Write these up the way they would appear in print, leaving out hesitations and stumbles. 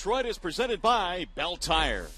Detroit is presented by Bell Tire.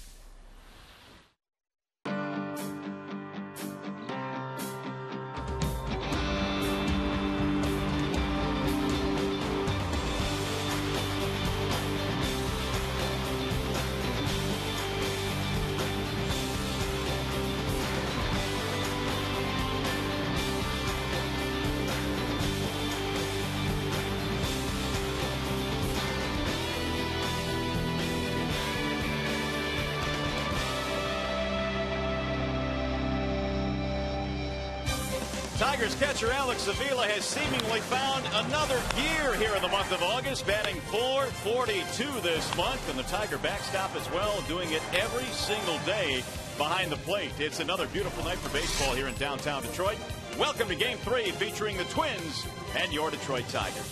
Tigers catcher Alex Avila has seemingly found another gear here in the month of August, batting .442 this month, and the Tiger backstop as well, doing it every single day behind the plate. It's another beautiful night for baseball here in downtown Detroit. Welcome to Game 3 featuring the Twins and your Detroit Tigers.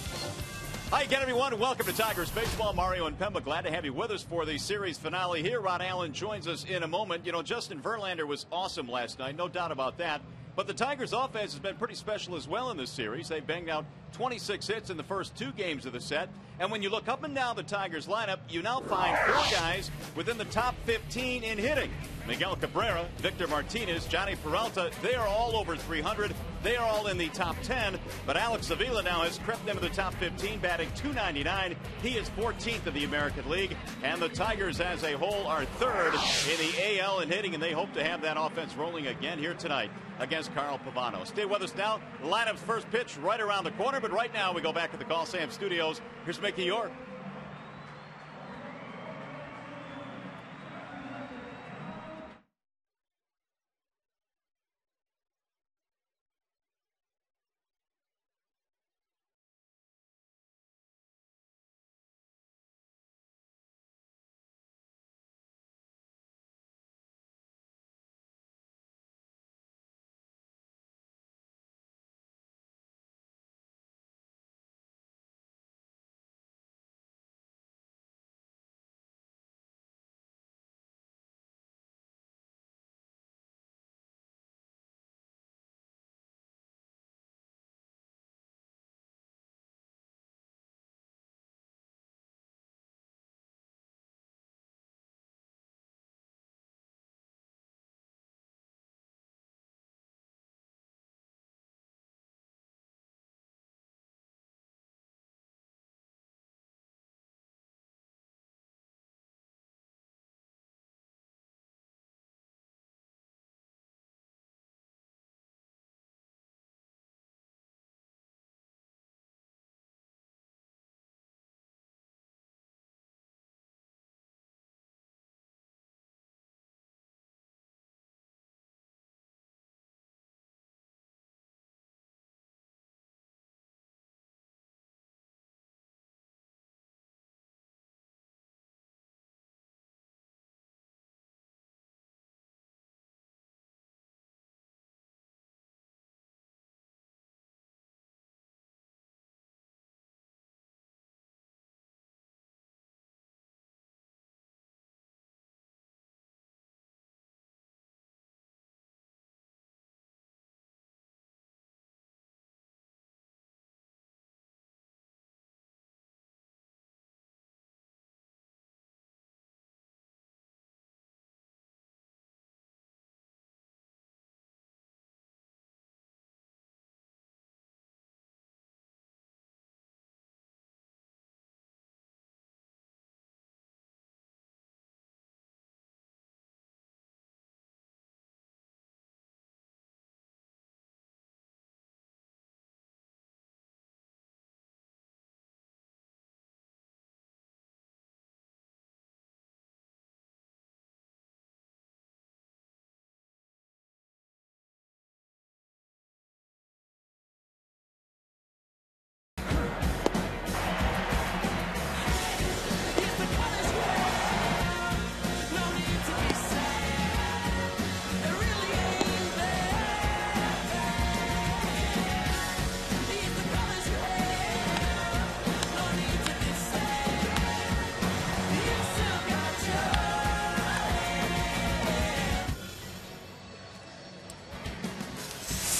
Hi again, everyone. Welcome to Tigers Baseball. Mario and Pemba, glad to have you with us for the series finale here. Ron Allen joins us in a moment. You know, Justin Verlander was awesome last night, no doubt about that. But the Tigers' offense has been pretty special as well in this series. They banged out 26 hits in the first 2 games of the set. And when you look up and down the Tigers' lineup, you now find 4 guys within the top 15 in hitting. Miguel Cabrera, Victor Martinez, Johnny Peralta, they are all over 300. They are all in the top 10. But Alex Avila now has crept into the top 15, batting .299. He is 14th in the American League. And the Tigers as a whole are 3rd in the AL in hitting, and they hope to have that offense rolling again here tonight against Carl Pavano. Stay with us now. The lineup's first pitch right around the corner, but right now we go back to the Call Sam Studios. Here's Mickey York.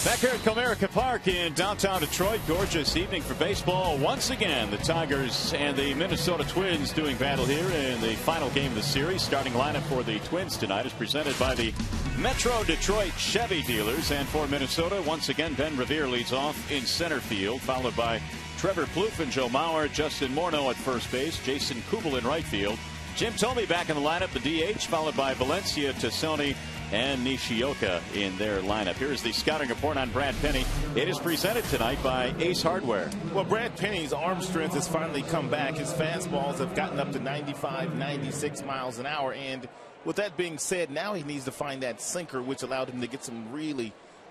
Back here at Comerica Park in downtown Detroit. Gorgeous evening for baseball. Once again, the Tigers and the Minnesota Twins doing battle here in the final game of the series. Starting lineup for the Twins tonight is presented by the Metro Detroit Chevy dealers. And for Minnesota, once again, Ben Revere leads off in center field, followed by Trevor Plouffe and Joe Mauer. Justin Morneau at first base. Jason Kubel in right field. Jim Tomy back in the lineup, the DH, followed by Valencia, Tassoni, and Nishioka in their lineup. Here's the scouting report on Brad Penny. It is presented tonight by Ace Hardware. Well, Brad Penny's arm strength has finally come back. His fastballs have gotten up to 95, 96 miles an hour. And with that being said, now he needs to find that sinker, which allowed him to get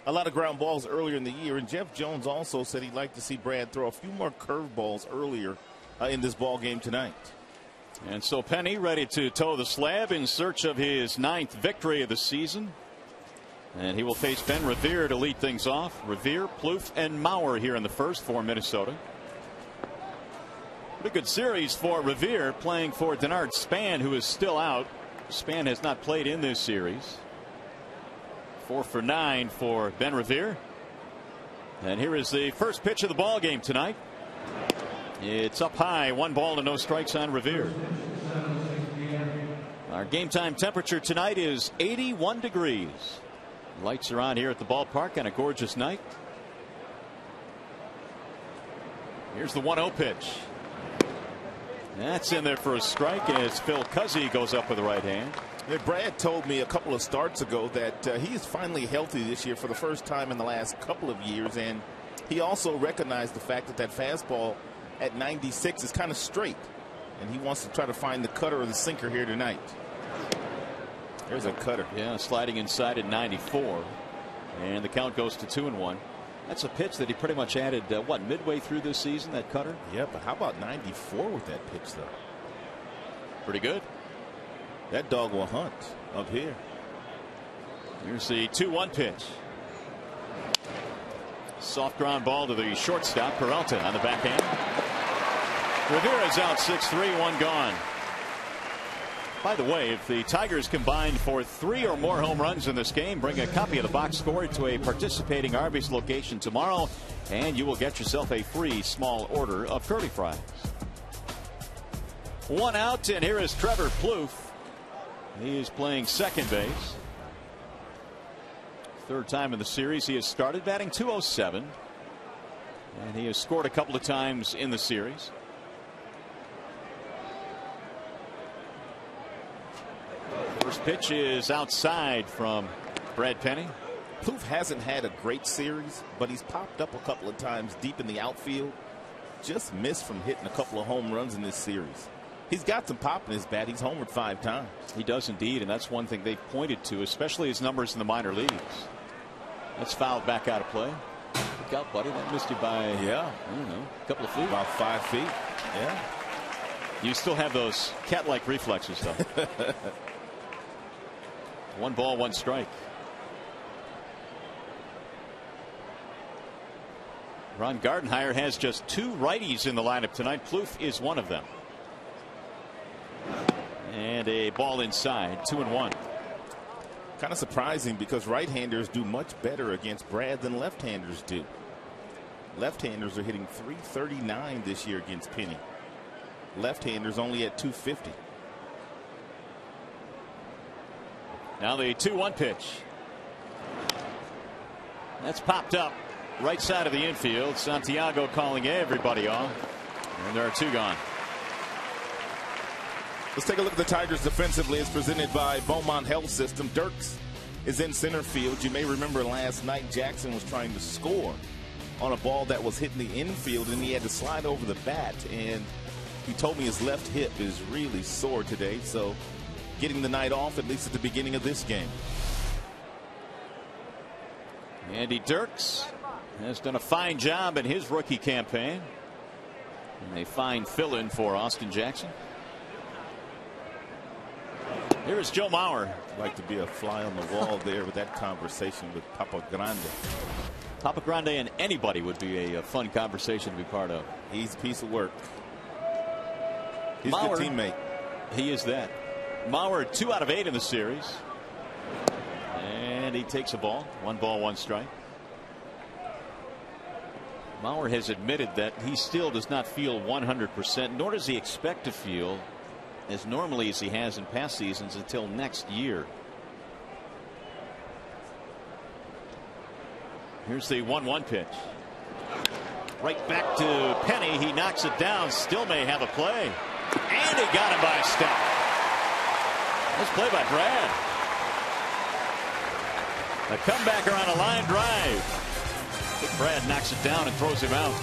a lot of ground balls earlier in the year. And Jeff Jones also said he'd like to see Brad throw a few more curveballs earlier in this ball game tonight. And so Penny ready to toe the slab in search of his 9th victory of the season. And he will face Ben Revere to lead things off. Revere, Plouffe, and Mauer here in the first for Minnesota. Pretty good series for Revere, playing for Denard Span, who is still out. Span has not played in this series. 4 for 9 for Ben Revere. And here is the first pitch of the ball game tonight. It's up high, 1 ball and no strikes on Revere. Our game time temperature tonight is 81 degrees. Lights are on here at the ballpark on a gorgeous night. Here's the 1-0 pitch. That's in there for a strike as Phil Cuzzy goes up with the right hand. Brad told me a couple of starts ago that he is finally healthy this year for the first time in the last couple of years. And he also recognized the fact that fastball at 96 is kind of straight, and he wants to try to find the cutter or the sinker here tonight. There's a cutter. Yeah, sliding inside at 94, and the count goes to 2-1. That's a pitch that he pretty much added midway through this season, that cutter. Yeah, but how about 94 with that pitch though? Pretty good. That dog will hunt up here. Here's the 2-1 pitch. Soft ground ball to the shortstop, Peralta on the backhand. Rivera's out 6-3, 1 gone. By the way, if the Tigers combine for 3 or more home runs in this game, bring a copy of the box score to a participating Arby's location tomorrow, and you will get yourself a free small order of curly fries. 1 out, and here is Trevor Plouffe. He is playing second base. 3rd time in the series he has started, batting .207, and he has scored a couple of times in the series. First pitch is outside from Brad Penny. Plouffe hasn't had a great series, but he's popped up a couple of times deep in the outfield. Just missed from hitting a couple of home runs in this series. He's got some pop in his bat. He's homered 5 times. He does indeed, and that's one thing they've pointed to, especially his numbers in the minor leagues. That's fouled back out of play. Look out, buddy. That missed you by, I don't know, a couple of feet. About 5 feet. Yeah. You still have those cat-like reflexes, though. 1 ball, 1 strike. Ron Gardenhire has just 2 righties in the lineup tonight. Plouffe is one of them. And a ball inside, 2-1. Kind of surprising because right-handers do much better against Brad than left-handers do. Left-handers are hitting .339 this year against Penny. Left-handers only at .250. Now the 2-1 pitch. That's popped up right side of the infield. Santiago calling everybody off. And there are 2 gone. Let's take a look at the Tigers defensively. It's presented by Beaumont Health System. Dirks is in center field. You may remember last night Jackson was trying to score on a ball that was hitting the infield, and he had to slide over the bat. And he told me his left hip is really sore today, so getting the night off, at least at the beginning of this game. Andy Dirks has done a fine job in his rookie campaign. And a fine fill-in for Austin Jackson. Here is Joe Mauer. I'd like to be a fly on the wall there with that conversation with Papa Grande. Papa Grande and anybody would be a fun conversation to be part of. He's a piece of work. He's Mauer, a good teammate. He is that. Mauer 2 out of 8 in the series. And he takes a ball. 1 ball, 1 strike. Mauer has admitted that he still does not feel 100%, nor does he expect to feel as normally as he has in past seasons until next year. Here's the 1-1 pitch. Right back to Penny. He knocks it down. Still may have a play. And he got him by a step. Nice play by Brad. A comebacker on a line drive. Brad knocks it down and throws him out.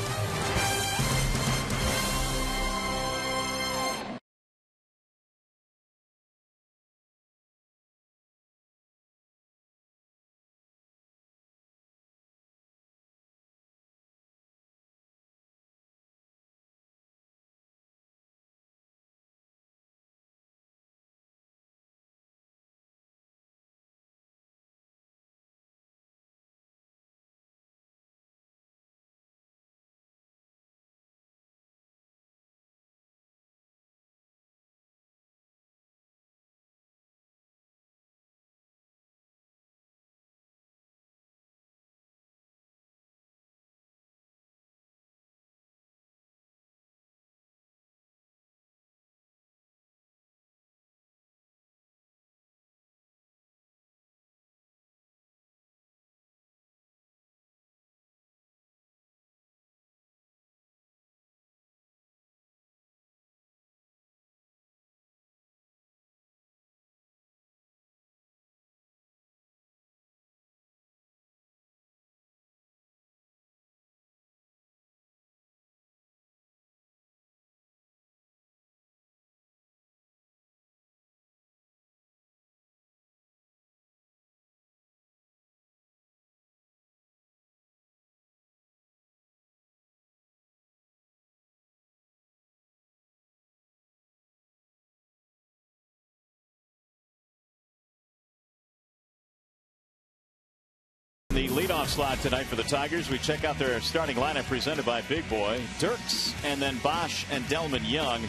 The leadoff slot tonight for the Tigers. We check out their starting lineup presented by Big Boy. Dirks and then Bosch and Delman Young.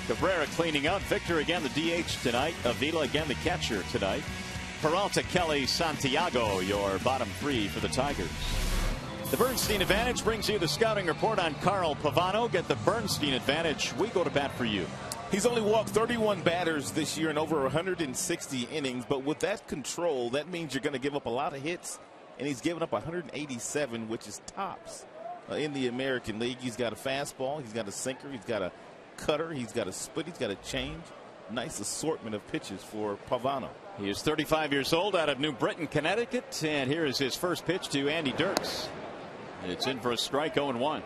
Cabrera cleaning up. Victor again the DH tonight. Avila again the catcher tonight. Peralta, Kelly, Santiago your bottom three for the Tigers. The Bernstein Advantage brings you the scouting report on Carl Pavano. Get the Bernstein Advantage. We go to bat for you. He's only walked 31 batters this year in over 160 innings. But with that control, that means you're going to give up a lot of hits. And he's given up 187, which is tops in the American League. He's got a fastball. He's got a sinker. He's got a cutter. He's got a split. He's got a change. Nice assortment of pitches for Pavano. He is 35 years old, out of New Britain, Connecticut. And here is his first pitch to Andy Dirks. It's in for a strike, 0-1.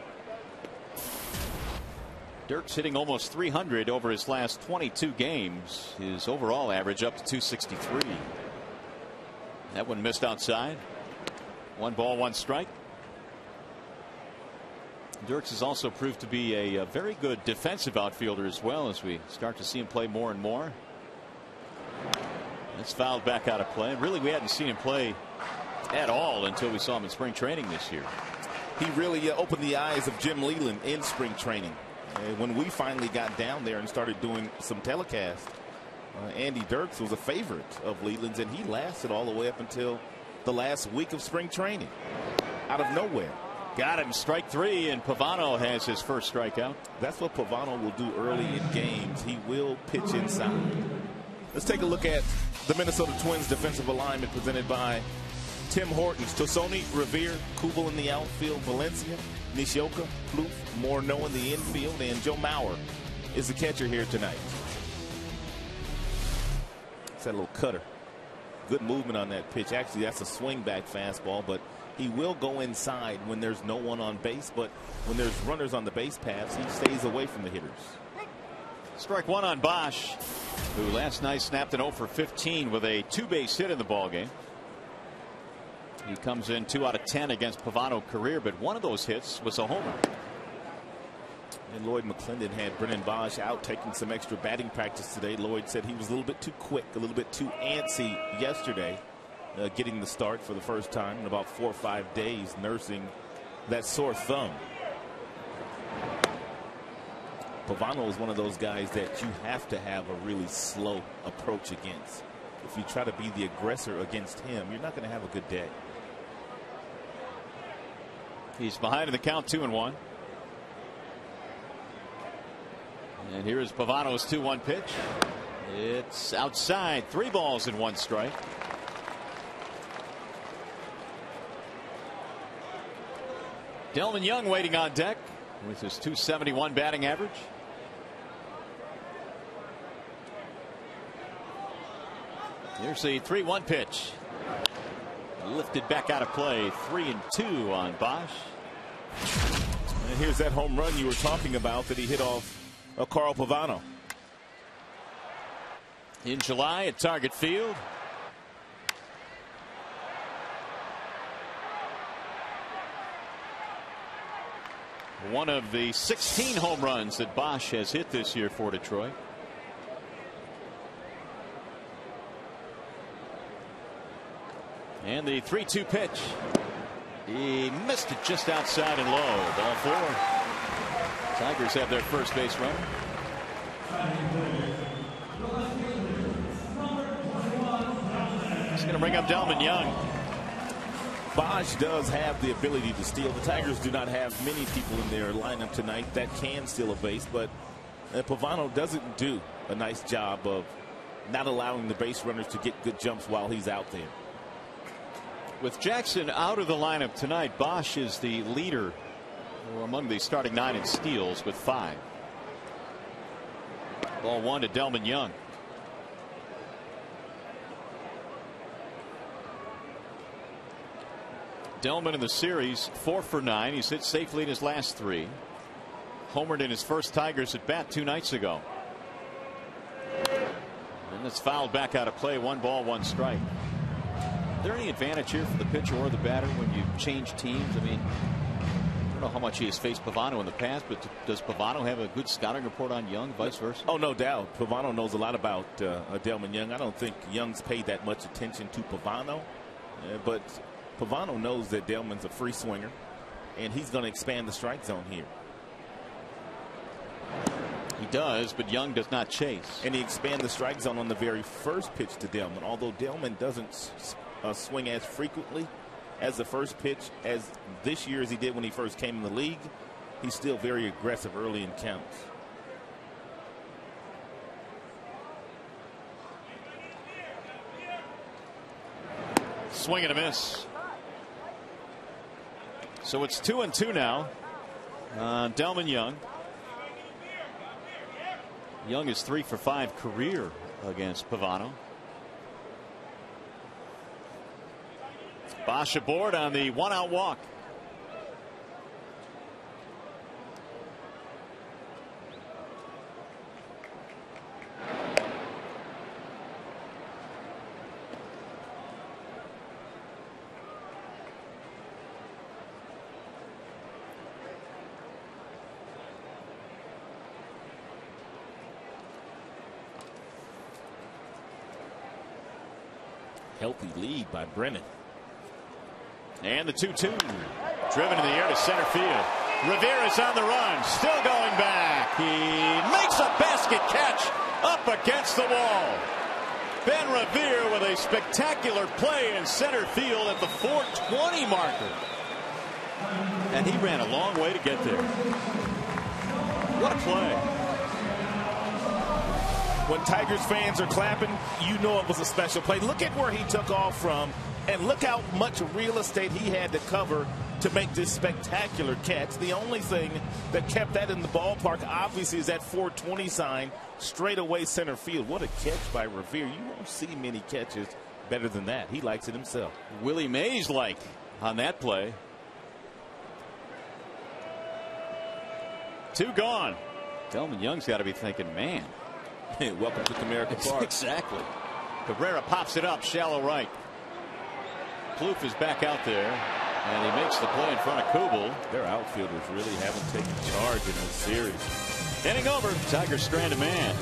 Dirks hitting almost 300 over his last 22 games. His overall average up to 263. That one missed outside. 1 ball, 1 strike. Dirks has also proved to be a very good defensive outfielder as well, as we start to see him play more and more. That's fouled back out of play. Really, we hadn't seen him play at all until we saw him in spring training this year. He really opened the eyes of Jim Leyland in spring training. When we finally got down there and started doing some telecasts, Andy Dirks was a favorite of Leyland's, and he lasted all the way up until the last week of spring training. Out of nowhere. Got him, strike 3, and Pavano has his first strikeout. That's what Pavano will do early in games. He will pitch inside. Let's take a look at the Minnesota Twins defensive alignment presented by Tim Hortons. Tosoni, Revere, Kubel in the outfield, Valencia, Nishioka, Plouffe, Morneau in the infield, and Joe Mauer is the catcher here tonight. It's that little cutter. Good movement on that pitch. Actually, that's a swing back fastball, but he will go inside when there's no one on base. But when there's runners on the base paths, he stays away from the hitters. Strike 1 on Bosch, who last night snapped an 0 for 15 with a 2-base hit in the ballgame. He comes in 2 out of 10 against Pavano career, but one of those hits was a homer. And Lloyd McClendon had Brennan Bosch out taking some extra batting practice today. Lloyd said he was a little bit too quick, a little bit too antsy yesterday, getting the start for the first time in about 4 or 5 days, nursing that sore thumb. Pavano is one of those guys that you have to have a really slow approach against. If you try to be the aggressor against him, you're not going to have a good day. He's behind in the count, 2-1. And here's Pavano's 2-1 pitch. It's outside. 3 balls and 1 strike. Delmon Young waiting on deck with his .271 batting average. Here's the 3-1 pitch. Lifted back out of play. 3-2 on Bosch. And here's that home run you were talking about that he hit off Carl Pavano. In July at Target Field. One of the 16 home runs that Bosch has hit this year for Detroit. And the 3-2 pitch. He missed it just outside and low. Ball 4. Tigers have their first base runner. He's going to bring up Delmon Young. Bosch does have the ability to steal. The Tigers do not have many people in their lineup tonight that can steal a base, but Pavano doesn't do a nice job of not allowing the base runners to get good jumps while he's out there. With Jackson out of the lineup tonight, Bosch is the leader among the starting 9 in steals with 5. Ball 1 to Delmon Young. Delmon in the series 4 for 9. He's hit safely in his last 3. Homered in his first Tigers at bat 2 nights ago. And it's fouled back out of play. 1 ball, 1 strike. Is there any advantage here for the pitcher or the batter when you change teams? I mean, I don't know how much he has faced Pavano in the past, but does Pavano have a good scouting report on Young, vice versa? Oh, no doubt. Pavano knows a lot about Delmon Young. I don't think Young's paid that much attention to Pavano, but Pavano knows that Delmon's a free swinger, and he's going to expand the strike zone here. He does, but Young does not chase. And he expanded the strike zone on the very first pitch to Delmon. Although Delmon doesn't swing as frequently as the first pitch as this year as he did when he first came in the league, he's still very aggressive early in counts. Swing and a miss. So it's 2-2 now. Delmon Young. Young is 3 for 5 career against Pavano. Bosch aboard on the 1-out walk. Healthy lead by Brennan. And the 2-2. Driven in the air to center field. Rivera's on the run. Still going back. He makes a basket catch up against the wall. Ben Revere with a spectacular play in center field at the 420 marker. And he ran a long way to get there. What a play. When Tigers fans are clapping, you know it was a special play. Look at where he took off from, and look how much real estate he had to cover to make this spectacular catch. The only thing that kept that in the ballpark, obviously, is that 420 sign straight away center field. What a catch by Revere. You won't see many catches better than that. He likes it himself. Willie Mays like on that play. 2 gone. Delmon Young's got to be thinking, man. Welcome to Comerica Park. Exactly. Cabrera pops it up, shallow right. Plouffe is back out there, and he makes the play in front of Kubel. Their outfielders really haven't taken charge in this series. Inning over. Tigers strand a man.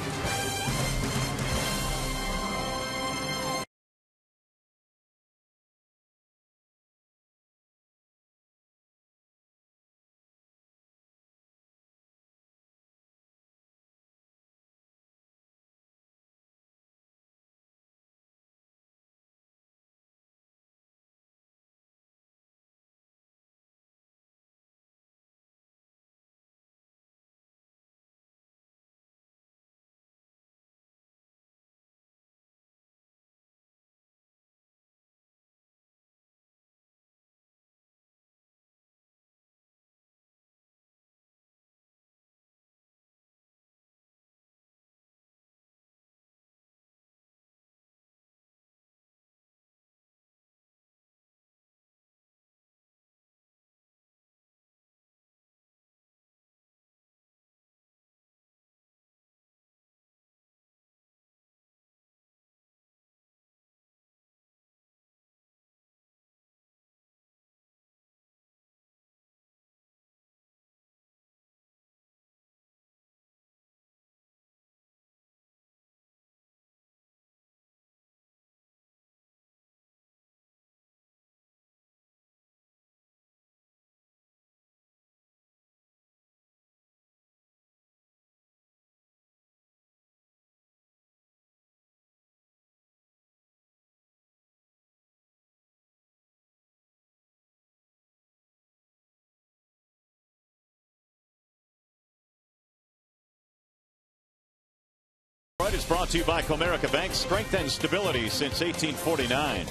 Detroit is brought to you by Comerica Bank. Strength and stability since 1849.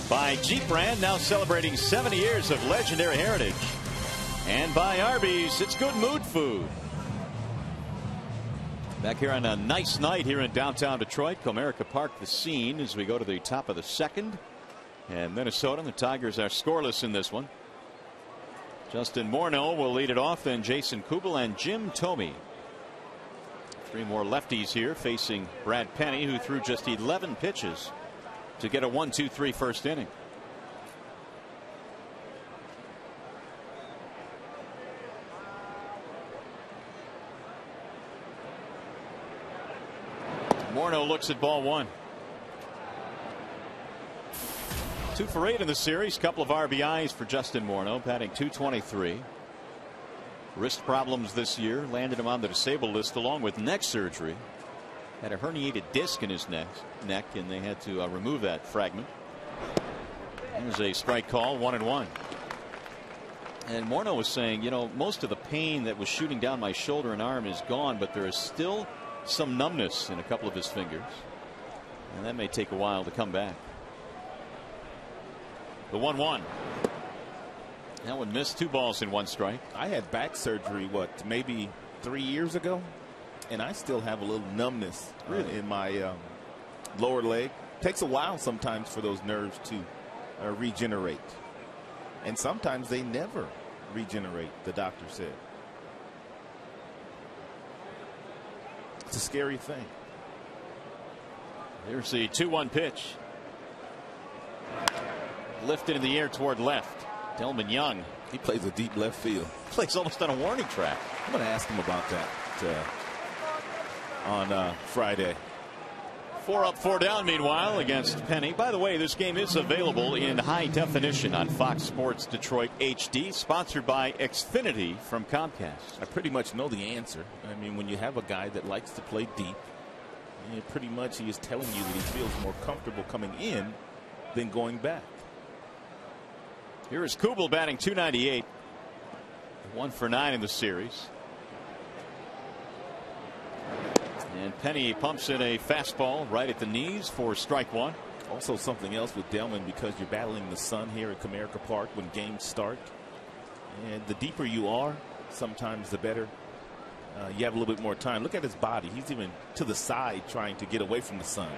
By Jeep brand, now celebrating 70 years of legendary heritage. And by Arby's, it's good mood food. Back here on a nice night here in downtown Detroit. Comerica Park, the scene as we go to the top of the second. And Minnesota, the Tigers are scoreless in this one. Justin Morneau will lead it off, then Jason Kubel and Jim Tomy. Three more lefties here facing Brad Penny, who threw just 11 pitches to get a 1-2-3 first inning. Morneau looks at ball one. 2 for 8 in the series. Couple of RBIs for Justin Morneau, batting .223. Wrist problems this year landed him on the disabled list along with neck surgery. Had a herniated disc in his neck and they had to remove that fragment. There's a strike call, 1-1. And Morneau was saying, you know, most of the pain that was shooting down my shoulder and arm is gone, but there is still some numbness in a couple of his fingers, and that may take a while to come back. The 1-1. That one missed. 2 balls and 1 strike. I had back surgery, what, maybe 3 years ago, and I still have a little numbness in my lower leg. Takes a while sometimes for those nerves to regenerate, and sometimes they never regenerate, the doctor said. It's a scary thing. Here's the 2-1 pitch. Lifted in the air toward left. Delman Young. He plays a deep left field. Plays almost on a warning track. I'm going to ask him about that on Friday. 4 up, 4 down meanwhile against Penny. By the way, this game is available in high definition on Fox Sports Detroit HD, sponsored by Xfinity from Comcast. I pretty much know the answer. I mean, when you have a guy that likes to play deep, pretty much he is telling you that he feels more comfortable coming in than going back. Here is Kubel batting .298. 1 for 9 in the series. And Penny pumps in a fastball right at the knees for strike 1. Also something else with Delman, because you're battling the sun here at Comerica Park when games start. And the deeper you are, sometimes the better. You have a little bit more time. Look at his body. He's even to the side trying to get away from the sun.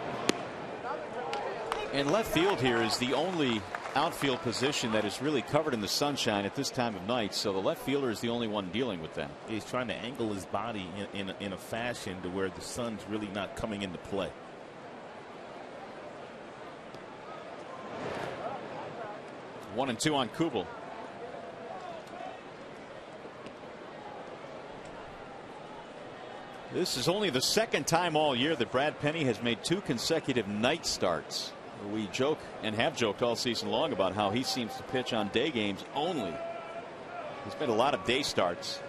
And left field here is the only outfield position that is really covered in the sunshine at this time of night, so the left fielder is the only one dealing with that. He's trying to angle his body in a fashion to where the sun's really not coming into play. One and 2 on Kubel. This is only the second time all year that Brad Penny has made 2 consecutive night starts. We joke and have joked all season long about how he seems to pitch on day games only. He's made a lot of day starts.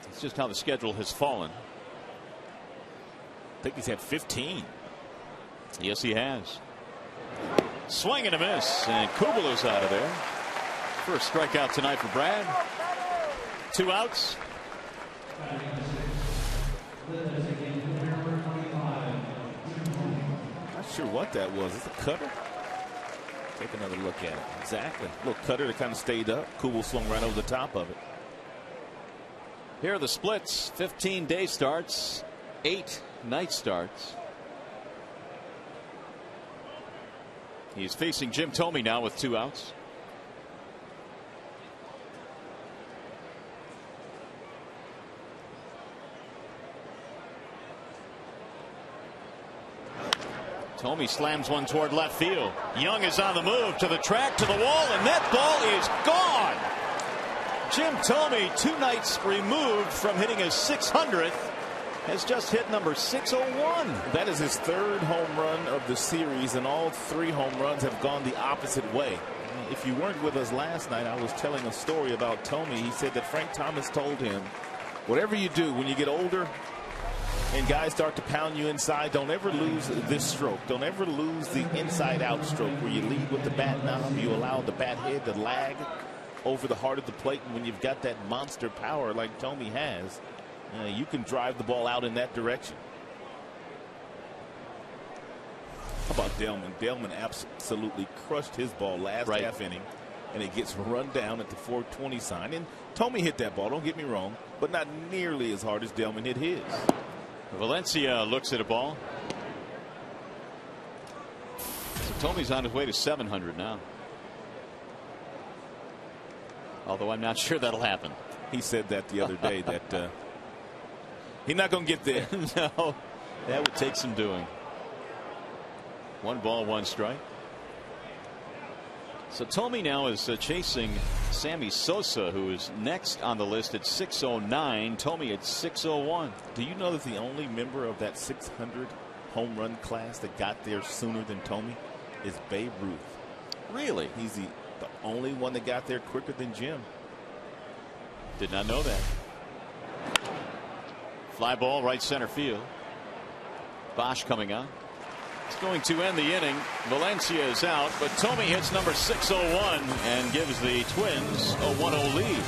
It's just how the schedule has fallen. I think he's had 15. Yes, he has. Swing and a miss, and Kubel is out of there. First strikeout tonight for Brad. 2 outs. Sure what that was. It's a cutter. Take another look at it. Exactly. Little cutter that kind of stayed up. Kubel swung right over the top of it. Here are the splits. 15 day starts, 8 night starts. He's facing Jim Tomy now with 2 outs. Tomy slams one toward left field. Young is on the move to the track, to the wall, and that ball is gone. Jim Tomy, 2 nights removed from hitting his 600th, has just hit number 601. That is his 3rd home run of the series, and all 3 home runs have gone the opposite way. If you weren't with us last night, I was telling a story about Tomy. He said that Frank Thomas told him, whatever you do when you get older and guys start to pound you inside, don't ever lose this stroke. Don't ever lose the inside-out stroke where you lead with the bat knob. You allow the bat head to lag over the heart of the plate. And when you've got that monster power like Tomy has, You can drive the ball out in that direction. How about Delman? Delman absolutely crushed his ball last half inning, and it gets run down at the 420 sign. And Tomy hit that ball, don't get me wrong, but not nearly as hard as Delman hit his. Valencia looks at a ball. So Tomy's on his way to 700 now. Although I'm not sure that'll happen. He said that the other day that he's not going to get there. No, that would take some doing. 1 ball, 1 strike. So Tomy now is chasing Sammy Sosa, who is next on the list at 609. Tomy at 601. Do you know that the only member of that 600 home run class that got there sooner than Tomy is Babe Ruth? Really? He's the only one that got there quicker than Jim. Did not know that. Fly ball, right center field. Bosch coming on. It's going to end the inning. Valencia is out, but Tomy hits number 601 and gives the Twins a 1-0 lead.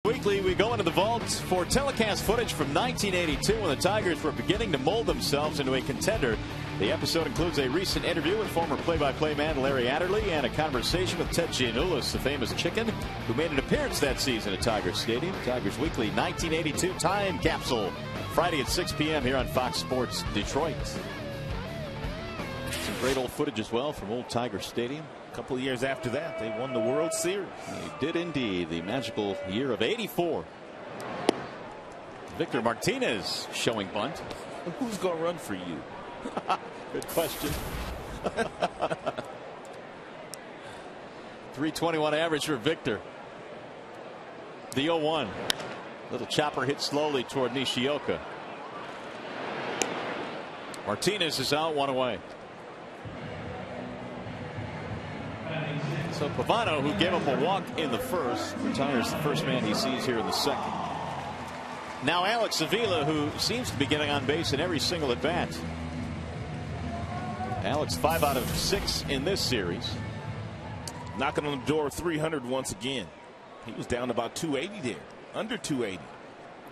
Weekly, we go into the vault for telecast footage from 1982 when the Tigers were beginning to mold themselves into a contender. The episode includes a recent interview with former play-by-play man Larry Adderley and a conversation with Ted Giannoulis, the famous chicken, who made an appearance that season at Tiger Stadium. Tigers Weekly 1982 time capsule, Friday at 6 p.m. here on Fox Sports Detroit. Some great old footage as well from old Tiger Stadium. A couple of years after that, they won the World Series. They did indeed. The magical year of '84. Victor Martinez showing bunt. Who's going to run for you? Good question. 321 average for Victor. The 0-1. Little chopper hit slowly toward Nishioka. Martinez is out, 1 away. So Pavano, who gave up a walk in the first, retires the first man he sees here in the second. Now Alex Avila, who seems to be getting on base in every single at bat. Alex 5 out of 6 in this series. Knocking on the door of 300 once again. He was down about 280 there. Under 280.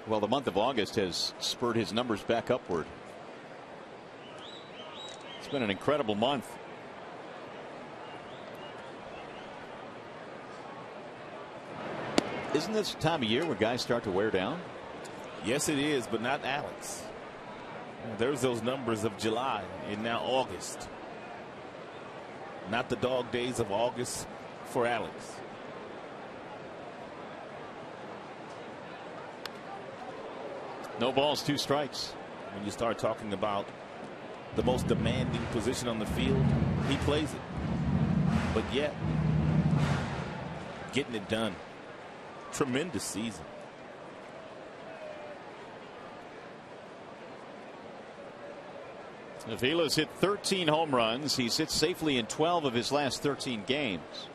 Well, the month of August has spurred his numbers back upward. It's been an incredible month. Isn't this the time of year when guys start to wear down? Yes, it is, but not Alex. There's those numbers of July and now August. Not the dog days of August for Alex. No balls, 2 strikes. When you start talking about the most demanding position on the field, he plays it. but yet getting it done. Tremendous season. Avila's hit 13 home runs. He's hit safely in 12 of his last 13 games.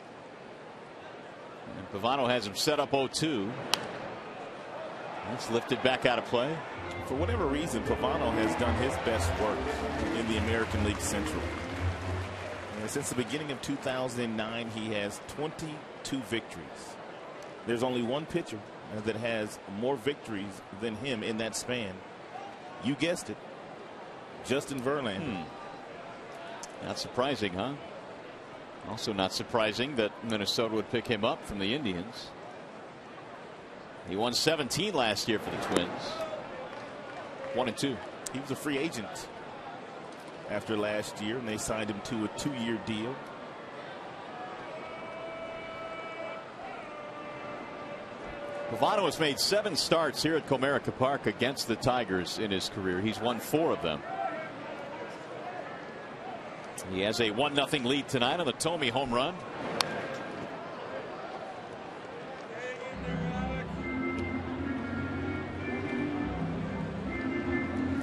And Pavano has him set up 0-2. That's lifted back out of play. For whatever reason, Pavano has done his best work in the American League Central. And since the beginning of 2009, he has 22 victories. There's only one pitcher that has more victories than him in that span. You guessed it. Justin Verlander. Not surprising, huh? Also not surprising that Minnesota would pick him up from the Indians. He won 17 last year for the Twins. 1-2. He was a free agent after last year, and they signed him to a 2-year deal. Pavano has made 7 starts here at Comerica Park against the Tigers in his career. He's won 4 of them. He has a 1-0 lead tonight on the Tomy home run.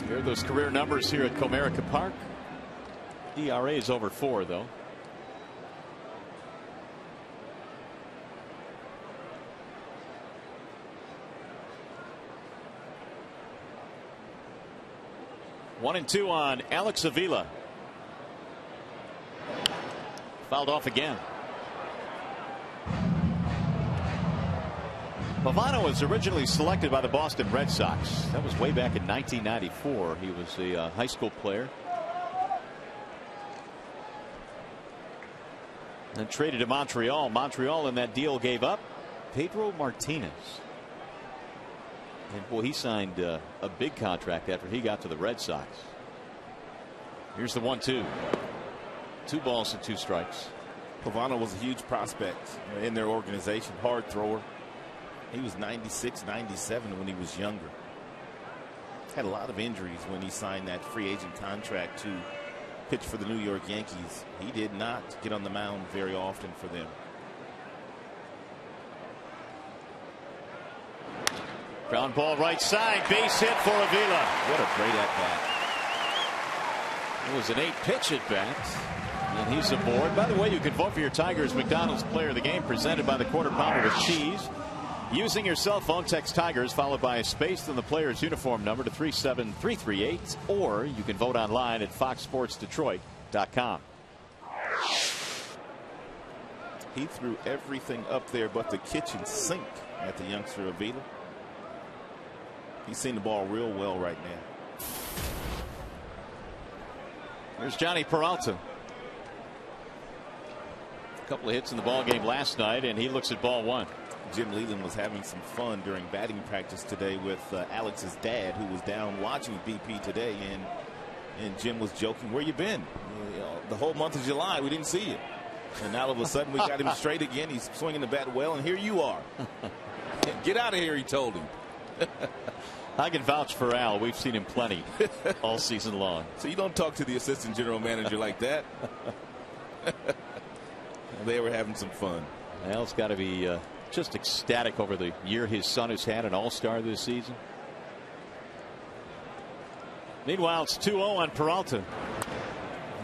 Here are those career numbers here at Comerica Park. ERA is over 4, though. One and 2 on Alex Avila. Fouled off again. Pavano was originally selected by the Boston Red Sox. That was way back in 1994. He was a high school player. And traded to Montreal. Montreal in that deal gave up Pedro Martinez. And boy, he signed a big contract after he got to the Red Sox. Here's the 1-2. 2 balls and 2 strikes. Pavano was a huge prospect in their organization. Hard thrower. He was 96, 97 when he was younger. Had a lot of injuries when he signed that free agent contract to pitch for the New York Yankees. He did not get on the mound very often for them. Ground ball right side, base hit for Avila. What a great at bat. It was an 8-pitch at bat. And he's aboard. By the way, you can vote for your Tigers McDonald's Player of the Game, presented by the Quarter Pounder with Cheese. Using your cell phone, text Tigers followed by a space in the player's uniform number to 37338, or you can vote online at foxsportsdetroit.com. He threw everything up there but the kitchen sink at the youngster Avila. He's seen the ball real well right now. Here's Johnny Peralta. A couple of hits in the ball game last night, and he looks at ball 1. Jim Leland was having some fun during batting practice today with Alex's dad, who was down watching BP today, and Jim was joking, "Where you been? The whole month of July, we didn't see you." And now all of a sudden we got him straight again. He's swinging the bat well, and here you are. Get out of here, he told him. I can vouch for Al. We've seen him plenty all season long. So you don't talk to the assistant general manager like that. They were having some fun. Al's got to be just ecstatic over the year his son has had, an all-star this season. Meanwhile, it's 2-0 on Peralta.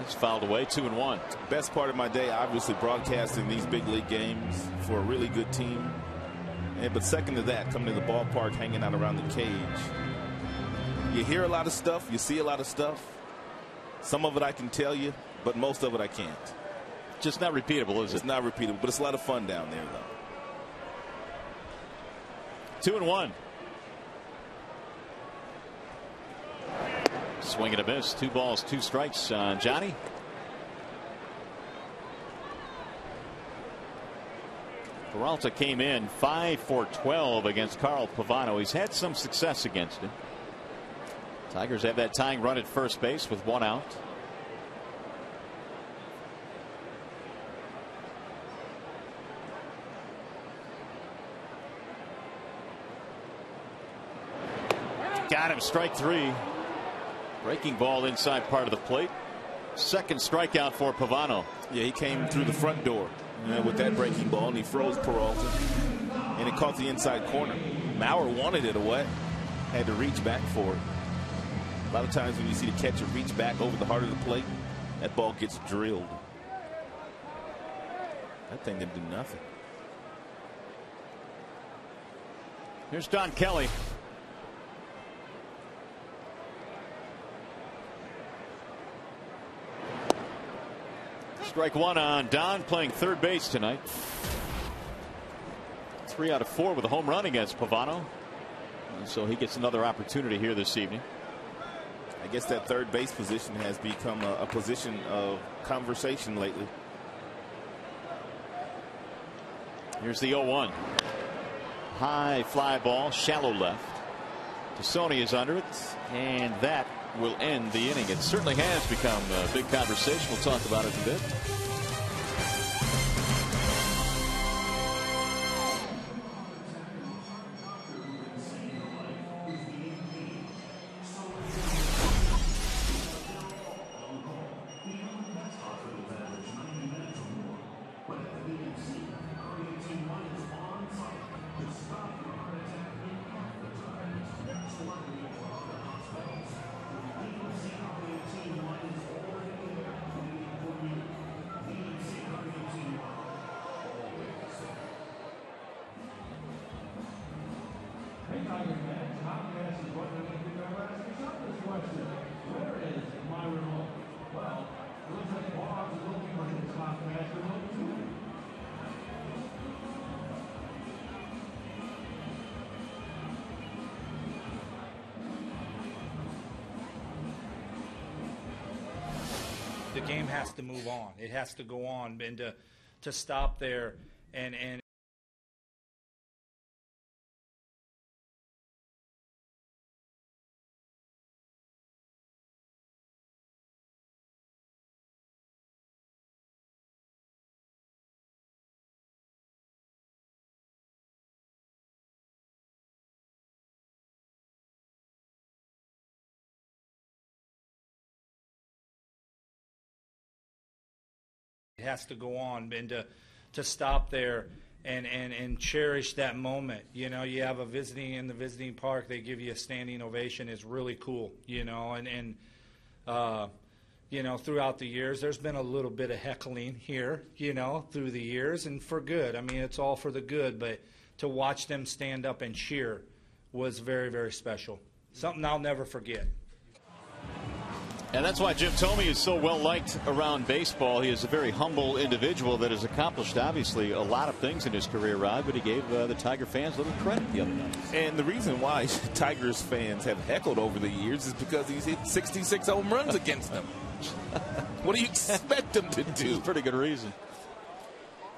It's fouled away, 2-1. Best part of my day, obviously, broadcasting these big league games for a really good team. But second to that, coming to the ballpark, hanging out around the cage. You hear a lot of stuff. You see a lot of stuff. Some of it I can tell you, but most of it I can't. Just not repeatable, is it? It's not repeatable, but it's a lot of fun down there, though. 2-1. Swing and a miss. 2 balls, 2 strikes on Johnny. Peralta came in 5 for 12 against Carl Pavano. He's had some success against him. Tigers have that tying run at first base with 1 out. Got him, strike 3. Breaking ball inside part of the plate. Second strikeout for Pavano. Yeah, he came through the front door with that breaking ball, and he froze Peralta, and it caught the inside corner. Mauer wanted it away, had to reach back for it. A lot of times when you see the catcher reach back over the heart of the plate, that ball gets drilled. That thing didn't do nothing. Here's Don Kelly. Strike one on Don, playing third base tonight. 3 out of 4 with a home run against Pavano. And so he gets another opportunity here this evening. I guess that third base position has become a position of conversation lately. Here's the 0-1. High fly ball, shallow left. Tomy is under it, and that will end the inning. It certainly has become a big conversation. We'll talk about it in a bit. The game has to move on. It has to go on, and to stop there and it has to go on, and to stop there and cherish that moment. You know, you have a visiting in the visiting park, they give you a standing ovation. Is really cool, you know, and you know, throughout the years there's been a little bit of heckling here, you know, through the years, and for good. I mean, it's all for the good, but to watch them stand up and cheer was very, very special. Something I'll never forget. And that's why Jim Tomy is so well liked around baseball. He is a very humble individual that has accomplished, obviously, a lot of things in his career, Rod, but he gave the Tiger fans a little credit the other night. And the reason why Tigers fans have heckled over the years is because he's hit 66 home runs against them. What do you expect him to do? Pretty good reason.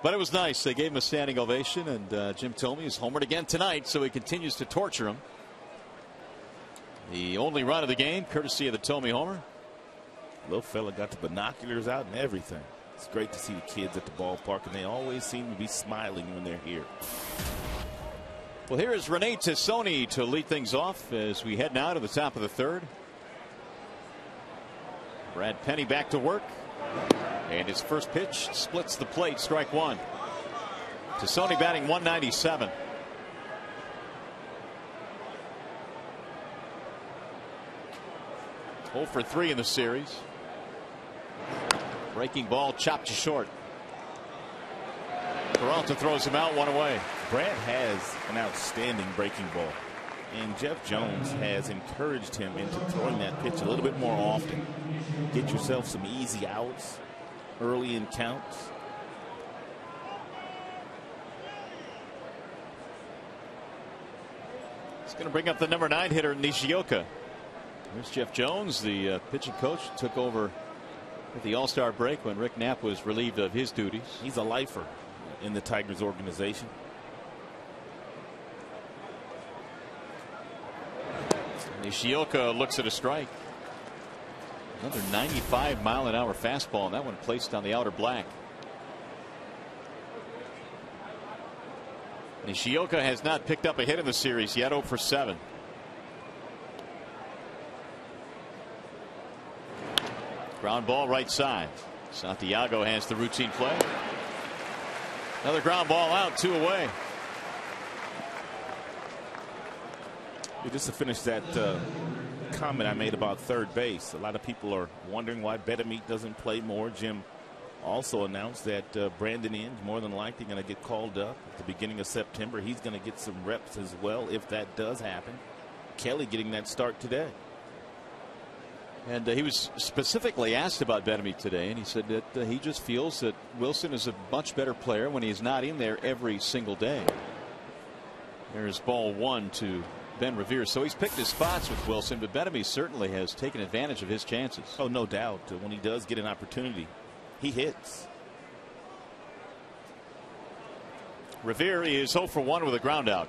But it was nice. They gave him a standing ovation, and Jim Tomy is homered again tonight, so he continues to torture him. The only run of the game, courtesy of the Tomy homer. Little fella got the binoculars out and everything. It's great to see the kids at the ballpark, and they always seem to be smiling when they're here. Well, here is Rene Tomy to lead things off as we head now to the top of the third. Brad Penny back to work, and his first pitch splits the plate, strike one. Tomy batting 197. Oh for 3 in the series. Breaking ball chopped to short. Peralta throws him out, 1 away. Brad has an outstanding breaking ball, and Jeff Jones has encouraged him into throwing that pitch a little bit more often. Get yourself some easy outs early in counts. It's going to bring up the number 9 hitter, Nishioka. There's Jeff Jones, the pitching coach, took over at the All-Star break when Rick Knapp was relieved of his duties. He's a lifer in the Tigers organization. Nishioka looks at a strike. Another 95-mile-an-hour fastball, and that one placed on the outer black. Nishioka has not picked up a hit in the series yet, 0 for 7. Ground ball right side. Santiago has the routine play. Another ground ball out, 2 away. Just to finish that comment I made about third base, a lot of people are wondering why Betamete doesn't play more. Jim also announced that Brandon Inge more than likely going to get called up at the beginning of September. He's going to get some reps as well if that does happen. Kelly getting that start today. And he was specifically asked about Betamete today, and he said that he just feels that Wilson is a much better player when he's not in there every single day. There's ball 1 to Ben Revere. So he's picked his spots with Wilson, but Betamete certainly has taken advantage of his chances. Oh, no doubt. When he does get an opportunity, he hits. Revere is 0 for 1 with a ground out.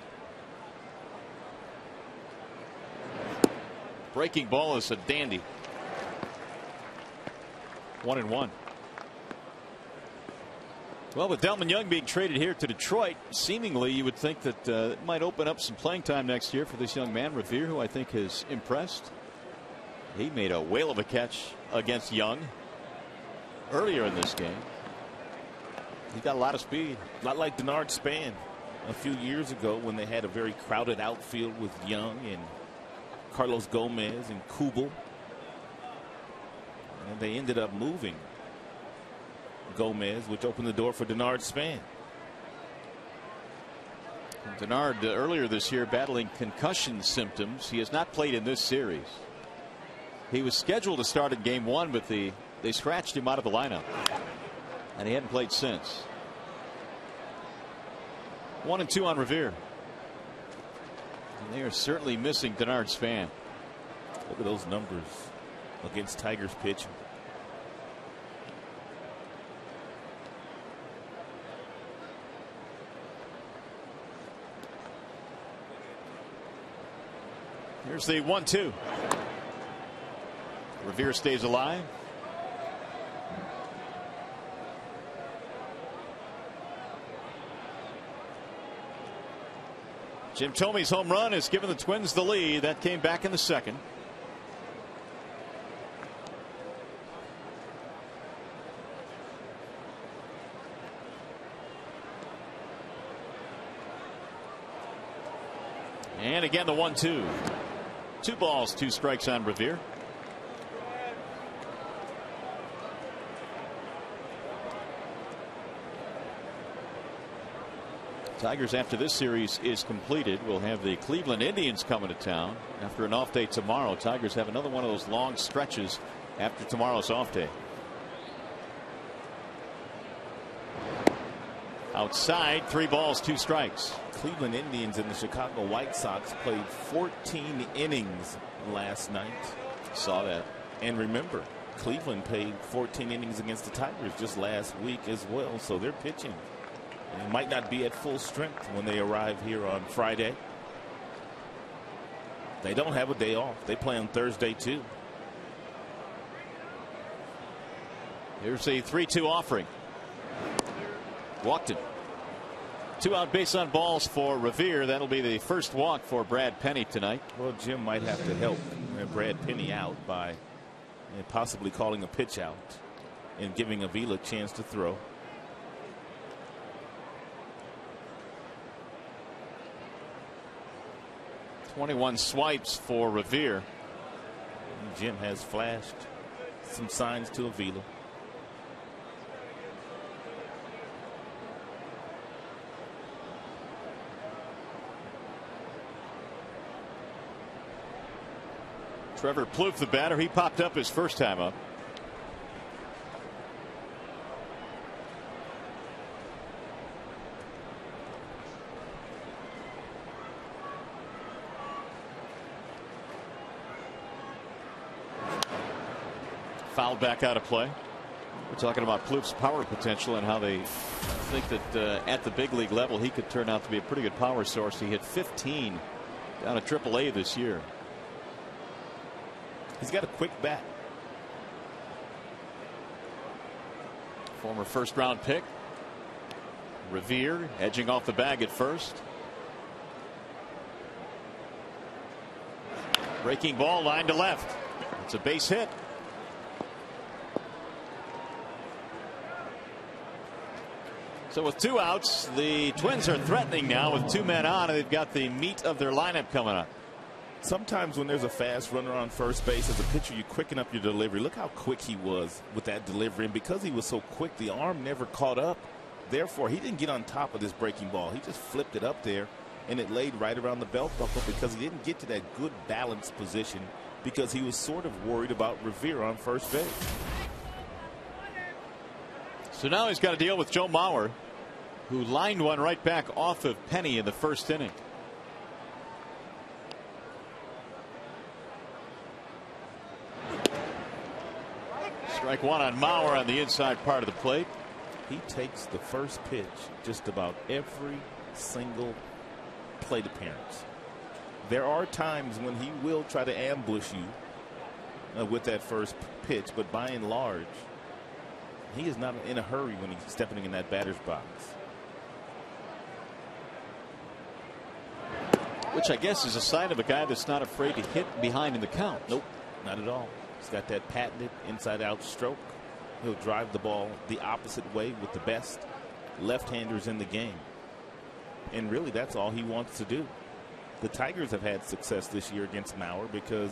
Breaking ball is a dandy. 1-1. Well, with Delman Young being traded here to Detroit, seemingly you would think that it might open up some playing time next year for this young man, Revere, who I think has impressed. He made a whale of a catch against Young earlier in this game. He's got a lot of speed. A lot like Denard Span a few years ago when they had a very crowded outfield with Young and Carlos Gomez and Kubel. And they ended up moving Gomez, which opened the door for Denard Span. Denard earlier this year battling concussion symptoms. He has not played in this series. He was scheduled to start in game 1, but they scratched him out of the lineup, and he hadn't played since. 1-2 on Revere. And they are certainly missing Denard Span. Look at those numbers against Tigers pitching. Here's the 1-2. Revere stays alive. Jim Tomey's home run has given the Twins the lead. That came back in the second. And again the 1-2. 2 balls, 2 strikes on Revere. Tigers, after this series is completed, will have the Cleveland Indians coming to town after an off day tomorrow. Tigers have another one of those long stretches after tomorrow's off day. Outside, 3 balls, 2 strikes. Cleveland Indians and the Chicago White Sox played 14 innings last night. Saw that. And remember, Cleveland played 14 innings against the Tigers just last week as well. So they're pitching. They might not be at full strength when they arrive here on Friday. They don't have a day off. They play on Thursday too. Here's a 3-2 offering. Walked it. 2 out base on balls for Revere. That'll be the first walk for Brad Penny tonight. Well, Jim might have to help Brad Penny out by possibly calling a pitch out and giving Avila a chance to throw. .21 swipes for Revere. And Jim has flashed some signs to Avila. Trevor Plouffe, the batter, he popped up his first time up. Fouled back out of play. We're talking about Plouffe's power potential and how they think that at the big league level he could turn out to be a pretty good power source. He hit 15 down at AAA this year. He's got a quick bat. Former first-round pick. Revere edging off the bag at first. Breaking ball, line to left. It's a base hit. So with 2 outs, the Twins are threatening now with 2 men on, and they've got the meat of their lineup coming up. Sometimes when there's a fast runner on first base, as a pitcher, you quicken up your delivery. Look how quick he was with that delivery. And because he was so quick, the arm never caught up. Therefore, he didn't get on top of this breaking ball. He just flipped it up there, and it laid right around the belt buckle because he didn't get to that good balanced position because he was sort of worried about Revere on first base. So now he's got to deal with Joe Mauer, who lined one right back off of Penny in the first inning. Strike one on Mauer on the inside part of the plate. He takes the first pitch just about every single plate appearance. There are times when he will try to ambush you with that first pitch, but by and large, he is not in a hurry when he's stepping in that batter's box. Which I guess is a sign of a guy that's not afraid to hit behind in the count. Nope, not at all. He's got that patented inside-out stroke. He'll drive the ball the opposite way with the best left-handers in the game. And really, that's all he wants to do. The Tigers have had success this year against Mauer because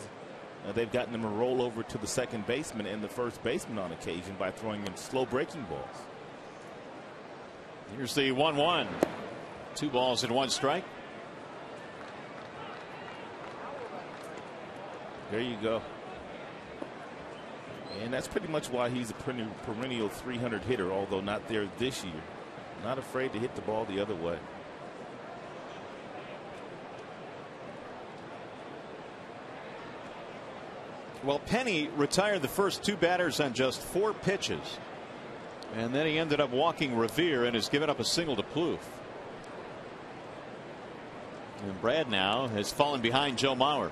they've gotten him a roll over to the second baseman and the first baseman on occasion by throwing him slow breaking balls. Here's the 1-1. 2 balls and 1 strike. There you go. And that's pretty much why he's a perennial 300 hitter, although not there this year. Not afraid to hit the ball the other way. Well, Penny retired the first 2 batters on just 4 pitches. And then he ended up walking Revere and has given up a single to Plouffe. And Brad now has fallen behind Joe Mauer.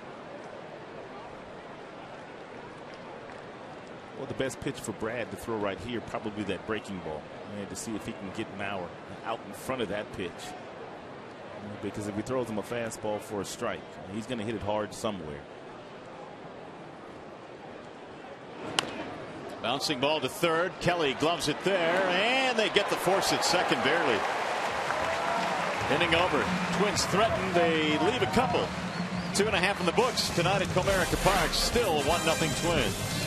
Well, the best pitch for Brad to throw right here probably that breaking ball, and to see if he can get Mauer out in front of that pitch. Because if he throws him a fastball for a strike, he's going to hit it hard somewhere. Bouncing ball to third. Kelly gloves it there, and they get the force at second barely. Inning over. Twins threaten. They leave a couple. 2.5 in the books tonight at Comerica Park. Still 1-0 Twins.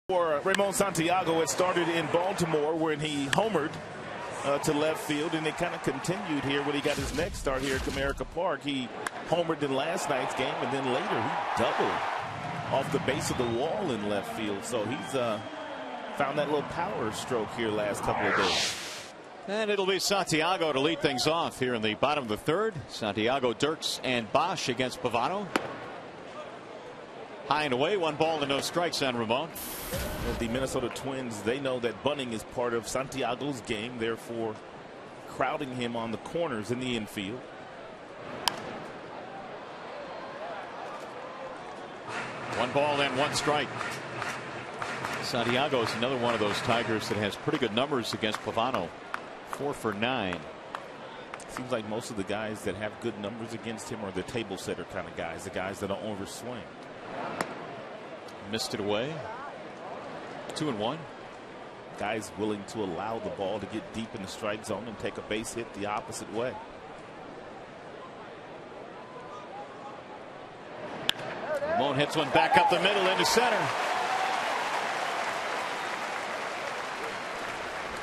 For Ramon Santiago, it started in Baltimore when he homered to left field, and it kind of continued here when he got his next start here at Comerica Park. He homered in last night's game, and then later he doubled off the base of the wall in left field. So he's found that little power stroke here last couple of days. And it'll be Santiago to lead things off here in the bottom of the third. Santiago, Dirks, and Bosch against Pavano. High and away, 1 ball and no strikes on Ramon. The Minnesota Twins, they know that bunting is part of Santiago's game, therefore crowding him on the corners in the infield. One ball and 1 strike. Santiago is another one of those Tigers that has pretty good numbers against Pavano. 4 for 9. Seems like most of the guys that have good numbers against him are the table setter kind of guys, the guys that don't overswing. Missed it away. 2-1. Guys willing to allow the ball to get deep in the strike zone and take a base hit the opposite way. Ramon hits one back up the middle into center.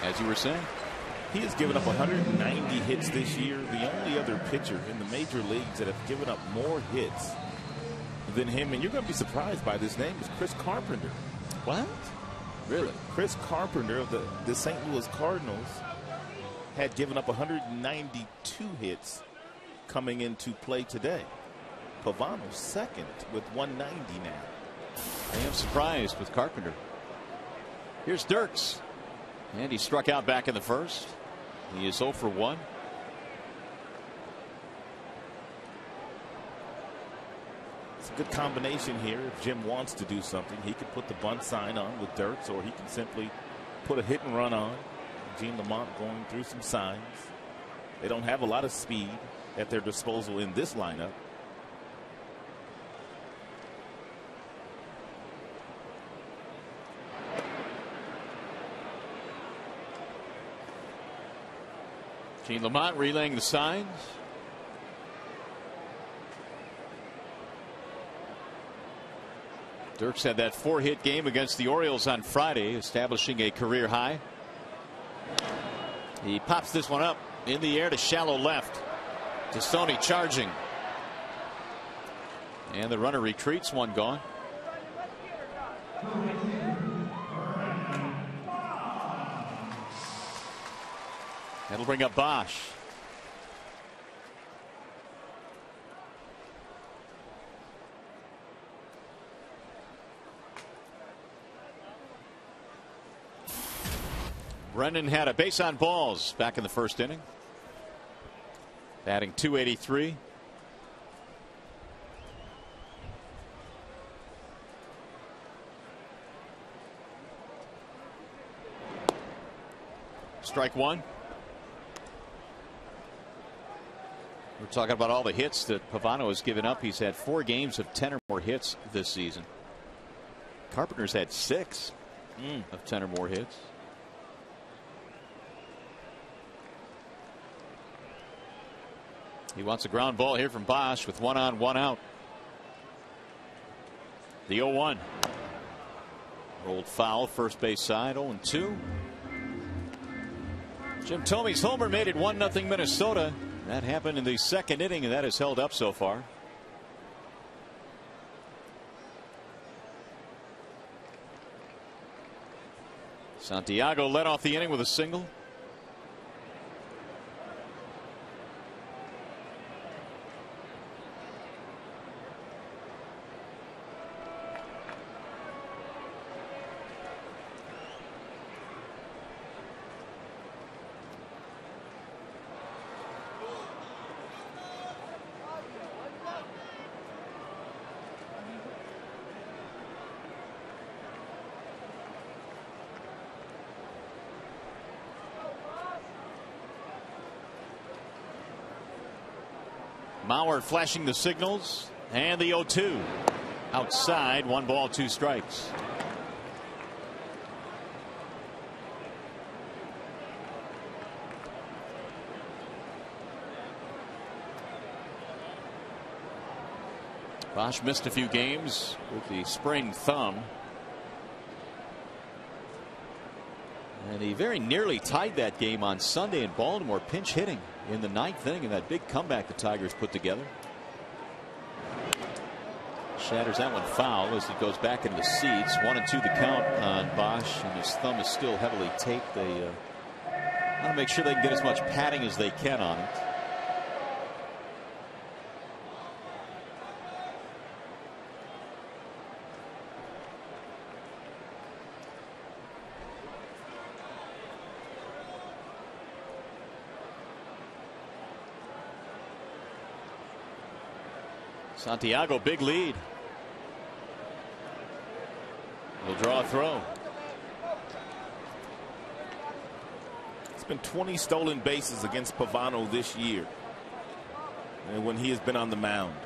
As you were saying, he has given up 190 hits this year. The only other pitcher in the major leagues that have given up more hits than him, and you're going to be surprised by this name, is Chris Carpenter. What? Really? Chris Carpenter of the St. Louis Cardinals had given up 192 hits coming into play today. Pavano's second with 190 now. I am surprised with Carpenter. Here's Dirks. And he struck out back in the first. He is 0 for 1. It's a good combination here. If Jim wants to do something, he can put the bunt sign on with Dirks, or he can simply put a hit and run on. Gene Lamont going through some signs. They don't have a lot of speed at their disposal in this lineup. Gene Lamont relaying the signs. Dirks had that 4-hit game against the Orioles on Friday, establishing a career high. He pops this one up in the air to shallow left. Tomy charging. And the runner retreats, 1 gone. That'll bring up Bosch. Brennan had a base on balls back in the first inning. Batting .283. Strike 1. We're talking about all the hits that Pavano has given up. He's had 4 games of 10 or more hits this season. Carpenter's had 6 of 10 or more hits. He wants a ground ball here from Bosch with 1 on, 1 out. The 0-1. Rolled foul, first base side, 0-2. Jim Tomey's homer made it 1-0 Minnesota. That happened in the second inning, and that has held up so far. Santiago led off the inning with a single. Mauer flashing the signals, and the 0-2 outside, 1 ball, 2 strikes. Bosch missed a few games with the sprained thumb. And he very nearly tied that game on Sunday in Baltimore, pinch hitting in the 9th inning in that big comeback the Tigers put together. Shatters that one foul as it goes back into the seats. 1-2 the count on Bosch, and his thumb is still heavily taped. They Want to make sure they can get as much padding as they can on it. Santiago, big lead. He'll draw a throw. It's been 20 stolen bases against Pavano this year, and when he has been on the mound,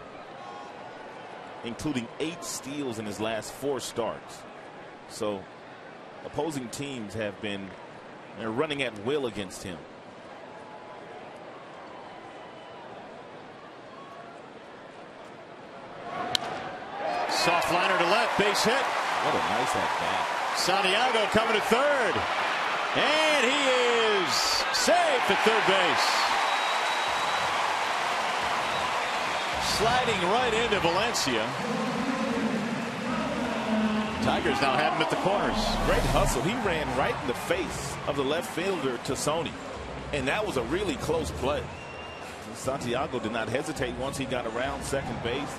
including 8 steals in his last 4 starts. So opposing teams have been running at will against him. Soft liner to left, base hit. What a nice at bat. Santiago coming to third. And he is safe at third base. Sliding right into Valencia. Tigers now have him at the corners. Great hustle. He ran right in the face of the left fielder, Tomy. And that was a really close play. Santiago did not hesitate once he got around second base.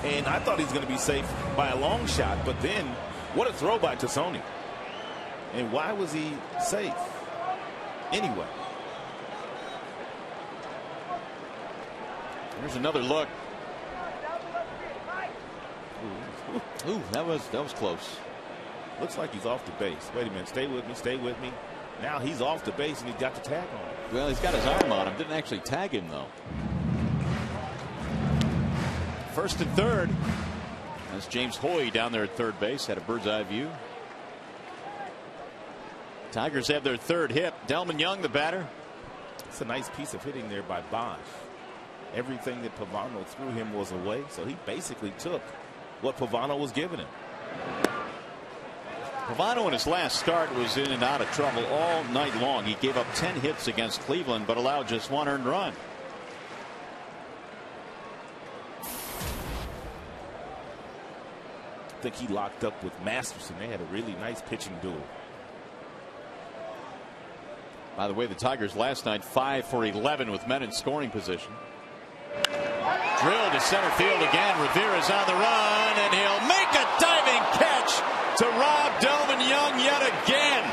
And I thought he was going to be safe by a long shot, but then what a throw by Tomy. And why was he safe anyway? Here's another look. Ooh, that was close. Looks like he's off the base. Wait a minute, stay with me, stay with me. Now he's off the base and he's got the tag on him. Well, he's got his arm on him. Didn't actually tag him though. First and third. That's James Hoy down there at third base. Had a bird's eye view. Tigers have their third hit. Delmon Young, the batter. It's a nice piece of hitting there by Bosch. Everything that Pavano threw him was away, so he basically took what Pavano was giving him. Pavano in his last start was in and out of trouble all night long. He gave up 10 hits against Cleveland, but allowed just 1 earned run. I think he locked up with Masterson. They had a really nice pitching duel. By the way, the Tigers last night 5 for 11 with men in scoring position. Drill to center field again. Rivera's on the run, and he'll make a diving catch to rob Delmon Young yet again.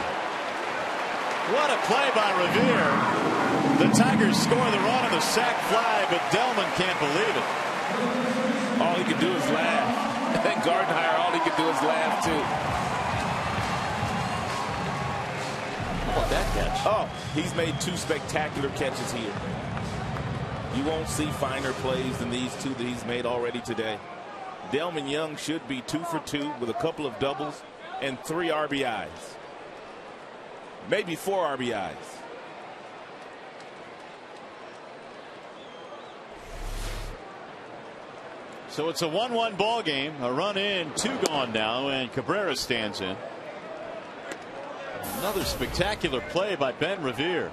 What a play by Rivera. The Tigers score the run on the sac fly, but Delmon can't believe it. All he could do is laugh. And Gardenhire, all he could do is laugh too. How about that catch? Oh, he's made 2 spectacular catches here. You won't see finer plays than these 2 that he's made already today. Delmon Young should be 2 for 2 with a couple of doubles and 3 RBIs. Maybe 4 RBIs. So it's a 1-1 ball game. A run in, 2 gone now, and Cabrera stands in. Another spectacular play by Ben Revere.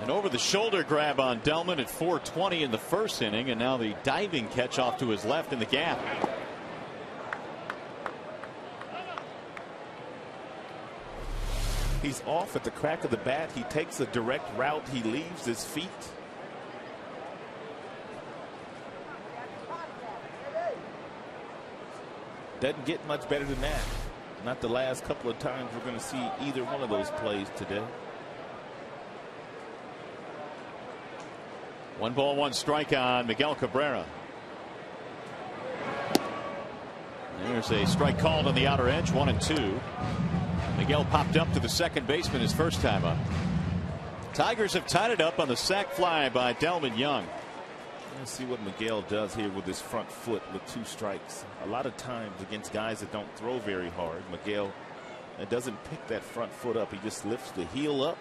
An over the shoulder grab on Delmon at 4:20 in the first inning, and now the diving catch off to his left in the gap. He's off at the crack of the bat. He takes a direct route. He leaves his feet. Doesn't get much better than that. Not the last couple of times we're going to see either one of those plays today. 1 ball, 1 strike on Miguel Cabrera. There's a strike called on the outer edge, 1-2. Miguel popped up to the second baseman his first time up. Tigers have tied it up on the sac fly by Delmon Young. Let's see what Miguel does here with his front foot with 2 strikes. A lot of times against guys that don't throw very hard, Miguel doesn't pick that front foot up. He just lifts the heel up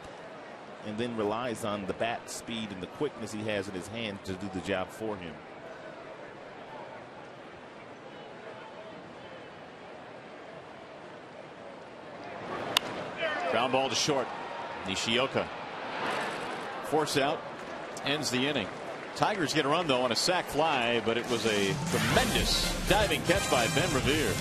and then relies on the bat speed and the quickness he has in his hand to do the job for him. Ground ball to short. Nishioka. Force out. Ends the inning. Tigers get a run, though, on a sac fly, but it was a tremendous diving catch by Ben Revere.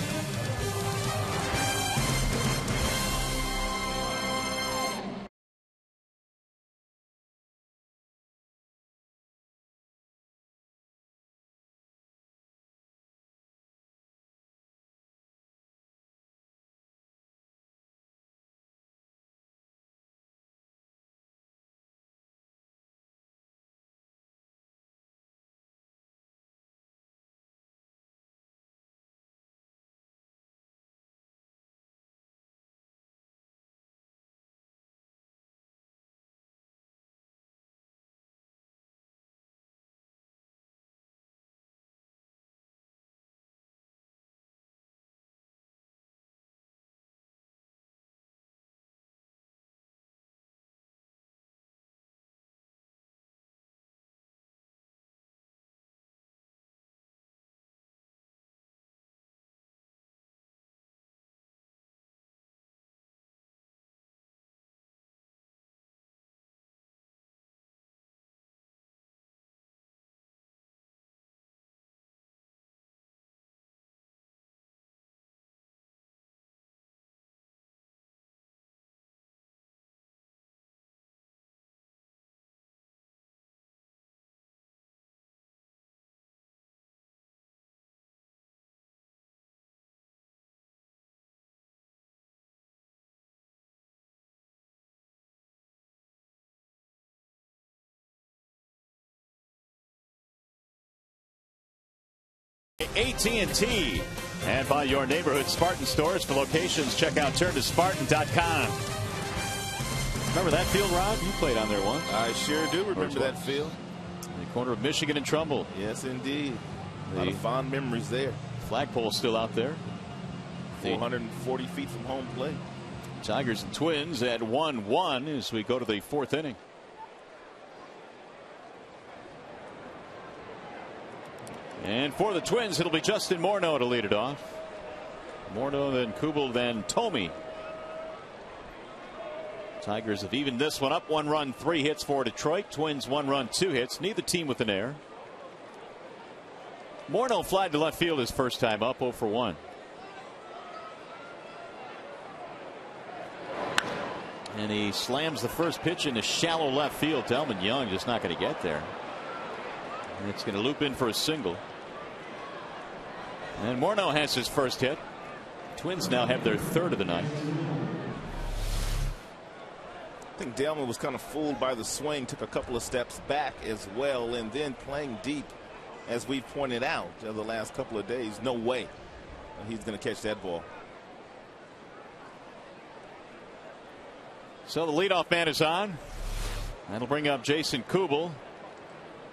AT&T and by your neighborhood Spartan stores. For locations, check out turntospartan.com. Remember that field, Rod? You played on there once. I sure do remember that field. In the corner of Michigan and Trumbull. Yes, indeed. A lot of fond memories there. Flagpole still out there. 440 feet from home plate. Tigers and Twins at 1-1 as we go to the fourth inning. And for the Twins, it'll be Justin Morneau to lead it off. Morneau, then Kubel, then Tomy. Tigers have evened this one up. 1 run, 3 hits for Detroit. Twins 1 run, 2 hits. Neither team with an error. Morneau flied to left field his first time up, 0 for 1. And he slams the first pitch into shallow left field. Delman Young just not going to get there. And it's going to loop in for a single. And Morneau has his first hit. Twins now have their third of the night. I think Delman was kind of fooled by the swing, took a couple of steps back as well, and then playing deep, as we've pointed out the last couple of days. No way he's going to catch that ball. So the leadoff man is on. That'll bring up Jason Kubel,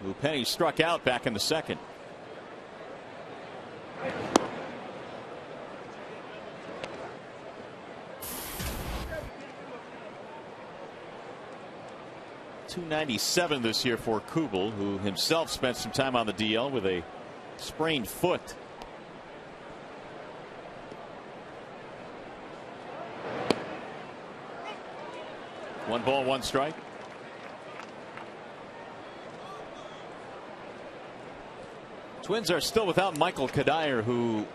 who Penny struck out back in the second. .297 this year for Kubel, who himself spent some time on the DL with a sprained foot. One ball, one strike. Twins are still without Michael Kadire, who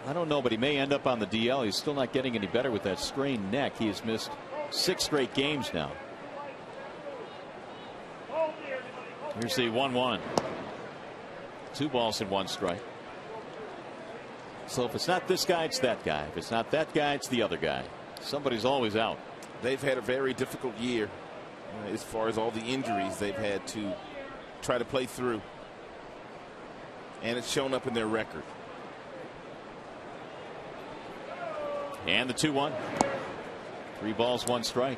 I don't know, but he may end up on the DL. He's still not getting any better with that sprained neck. He has missed 6 straight games now. Here's the 1-1. 2 balls and 1 strike. So if it's not this guy, it's that guy. If it's not that guy, it's the other guy. Somebody's always out. They've had a very difficult year as far as all the injuries they've had to try to play through. And it's shown up in their record. And the 2-1. 3 balls, 1 strike.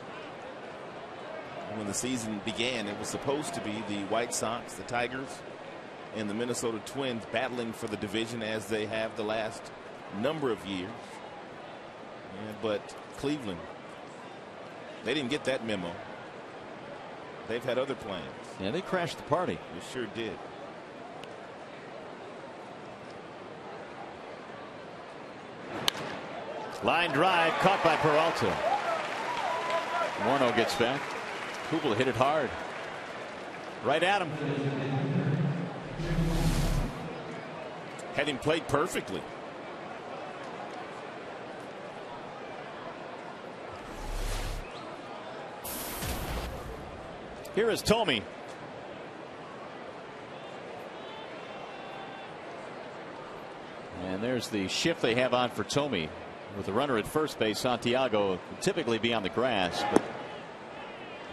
When the season began, it was supposed to be the White Sox, the Tigers, and the Minnesota Twins battling for the division as they have the last number of years. But Cleveland, they didn't get that memo. They've had other plans. Yeah, they crashed the party. They sure did. Line drive caught by Peralta. Morneau gets back. Kubel hit it hard. Right at him. Had him played perfectly. Here is Tomy. And there's the shift they have on for Tomy. With the runner at first base, Santiago would typically be on the grass, but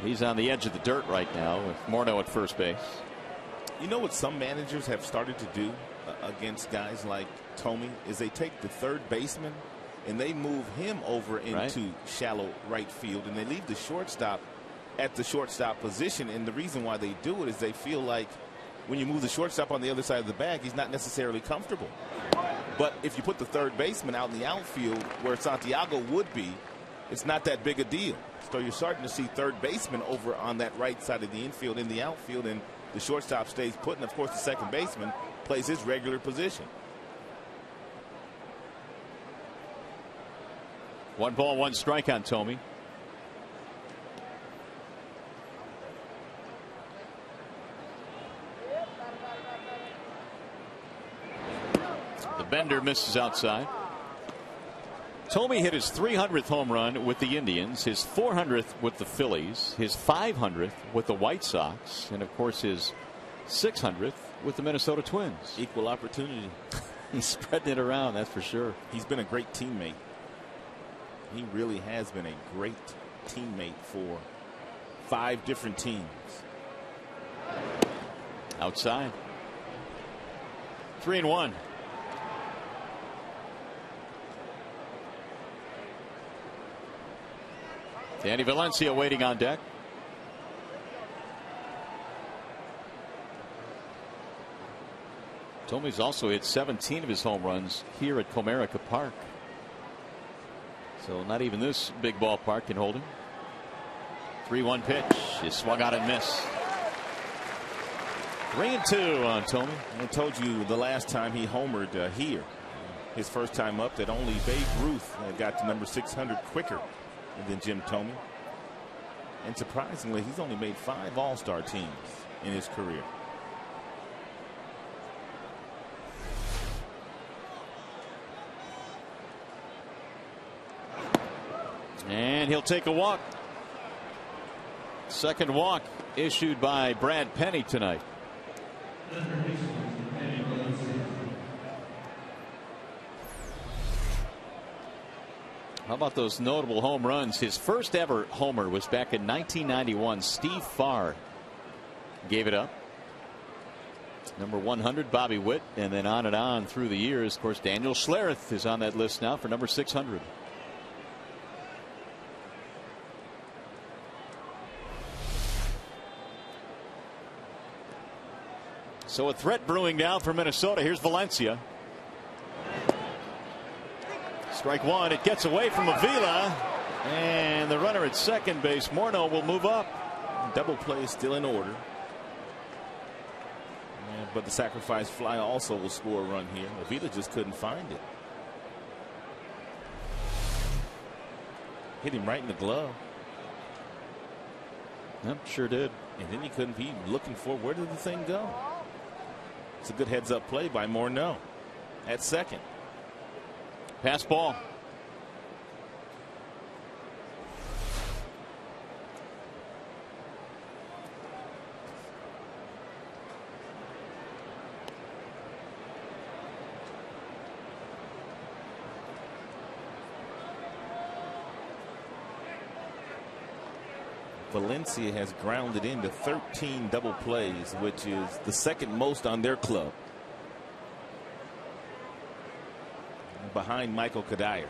he's on the edge of the dirt right now with Morneau at first base. You know what some managers have started to do against guys like Tomy is they take the third baseman and they move him over into shallow right field, and they leave the shortstop at the shortstop position. And the reason why they do it is they feel like when you move the shortstop on the other side of the bag, he's not necessarily comfortable. But if you put the third baseman out in the outfield where Santiago would be, it's not that big a deal. So you're starting to see third baseman over on that right side of the infield in the outfield, and the shortstop stays put, and of course the second baseman plays his regular position. 1 ball, 1 strike on Tomy. The bender misses outside. Tomy hit his 300th home run with the Indians, his 400th with the Phillies, his 500th with the White Sox, and of course his 600th with the Minnesota Twins. Equal opportunity. He's spreading it around, that's for sure. He's been a great teammate. He really has been a great teammate for 5 different teams. Outside. 3-1. Danny Valencia waiting on deck. Tomy's also hit 17 of his home runs here at Comerica Park. So not even this big ballpark can hold him. 3-1 pitch is swung out and missed. 3-2 on Tomy. I told you the last time he homered here, his first time up, that only Babe Ruth got to number 600 quicker than Jim Tomy. And surprisingly, he's only made 5 All-Star teams in his career. And he'll take a walk. Second walk issued by Brad Penny tonight. How about those notable home runs? His first ever homer was back in 1991. Steve Farr gave it up. Number 100, Bobby Witt, and then on through the years. Of course, Daniel Schlereth is on that list now for number 600. So a threat brewing now for Minnesota. Here's Valencia. Strike 1. It gets away from Avila, and the runner at second base, Morneau, will move up. Double play is still in order, but the sacrifice fly also will score a run here. Avila just couldn't find it. Hit him right in the glove. Yep, sure did. And then he couldn't be looking for, where did the thing go? It's a good heads up play by Morneau at second. Pass ball. Valencia has grounded into 13 double plays, which is the second most on their club, behind Michael Kadire.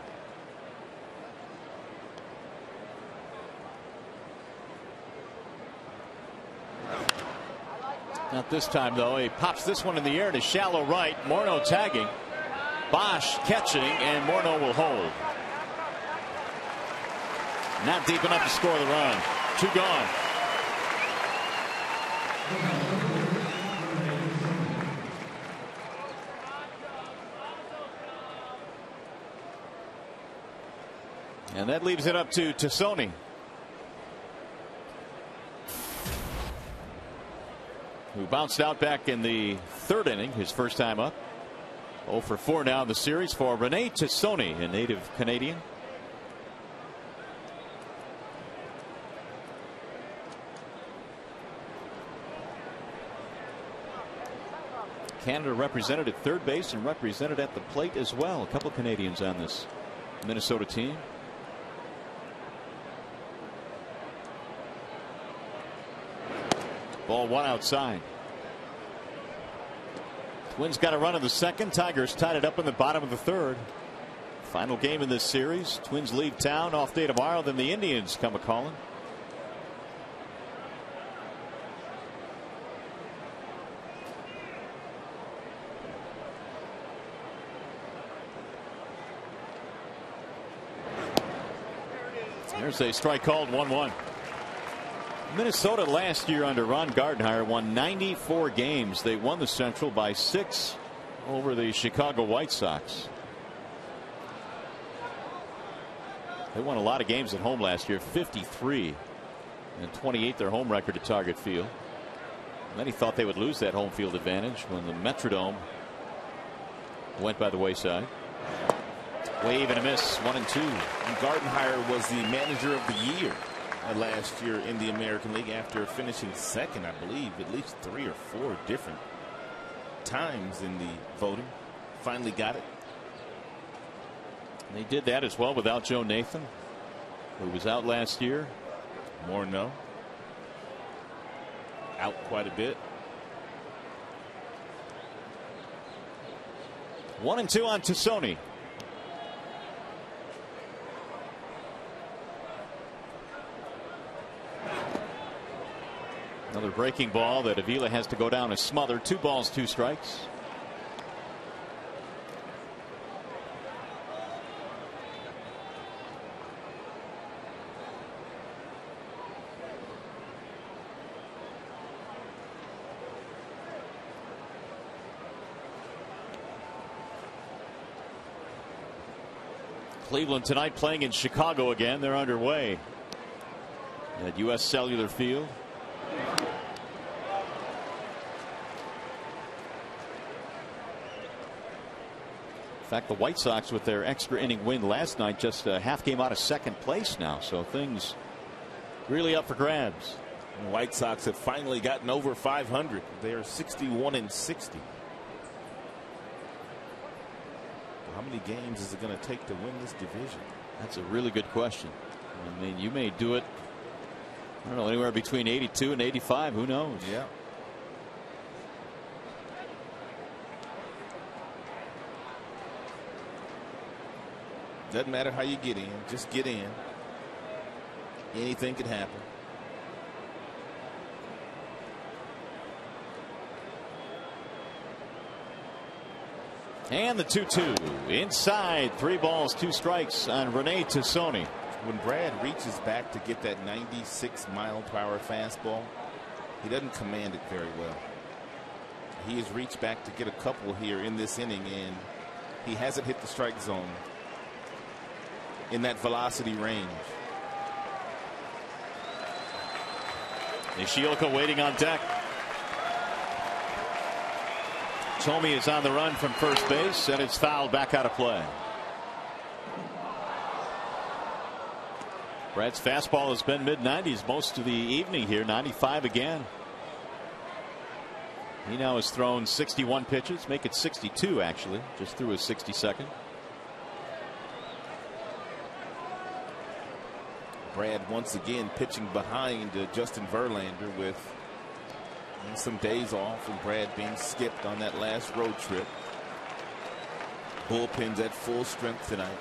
Not this time, though. He pops this one in the air to shallow right. Morneau tagging. Bosch catching, and Morneau will hold. Not deep enough to score the run. 2 gone. And that leaves it up to Tassoni. Who bounced out back in the 3rd inning, his first time up. 0 for 4 now in the series for Rene Tassoni, a native Canadian. Canada represented at third base and represented at the plate as well. A couple Canadians on this Minnesota team. Ball one outside. Twins got a run in the second. Tigers tied it up in the bottom of the third. Final game in this series. Twins leave town off day tomorrow. Then the Indians come a calling. There's a strike called 1-1. Minnesota last year under Ron Gardenhire won 94 games. They won the Central by 6 over the Chicago White Sox. They won a lot of games at home last year, 53 and 28 their home record at Target Field. Many thought they would lose that home field advantage when the Metrodome went by the wayside. Wave and a miss, 1-2. And Gardenhire was the manager of the year last year in the American League after finishing second, I believe, at least 3 or 4 different times in the voting. Finally got it. They did that as well without Joe Nathan, who was out last year. Morneau out quite a bit. 1-2 on Tassoni. Another breaking ball that Avila has to go down and smother. 2 balls, 2 strikes. Cleveland tonight playing in Chicago again. They're underway at U.S. Cellular Field. In fact, the White Sox, with their extra inning win last night, just a half game out of second place now. So things really up for grabs. The White Sox have finally gotten over 500. They are 61-60. How many games is it going to take to win this division? That's a really good question. I mean, you may do it, I don't know, anywhere between 82 and 85. Who knows? Yeah. Doesn't matter how you get in, just get in. Anything could happen. And the 2-2 inside. 3 balls, 2 strikes on Rene Tassoni. When Brad reaches back to get that 96-mile-per-hour fastball, he doesn't command it very well. He has reached back to get a couple here in this inning, and he hasn't hit the strike zone in that velocity range. Nishioka waiting on deck. Tomy is on the run from first base, and it's fouled back out of play. Brad's fastball has been mid-90s most of the evening here, 95 again. He now has thrown 61 pitches, make it 62 actually, just threw his 62nd. Brad once again pitching behind Justin Verlander with some days off, and Brad being skipped on that last road trip. Bullpen's at full strength tonight.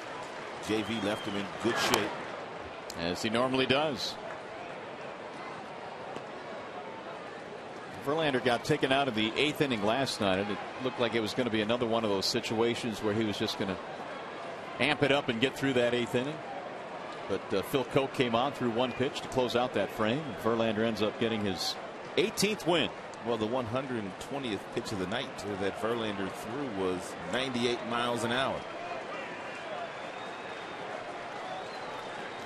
JV left him in good shape, as he normally does. Verlander got taken out of the 8th inning last night, and it looked like it was going to be another one of those situations where he was just going to amp it up and get through that 8th inning. But Phil Koch came on through 1 pitch to close out that frame, and Verlander ends up getting his 18th win. Well, the 120th pitch of the night that Verlander threw was 98 miles an hour.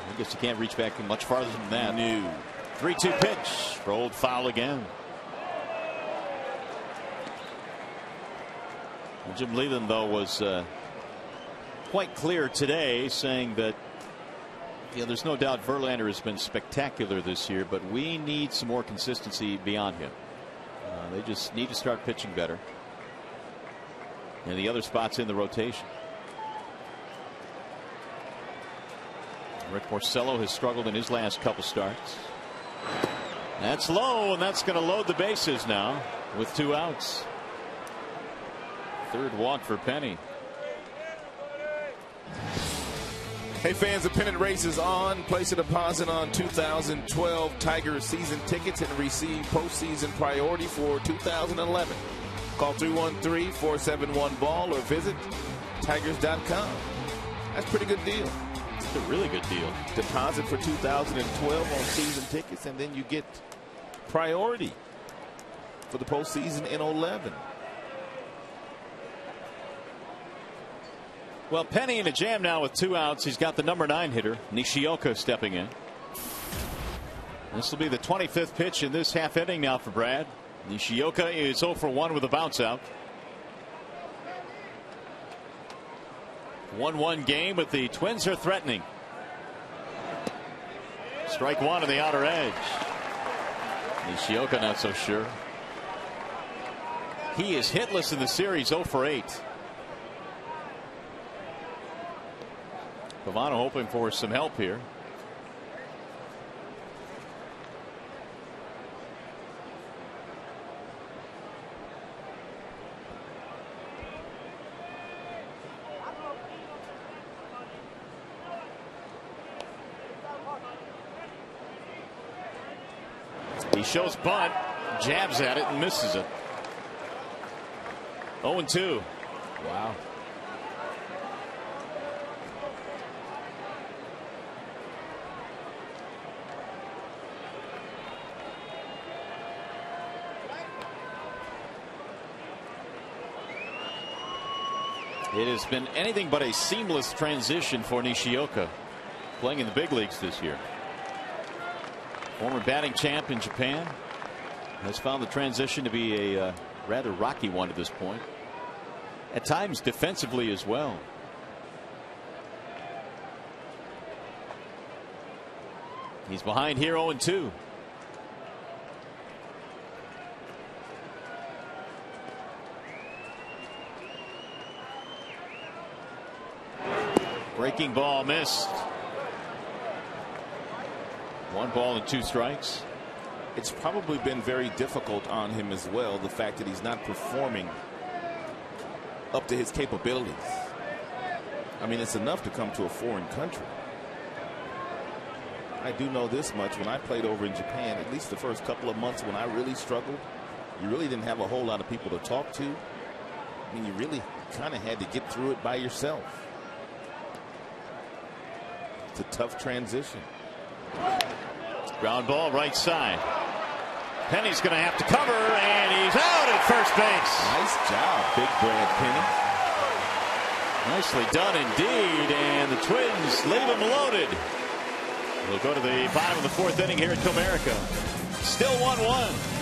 I guess you can't reach back much farther than that. No. 3-2 pitch, rolled foul again. Jim Leland, though, was quite clear today, saying that there's no doubt Verlander has been spectacular this year, but we need some more consistency beyond him. They just need to start pitching better. And the other spots in the rotation. Rick Porcello has struggled in his last couple starts. That's low, and that's going to load the bases now with 2 outs. Third walk for Penny. Hey fans, the pennant race is on. Place a deposit on 2012 Tigers season tickets and receive postseason priority for 2011. Call 313-471-BALL or visit Tigers.com. That's a pretty good deal. It's a really good deal. Deposit for 2012 on season tickets, and then you get priority for the postseason in 11. Well, Penny in a jam now with 2 outs. He's got the number 9 hitter, Nishioka, stepping in. This will be the 25th pitch in this half inning now for Brad. Nishioka is 0 for 1 with a bounce out. 1-1 game, but the Twins are threatening. Strike 1 on the outer edge. Nishioka not so sure. He is hitless in the series, 0 for 8. Pavano hoping for some help here. He shows bunt, jabs at it and misses it. 0-2. Wow. It has been anything but a seamless transition for Nishioka, playing in the big leagues this year. Former batting champ in Japan has found the transition to be a rather rocky one at this point. At times defensively as well. He's behind here, 0-2. Breaking ball missed. 1 ball and 2 strikes. It's probably been very difficult on him as well, the fact that he's not performing up to his capabilities. I mean, it's enough to come to a foreign country. I do know this much: when I played over in Japan, at least the first couple of months when I really struggled, you really didn't have a whole lot of people to talk to. I mean, you really kind of had to get through it by yourself. It's a tough transition. Ground ball right side. Penny's going to have to cover, and he's out at first base. Nice job, Big Brad Penny. Nicely done indeed, and the Twins leave him loaded. We'll go to the bottom of the 4th inning here at Comerica. Still 1-1.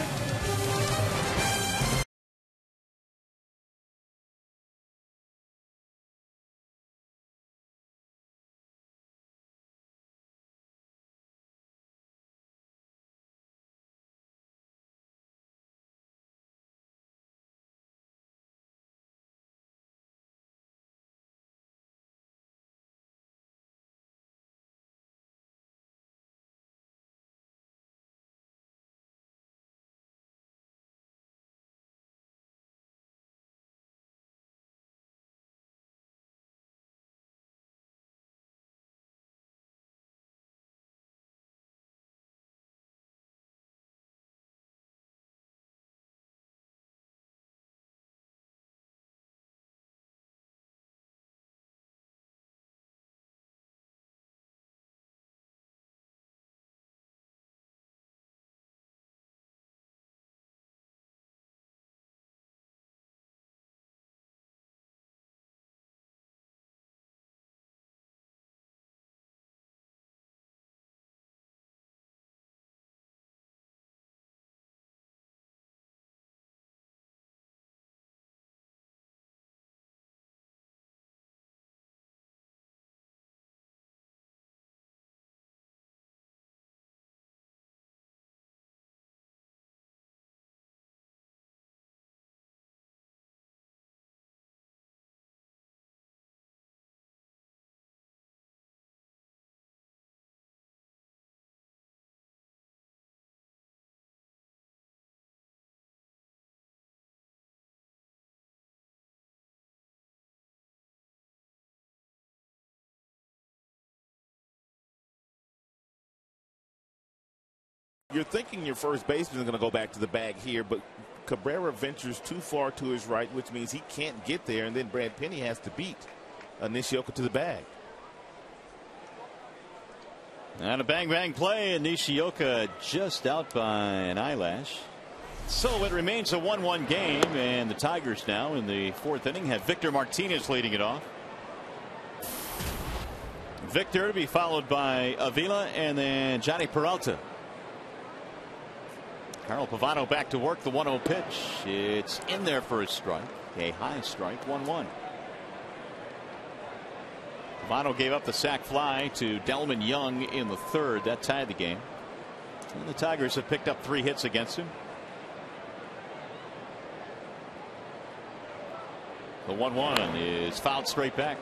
You're thinking your first baseman is going to go back to the bag here, but Cabrera ventures too far to his right, which means he can't get there, and then Brad Penny has to beat Nishioka to the bag. And a bang-bang play, and Nishioka just out by an eyelash. So it remains a 1-1 game, and the Tigers now in the 4th inning have Victor Martinez leading it off. Victor to be followed by Avila and then Johnny Peralta. Carl Pavano back to work. The 1-0 pitch. It's in there for a strike. A high strike. 1-1. Pavano gave up the sac fly to Delman Young in the 3rd. That tied the game. And the Tigers have picked up 3 hits against him. The 1-1 is fouled straight back.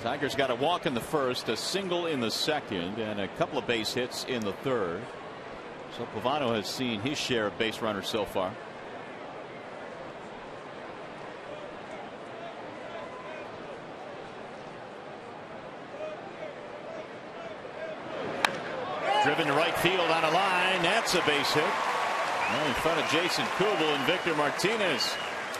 Tigers got a walk in the 1st, a single in the 2nd, and a couple of base hits in the 3rd. So Pavano has seen his share of base runners so far. Driven to right field on a line. That's a base hit. Well, in front of Jason Kubel and Victor Martinez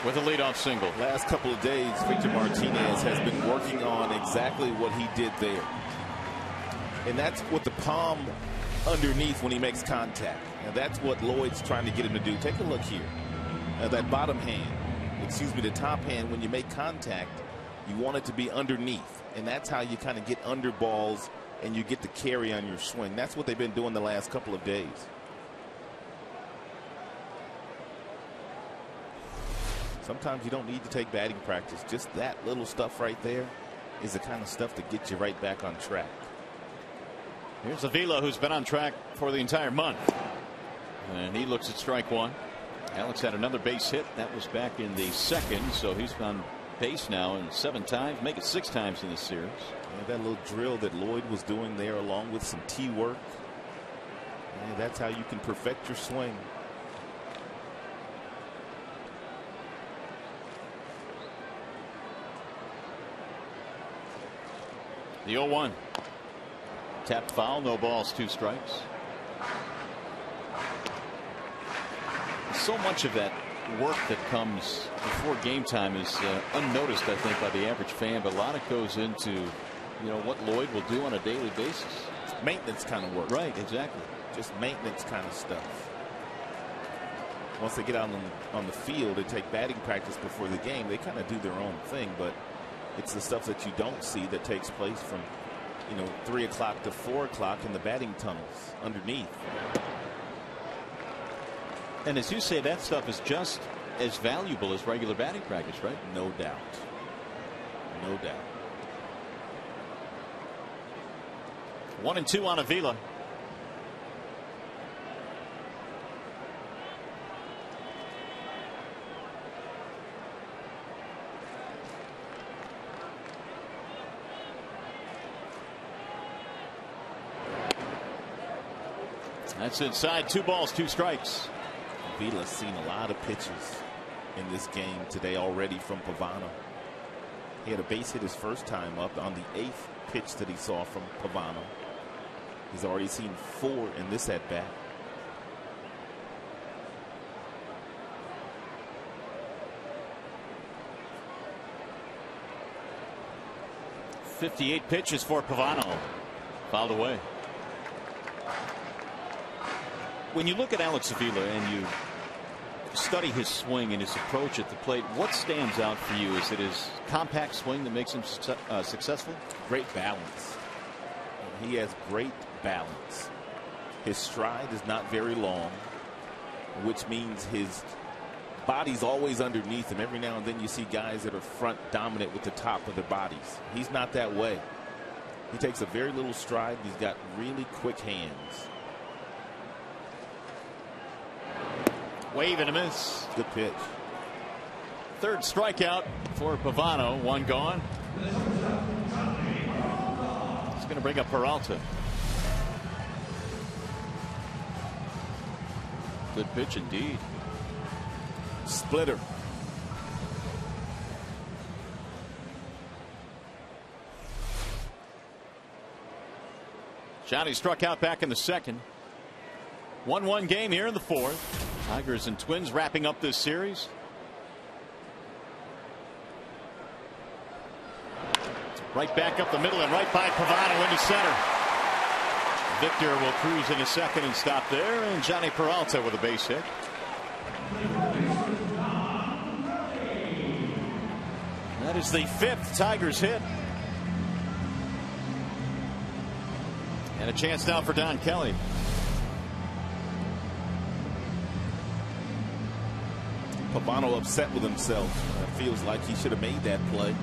with a leadoff single. Last couple of days, Victor Martinez has been working on exactly what he did there. And that's with the palm underneath when he makes contact. And that's what Lloyd's trying to get him to do. Take a look here. That bottom hand, excuse me, the top hand, when you make contact, you want it to be underneath. And that's how you kind of get under balls and you get the carry on your swing. That's what they've been doing the last couple of days. Sometimes you don't need to take batting practice. Just that little stuff right there is the kind of stuff that gets you right back on track. Here's Avila, who's been on track for the entire month. And he looks at strike 1. Alex had another base hit. That was back in the 2nd. So he's on base now in 7 times, make it 6 times in this series. Yeah, that little drill that Lloyd was doing there, along with some tee work. Yeah, that's how you can perfect your swing. The 0-1. Tapped foul, no balls, 2 strikes. So much of that work that comes before game time is unnoticed, I think, by the average fan, but a lot of it goes into, you know, what Lloyd will do on a daily basis. It's maintenance kind of work. Right, exactly. Just maintenance kind of stuff. Once they get out on the field and take batting practice before the game, they kind of do their own thing, but it's the stuff that you don't see that takes place from, you know, 3 o'clock to 4 o'clock in the batting tunnels underneath. And as you say, that stuff is just as valuable as regular batting practice, right? No doubt. No doubt. 1-2 on Avila. That's inside. 2 balls, 2 strikes. Avila's seen a lot of pitches in this game today already from Pavano. He had a base hit his first time up on the 8th pitch that he saw from Pavano. He's already seen 4 in this at bat. .58 pitches for Pavano. Fouled away. When you look at Alex Avila and you study his swing and his approach at the plate, what stands out for you? Is it his compact swing that makes him successful? Great balance. He has great balance. His stride is not very long, which means his body's always underneath him. Every now and then you see guys that are front dominant with the top of their bodies. He's not that way. He takes a very little stride. He's got really quick hands. Wave and a miss. Good pitch. 3rd strikeout for Pavano. 1 gone. It's going to bring up Peralta. Good pitch indeed. Splitter. Johnny struck out back in the second. 1-1 game here in the fourth. Tigers and Twins wrapping up this series. Right back up the middle and right by Pavano into center. Victor will cruise into second and stop there, and Johnny Peralta with a base hit. That is the fifth Tigers hit. And a chance now for Don Kelly. Pavano upset with himself. Feels like he should have made that play,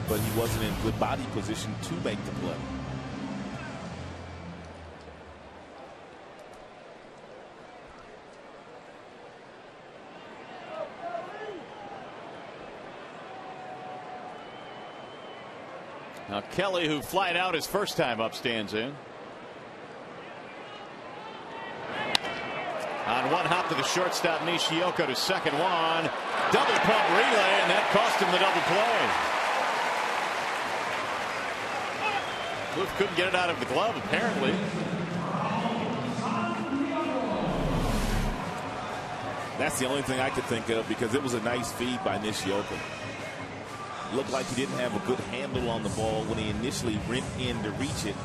but he wasn't in good body position to make the play. Now Kelly, who flied out his first time up, stands in. On one hop to the shortstop, Nishioka to second one. Double pump relay, and that cost him the double play. Cliff couldn't get it out of the glove, apparently. That's the only thing I could think of, because it was a nice feed by Nishioka. Looked like he didn't have a good handle on the ball when he initially went in to reach it,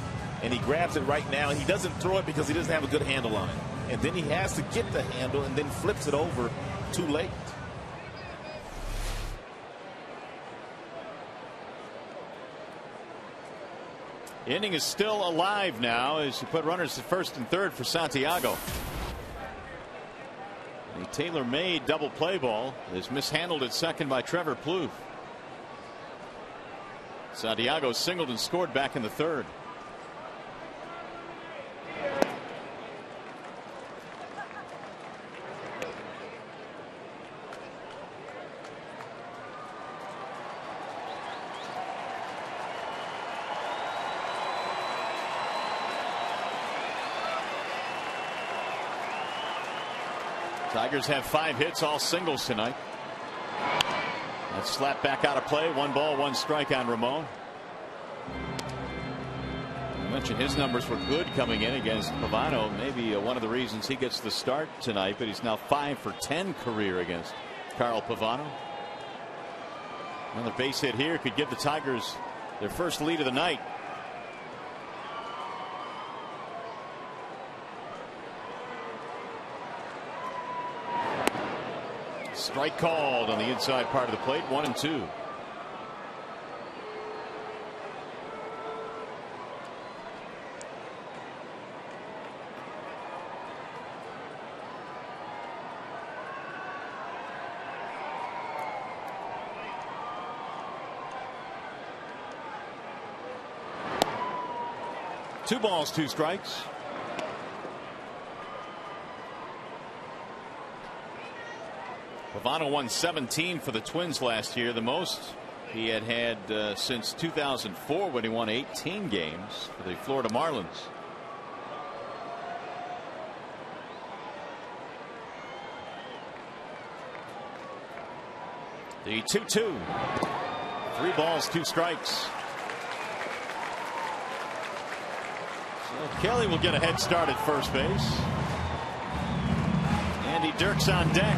and he grabs it right now. He doesn't throw it because he doesn't have a good handle on it, and then he has to get the handle and then flips it over too late. Inning is still alive now as you put runners at first and third for Santiago. A tailor-made double play ball is mishandled at second by Trevor Plouffe. Santiago singled and scored back in the third. Tigers have 5 hits, all singles tonight. That's slapped back out of play. 1 ball, 1 strike on Ramon. I mentioned his numbers were good coming in against Pavano. Maybe one of the reasons he gets the start tonight, but he's now 5 for 10 career against Carl Pavano. Another base hit here could give the Tigers their first lead of the night. Strike called on the inside part of the plate. 1-2. Two balls, 2 strikes. Pavano won 17 for the Twins last year, the most he had since 2004 when he won 18 games for the Florida Marlins. The 2-2. 3 balls, 2 strikes. So Kelly will get a head start at first base. Andy Dirks on deck.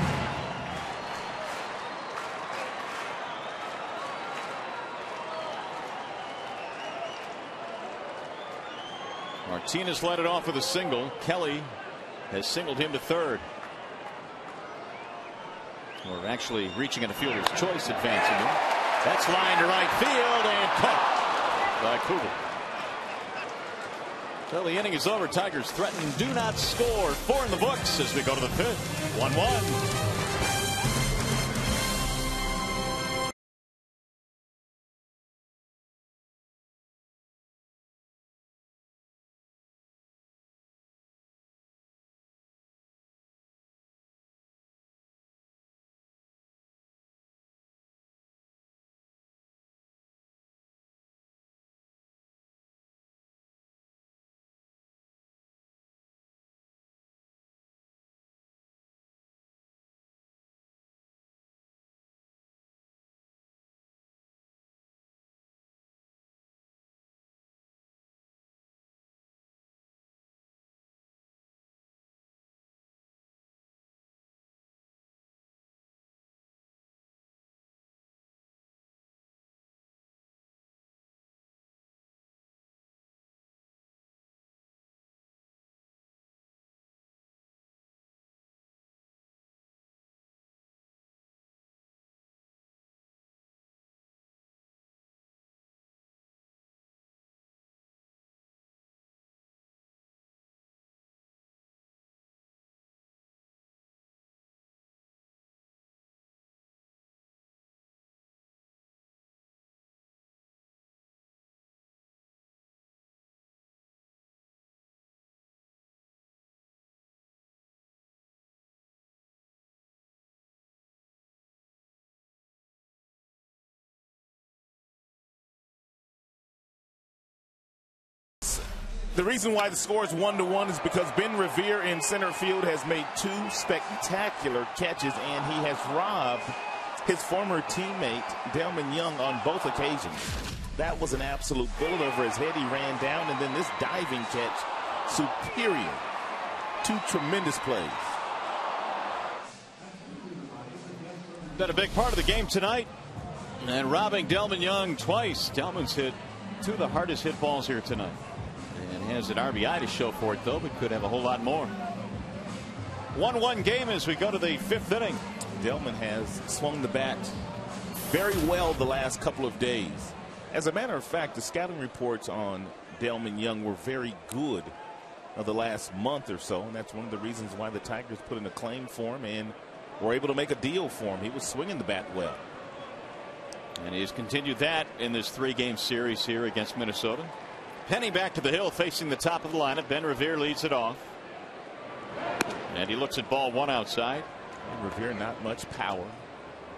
Martinez led it off with a single. Kelly has singled him to third. Or actually reaching in a fielder's choice, advancing him. That's line to right field and caught by Kugel. Well, the inning is over. Tigers threaten, do not score. 4 in the books as we go to the 5th. 1-1. The reason why the score is 1-1 is because Ben Revere in center field has made 2 spectacular catches, and he has robbed his former teammate Delman Young on both occasions. That was an absolute bullet over his head. He ran down, and then this diving catch, superior. 2 tremendous plays. Been a big part of the game tonight, and robbing Delman Young twice. Delman's hit 2 of the hardest hit balls here tonight, and has an RBI to show for it, though, but could have a whole lot more. 1-1 game as we go to the 5th inning. Delman has swung the bat very well the last couple of days. As a matter of fact, the scouting reports on Delman Young were very good the last month or so, and that's one of the reasons why the Tigers put in a claim for him and were able to make a deal for him. He was swinging the bat well. And he's continued that in this 3-game series here against Minnesota. Penny back to the hill facing the top of the lineup. Ben Revere leads it off. And he looks at ball 1 outside. And Revere not much power.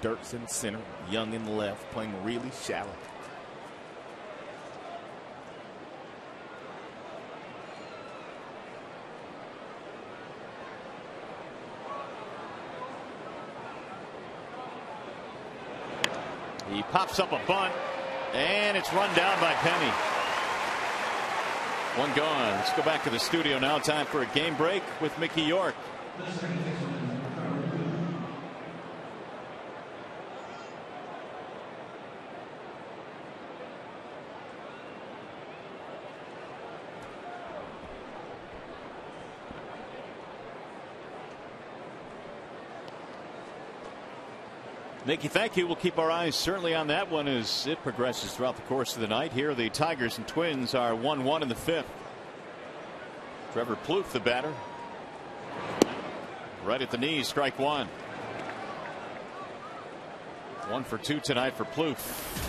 Dirks in center, Young in left, playing really shallow. He pops up a bunt, and it's run down by Penny. 1 gone. Let's go back to the studio now. Time for a game break with Mickey York. Mickey, thank you. We'll keep our eyes certainly on that one as it progresses throughout the course of the night. Here, the Tigers and Twins are 1-1 in the 5th. Trevor Plouffe, the batter. Right at the knees, strike 1. 1 for 2 tonight for Plouffe,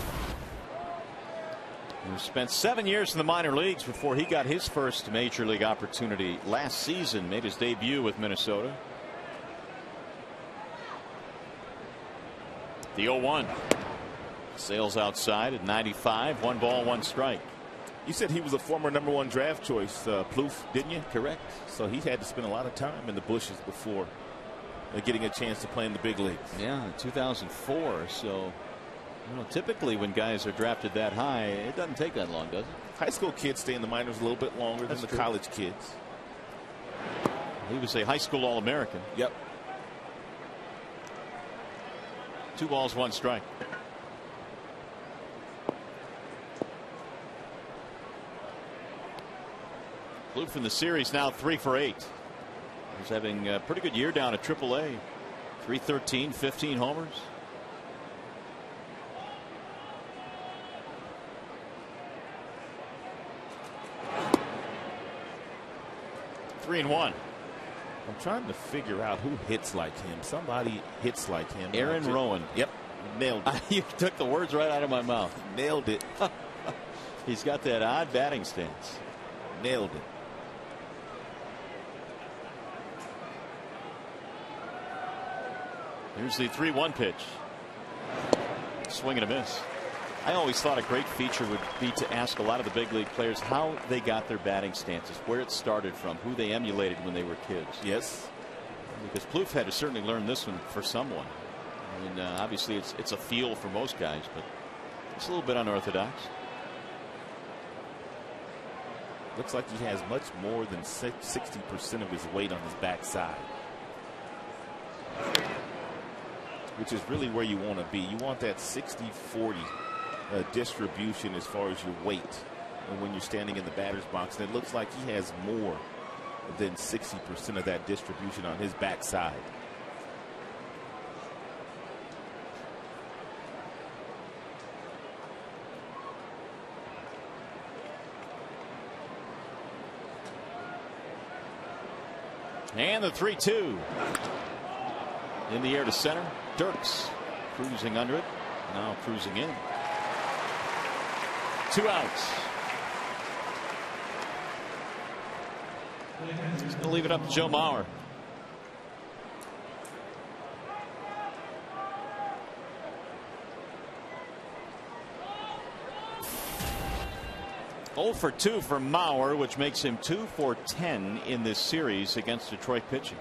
who spent 7 years in the minor leagues before he got his first major league opportunity last season. Made his debut with Minnesota. The 0-1 sails outside at 95. 1 ball, 1 strike. You said he was a former #1 draft choice, Plouffe, didn't you? Correct. So he had to spend a lot of time in the bushes before getting a chance to play in the big leagues. Yeah, 2004. So, typically when guys are drafted that high, it doesn't take that long, does it? High school kids stay in the minors a little bit longer than the college kids. He was a high school All-American. Yep. 2 balls, 1 strike. Plouffe in the series now 3 for 8. He's having a pretty good year down at AAA. 313, 15 homers. Three and 1. I'm trying to figure out who hits like him. Somebody hits like him. Aaron Rowan. Yep. Nailed it. You took the words right out of my mouth. Nailed it. He's got that odd batting stance. Nailed it. Here's the 3-1 pitch. Swing and a miss. I always thought a great feature would be to ask a lot of the big league players how they got their batting stances, where it started from, who they emulated when they were kids. Yes. Because Plouffe had to certainly learn this one for someone. I mean, obviously it's a feel for most guys, but it's a little bit unorthodox. Looks like he has much more than 60% of his weight on his backside, which is really where you want to be. You want that 60-40 distribution as far as your weight when you're standing in the batter's box. And it looks like he has more than 60% of that distribution on his backside. And the 3-2 in the air to center. Dirks cruising under it, now cruising in. 2 outs. He's going to leave it up to Joe Mauer. 0 for 2 for Mauer, which makes him 2 for 10 in this series against Detroit pitching.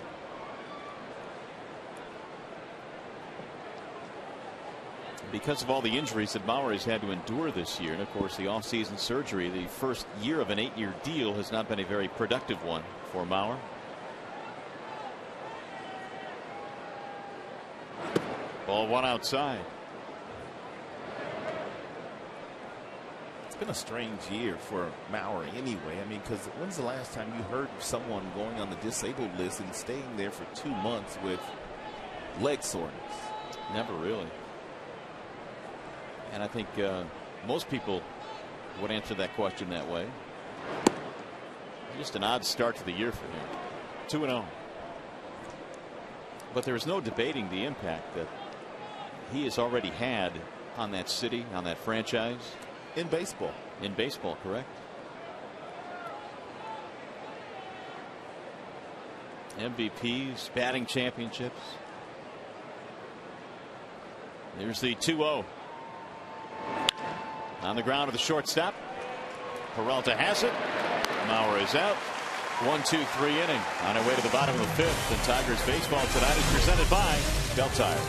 Because of all the injuries that Mauer has had to endure this year, and of course the offseason surgery, the first year of an 8-year deal has not been a very productive one for Mauer. Ball one outside. It's been a strange year for Mauer anyway. I mean, because when's the last time you heard of someone going on the disabled list and staying there for 2 months with leg soreness? Never really. And I think most people would answer that question that way. Just an odd start to the year for him. 2-0. But there is no debating the impact that he has already had on that city, on that franchise. In baseball. In baseball, correct. MVPs, batting championships. There's the 2-0. On the ground to the shortstop. Peralta has it. Mauer is out. 1-2-3 inning. On our way to the bottom of the 5th. And Tigers baseball tonight is presented by Bell Tire.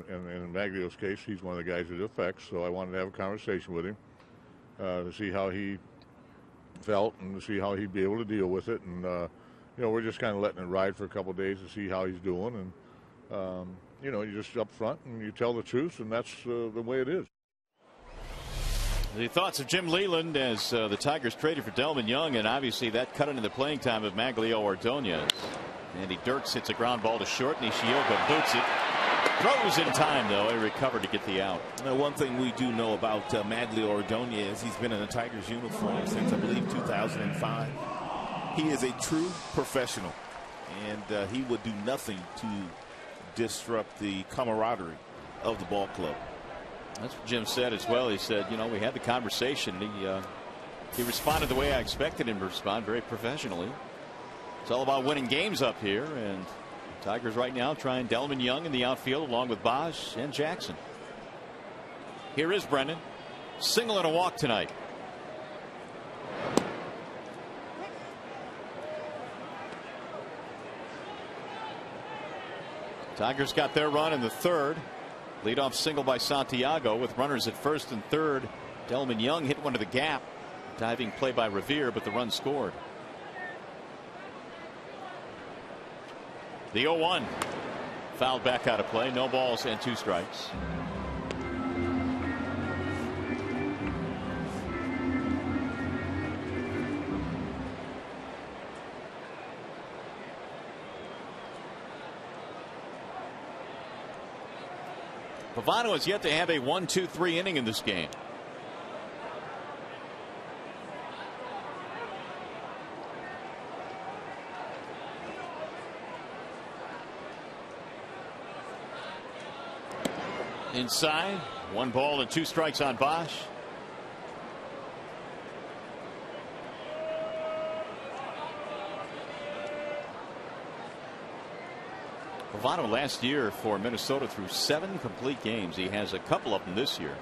In Maglio's case, he's one of the guys it affects, so I wanted to have a conversation with him to see how he felt and to see how he'd be able to deal with it. And, you know, we're just kind of letting it ride for a couple of days to see how he's doing. And, you know, you just up front and you tell the truth, and that's the way it is. The thoughts of Jim Leland as the Tigers traded for Delman Young, and obviously that cut into the playing time of Maglio Ordonez. Andy Dirks hits a ground ball to short, Nishioka boots it. Throws in time, though. He recovered to get the out. Now, one thing we do know about Maglio Ordonez, he's been in a Tigers uniform since, I believe, 2005. He is a true professional, and he would do nothing to disrupt the camaraderie of the ball club. That's what Jim said as well. He said, you know, we had the conversation. He responded the way I expected him to respond, very professionally. It's all about winning games up here, and Tigers right now trying Delman Young in the outfield along with Bosch and Jackson. Here is Brennan. Single and a walk tonight. Tigers got their run in the 3rd. Leadoff single by Santiago with runners at 1st and 3rd. Delman Young hit one to the gap. Diving play by Revere, but the run scored. The 0-1 fouled back out of play. No balls and 2 strikes. Pavano has yet to have a 1-2-3 inning in this game. Inside, 1 ball and 2 strikes on Bosch. Pavano last year for Minnesota threw 7 complete games. He has a couple of them this year.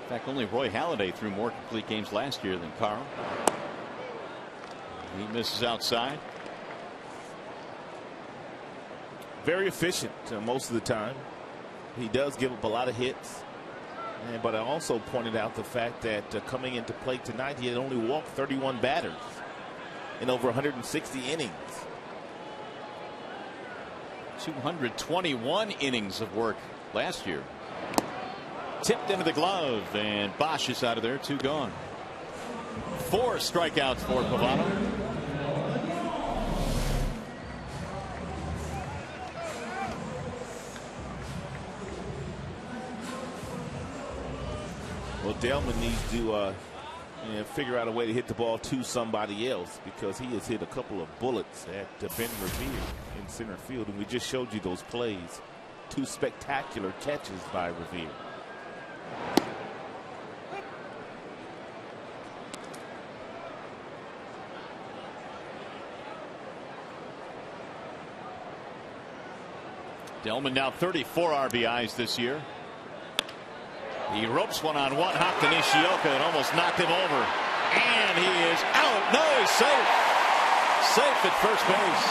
In fact, only Roy Halladay threw more complete games last year than Carl. He misses outside. Very efficient most of the time. He does give up a lot of hits. But I also pointed out the fact that coming into play tonight, he had only walked 31 batters in over 160 innings. 221 innings of work last year. Tipped into the glove, and Bosch is out of there. 2 gone. 4 strikeouts for Pavano. Well, Delman needs to figure out a way to hit the ball to somebody else, because he has hit a couple of bullets at Ben Revere in center field, and we just showed you those plays. 2 spectacular catches by Revere. Delman now 34 RBIs this year. He ropes one on 1 hop to Nishioka and almost knocked him over. And he is out. No, he's safe. Safe at first base.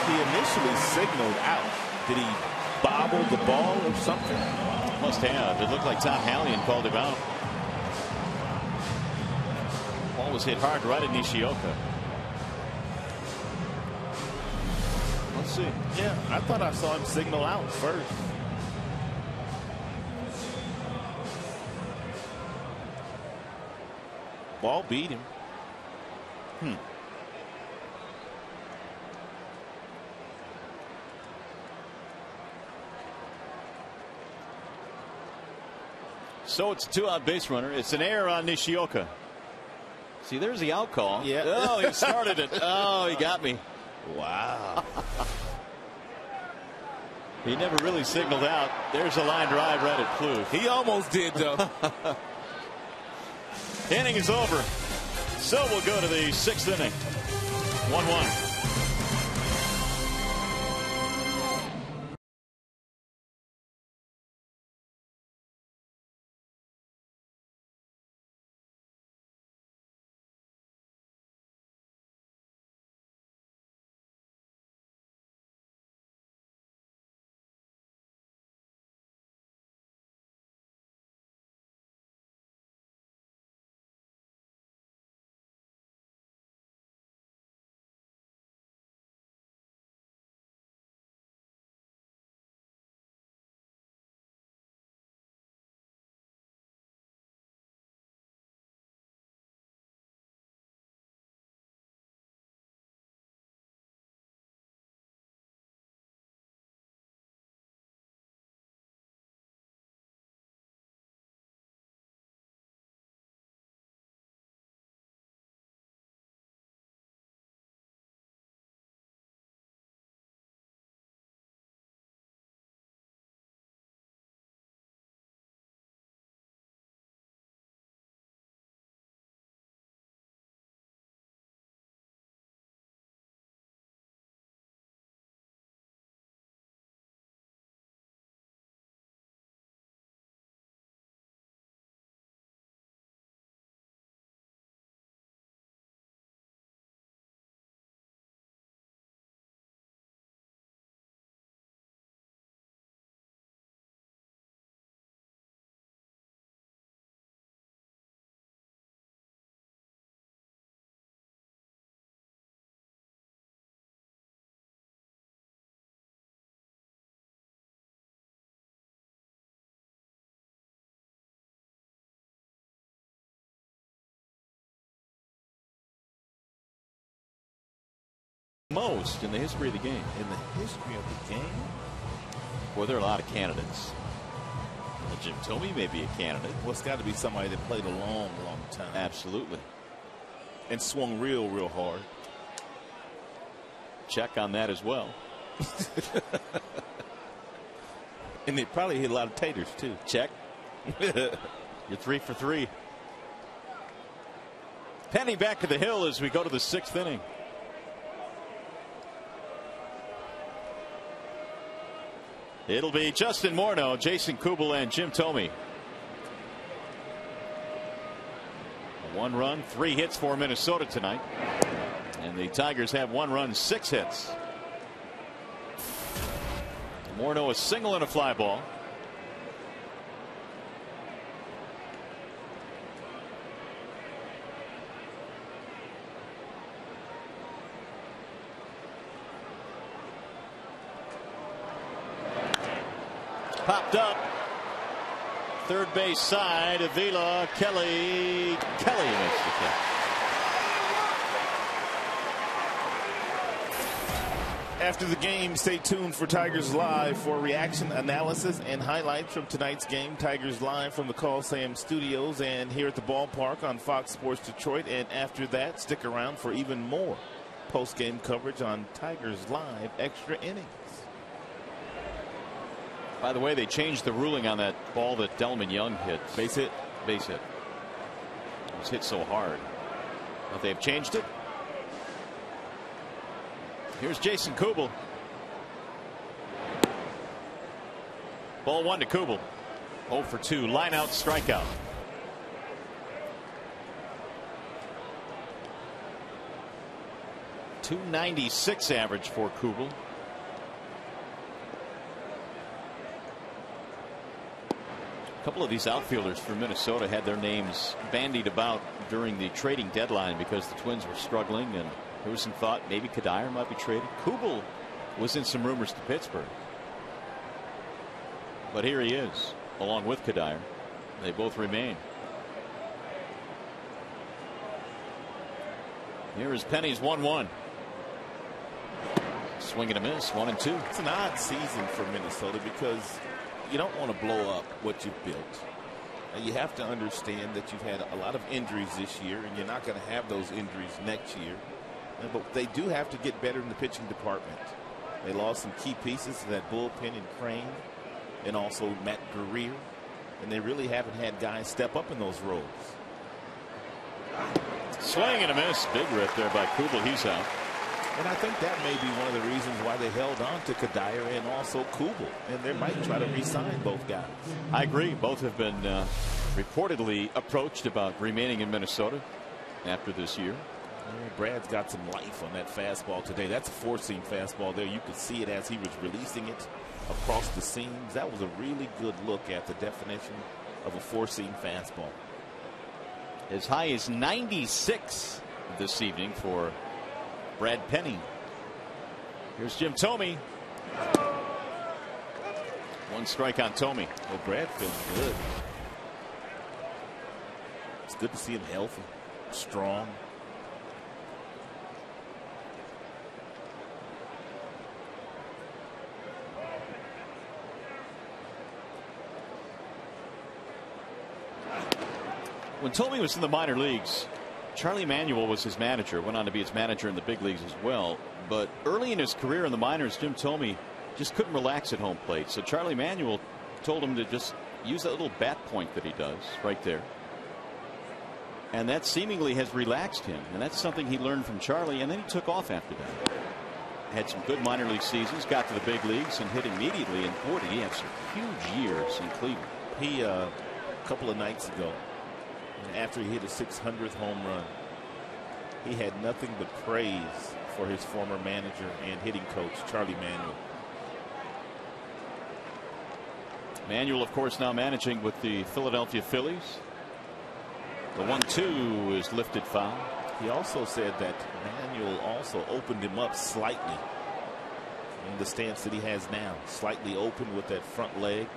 He initially signaled out. Did he bobble the ball or something? Must have. It looked like Tom Hallion called him out. Ball was hit hard right at Nishioka. Let's see. Yeah, I thought I saw him signal out first. Ball beat him. So it's a 2-out base runner. It's an error on Nishioka. See, there's the out call. Yeah. Oh, he started it. Oh, he got me. Wow. He never really signaled out. There's a line drive right at Plouffe. He almost did, though. Inning is over. So we'll go to the 6th inning. 1-1. Most in the history of the game. In the history of the game? Well, there are a lot of candidates. Jim Tomy may be a candidate. Well, it's got to be somebody that played a long, long time. Absolutely. And swung real, real hard. Check on that as well. And they probably hit a lot of taters, too. Check. You're 3 for 3. Penny back to the hill as we go to the 6th inning. It'll be Justin Morneau, Jason Kubel, and Jim Tomy. 1 run, 3 hits for Minnesota tonight. And the Tigers have 1 run, 6 hits. Morneau a single and a fly ball. Popped up. Third base side. Avila, Kelly makes the catch. After the game, stay tuned for Tigers Live for reaction, analysis, and highlights from tonight's game. Tigers Live from the Coliseum Studios and here at the ballpark on Fox Sports Detroit. And after that, stick around for even more post-game coverage on Tigers Live Extra Innings. By the way, they changed the ruling on that ball that Delman Young hit. Base hit? Base hit. It was hit so hard. But they've changed it. Here's Jason Kubel. Ball 1 to Kubel. 0 for 2. Line out, strikeout. .296 average for Kubel. A couple of these outfielders for Minnesota had their names bandied about during the trading deadline because the Twins were struggling, and there was some thought maybe Kadire might be traded. Kubel was in some rumors to Pittsburgh. But here he is, along with Kadire. They both remain. Here is Penny's 1-1. Swing and a miss, 1-2. It's an odd season for Minnesota because you don't want to blow up what you've built. And you have to understand that you've had a lot of injuries this year, and you're not going to have those injuries next year. But they do have to get better in the pitching department. They lost some key pieces to that bullpen in Crane and also Matt Guerrier. And they really haven't had guys step up in those roles. Swing and a miss. Big rip there by Kubel. He's out. And I think that may be one of the reasons why they held on to Kadire and also Kubel. And they might try to re-sign both guys. I agree. Both have been reportedly approached about remaining in Minnesota after this year. Brad's got some life on that fastball today. That's a four-seam fastball there. You could see it as he was releasing it across the seams. That was a really good look at the definition of a four-seam fastball. As high as 96 this evening for Brad Penny. Here's Jim Tomy. 1 strike on Tomy. Well, Brad feels good. It's good to see him healthy, strong. When Tomy was in the minor leagues, Charlie Manuel was his manager, went on to be his manager in the big leagues as well. But early in his career in the minors, Jim Tomy just couldn't relax at home plate. So Charlie Manuel told him to just use that little bat point that he does right there. And that seemingly has relaxed him. And that's something he learned from Charlie. And then he took off after that. Had some good minor league seasons, got to the big leagues and hit immediately. And boy, did he have some huge years in Cleveland. He, a couple of nights ago, after he hit his 600th home run, he had nothing but praise for his former manager and hitting coach, Charlie Manuel. Manuel, of course, now managing with the Philadelphia Phillies. The 1-2 is lifted foul. He also said that Manuel also opened him up slightly in the stance that he has now, slightly open with that front leg.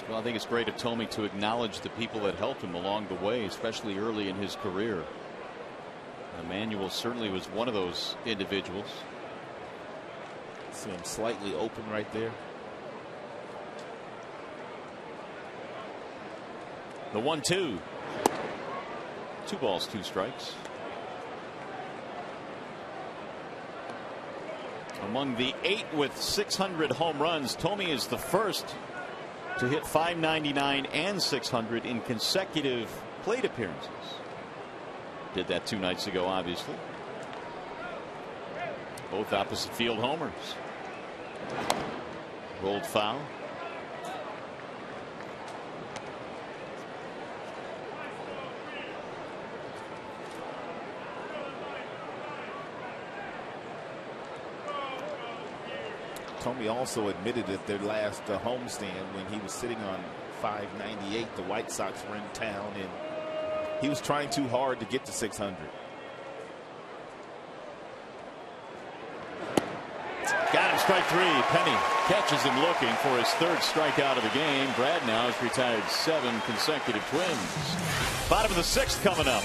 Well, I think it's great of Tomy to acknowledge the people that helped him along the way, especially early in his career. Emmanuel certainly was one of those individuals. See him slightly open right there. The 1-2. 2 balls, 2 strikes. Among the 8 with 600 home runs, Tomy is the first to hit 599 and 600 in consecutive plate appearances. Did that 2 nights ago, obviously. Both opposite field homers. Rolled foul. Tomy also admitted at their last homestand when he was sitting on 598, the White Sox were in town and he was trying too hard to get to 600. Got him, strike 3. Penny catches him looking for his 3rd strikeout of the game. Brad now has retired 7 consecutive Twins. Bottom of the 6th coming up.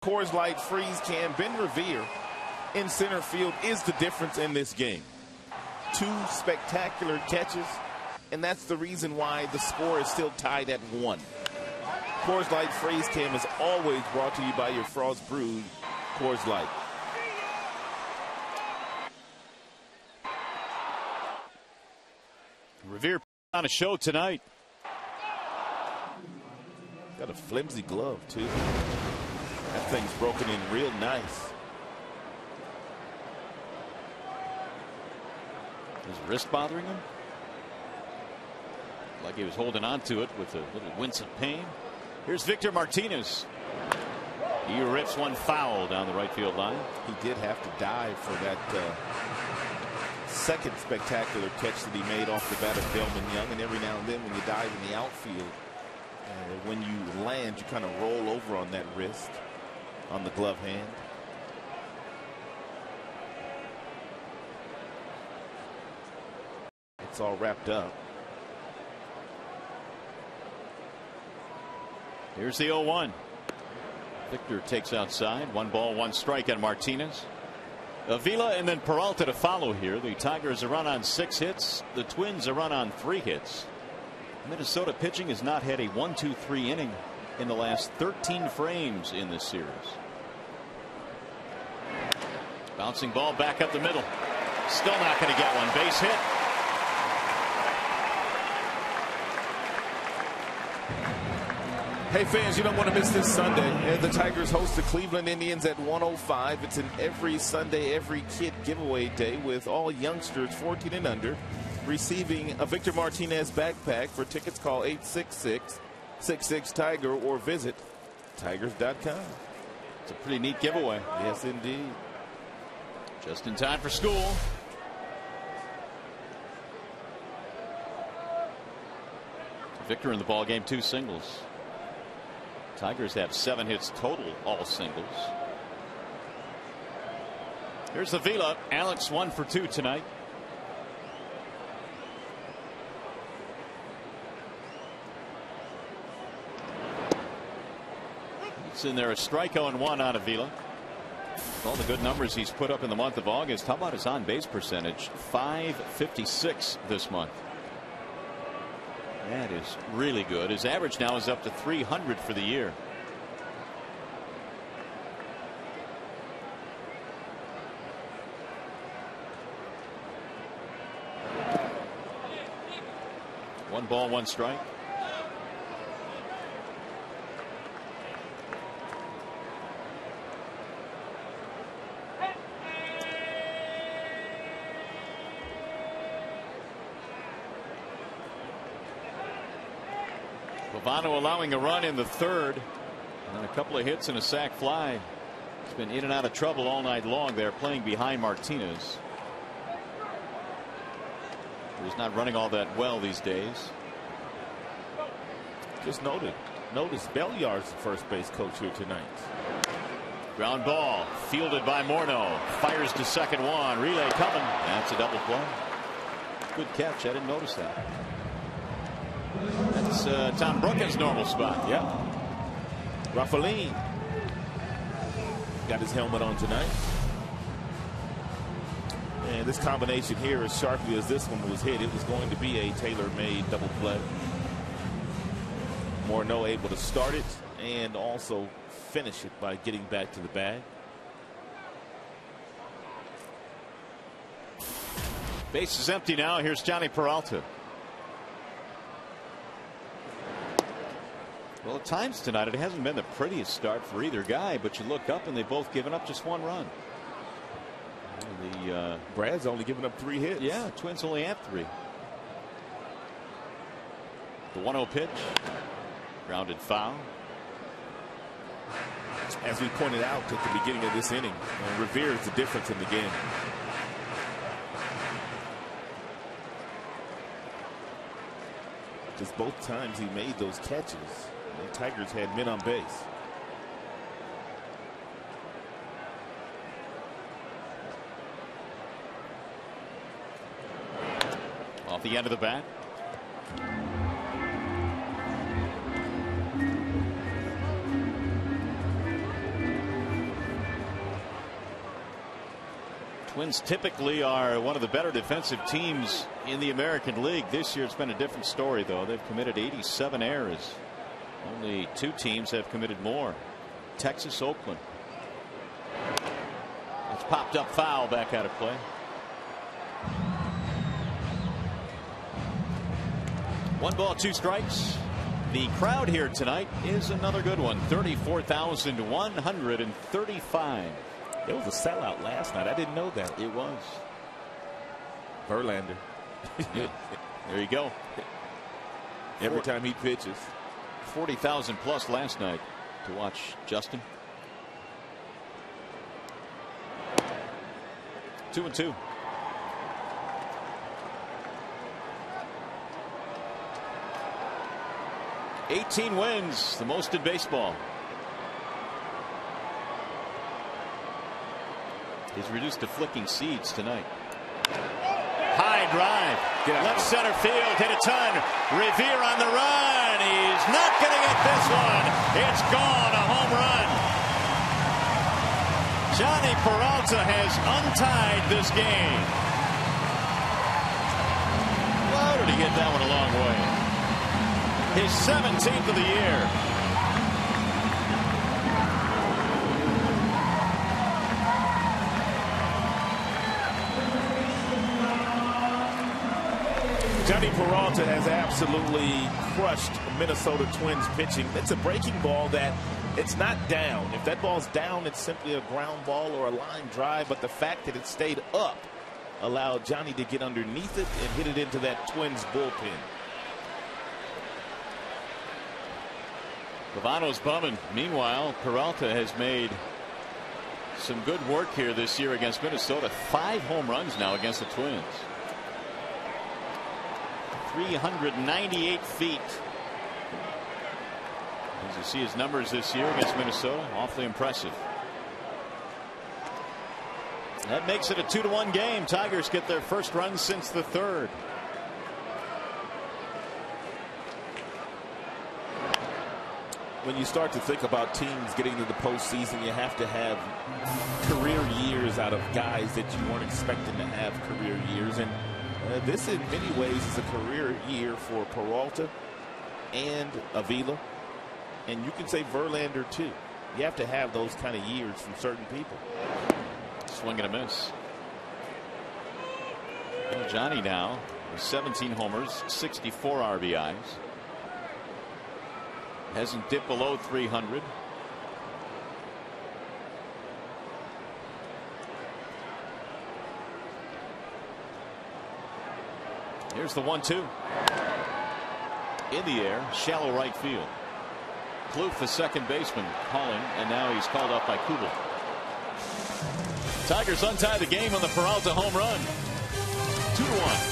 Coors Light freeze can. Ben Revere in center field is the difference in this game. 2 spectacular catches, and that's the reason why the score is still tied at 1. Coors Light freeze can is always brought to you by your Frost Brewed Coors Light. Revere on a show tonight. Got a flimsy glove too. That thing's broken in real nice. His wrist bothering him? Like he was holding on to it with a little wince of pain. Here's Victor Martinez. He rips one foul down the right field line. He did have to dive for that second spectacular catch that he made off the bat of Delman Young. And every now and then when you dive in the outfield, when you land, you kind of roll over on that wrist, on the glove hand. It's all wrapped up. Here's the 0-1. Victor takes outside. 1 ball, 1 strike on Martinez. Avila and then Peralta to follow here. The Tigers a run on 6 hits. The Twins a run on 3 hits. Minnesota pitching has not had a 1-2-3 inning in the last 13 frames in this series. Bouncing ball back up the middle. Still not going to get one. Base hit. Hey fans, you don't want to miss this Sunday. The Tigers host the Cleveland Indians at 1:05. It's an every Sunday, every kid giveaway day with all youngsters 14 and under receiving a Victor Martinez backpack. For tickets, call 866-66-TIGER or visit tigers.com. It's a pretty neat giveaway. Yes, indeed. Just in time for school. Victor in the ball game, 2 singles. Tigers have 7 hits total, all singles. Here's Avila. Alex 1 for 2 tonight. It's in there, a strikeout and 1 on Avila. All the good numbers he's put up in the month of August. How about his on base percentage? .556 this month. That is really good. His average now is up to .300 for the year. One ball, 1 strike. Pavano allowing a run in the 3rd, and a couple of hits and a sac fly. He's been in and out of trouble all night long. They're playing behind Martinez, who's not running all that well these days. Just notice Belliard's the first base coach here tonight. Ground ball fielded by Morneau. Fires to second, 1. Relay coming. That's a double play. Good catch. I didn't notice that. That's Tom Brooks' normal spot. Yeah. Raffaline got his helmet on tonight. And this combination here, as sharply as this one was hit, it was going to be a tailor-made double play. Morneau able to start it and also finish it by getting back to the bag. Base is empty now. Here's Johnny Peralta. Well, at times tonight it hasn't been the prettiest start for either guy, but you look up and they've both given up just 1 run. Brad's only given up 3 hits. Yeah, Twins only have 3. The 1-0 pitch. Grounded foul. As we pointed out at the beginning of this inning, Revere is the difference in the game. Just both times he made those catches, the Tigers had men on base. Off the end of the bat. Twins typically are one of the better defensive teams in the American League. This year it's been a different story, though. They've committed 87 errors. Only 2 teams have committed more. Texas, Oakland. It's popped up foul, back out of play. One ball, 2 strikes. The crowd here tonight is another good one. 34,135. It was a sellout last night. I didn't know that. It was. Verlander. There you go. Every time he pitches. 40,000 plus last night to watch Justin. 2-2. $18 wins, the most in baseball. He's reduced to flicking seeds tonight. High drive. Left center field. Hit a ton. Revere on the run. He's not going to get this one. It's gone. A home run. Johnny Peralta has untied this game. Wow, did he get that one a long way? His 17th of the year. Johnny Peralta has absolutely crushed Minnesota Twins pitching. It's a breaking ball that it's not down. If that ball's down, it's simply a ground ball or a line drive. But the fact that it stayed up allowed Johnny to get underneath it and hit it into that Twins bullpen. Pavano's bumming. Meanwhile, Peralta has made some good work here this year against Minnesota. 5 home runs now against the Twins. 398 feet As you see his numbers this year against Minnesota, awfully impressive. That makes it a 2-1 game. Tigers get their first run since the third. When you start to think about teams getting to the postseason, you have to have career years out of guys that you weren't expecting to have career years. And this, in many ways, is a career year for Peralta and Avila. And you can say Verlander, too. You have to have those kind of years from certain people. Swing and a miss. Well, Johnny now with 17 homers, 64 RBIs. Hasn't dipped below 300. Here's the 1-2. In the air, shallow right field. Kloof, the second baseman, calling, and now he's called up by Kubel. Tigers untie the game on the Peralta home run. 2-1.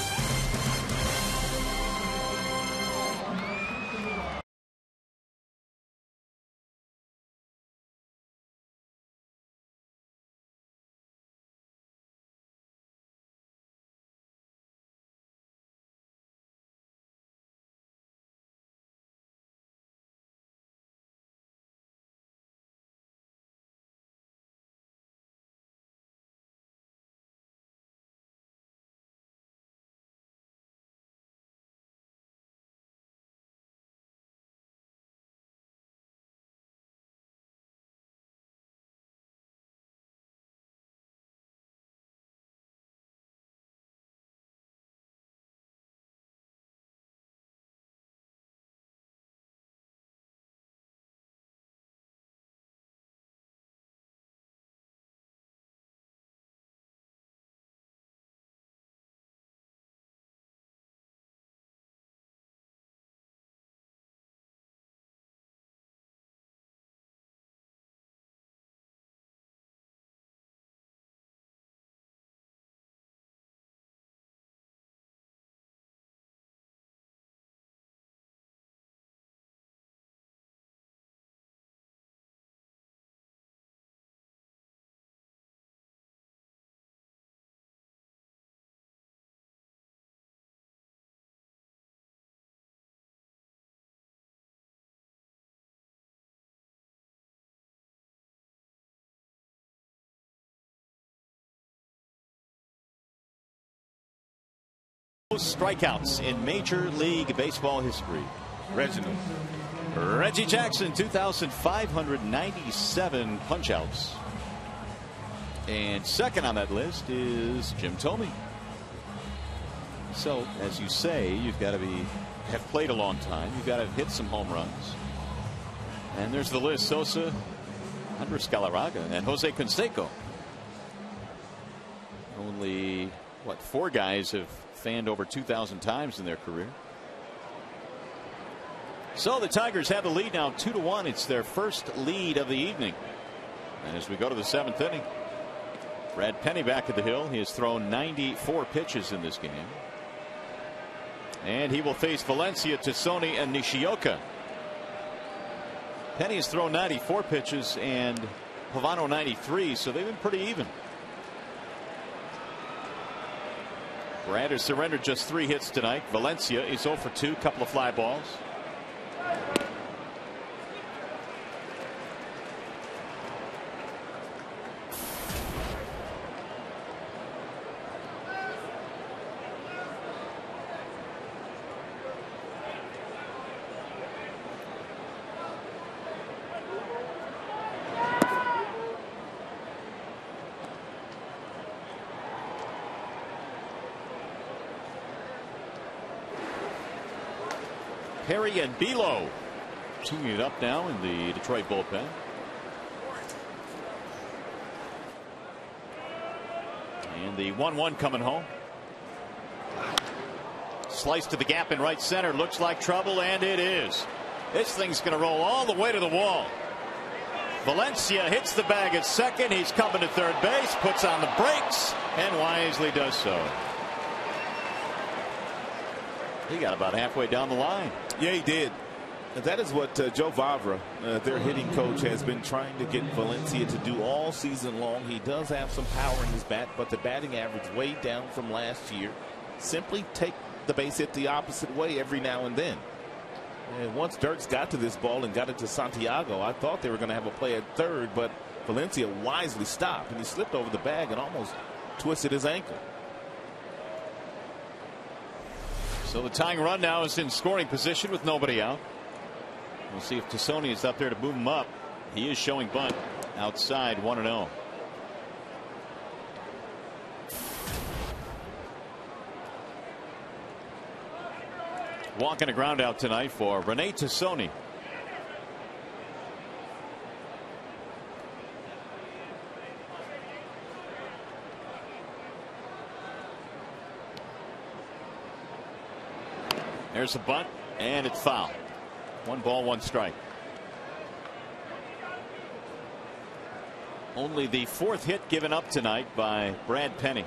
Strikeouts in Major League Baseball history. Reggie Jackson, 2,597 punchouts. And second on that list is Jim Tomy. So, as you say, you've got to have played a long time. You've got to have hit some home runs. And there's the list: Sosa, Andres Galarraga, and Jose Canseco. Only, what, 4 guys have fanned over 2,000 times in their career. So the Tigers have the lead now, 2-1. It's their first lead of the evening. And as we go to the 7th inning, Brad Penny back at the hill. He has thrown 94 pitches in this game. And he will face Valencia, Tassoni, and Nishioka. Penny has thrown 94 pitches and Pavano 93, so they've been pretty even. Brad has surrendered just 3 hits tonight. Valencia is 0 for 2, couple of fly balls. Perry and Belo teaming it up now in the Detroit bullpen. And the 1-1 coming home. Slice to the gap in right center. Looks like trouble, and it is. This thing's going to roll all the way to the wall. Valencia hits the bag at second. He's coming to third base, puts on the brakes, and wisely does so. He got about halfway down the line. Yeah, he did. That is what Joe Vavra, their hitting coach, has been trying to get Valencia to do all season long. He does have some power in his bat, but the batting average way down from last year. Simply take the base hit the opposite way every now and then. And once Dirks got to this ball and got it to Santiago, I thought they were going to have a play at third, but Valencia wisely stopped, and he slipped over the bag and almost twisted his ankle. So the tying run now is in scoring position with nobody out. We'll see if Tassoni is up there to move him up. He is showing bunt outside 1-0. Walking a ground out tonight for Rene Tassoni. There's a bunt, and it's foul. 1 ball, 1 strike. Only the 4th hit given up tonight by Brad Penny.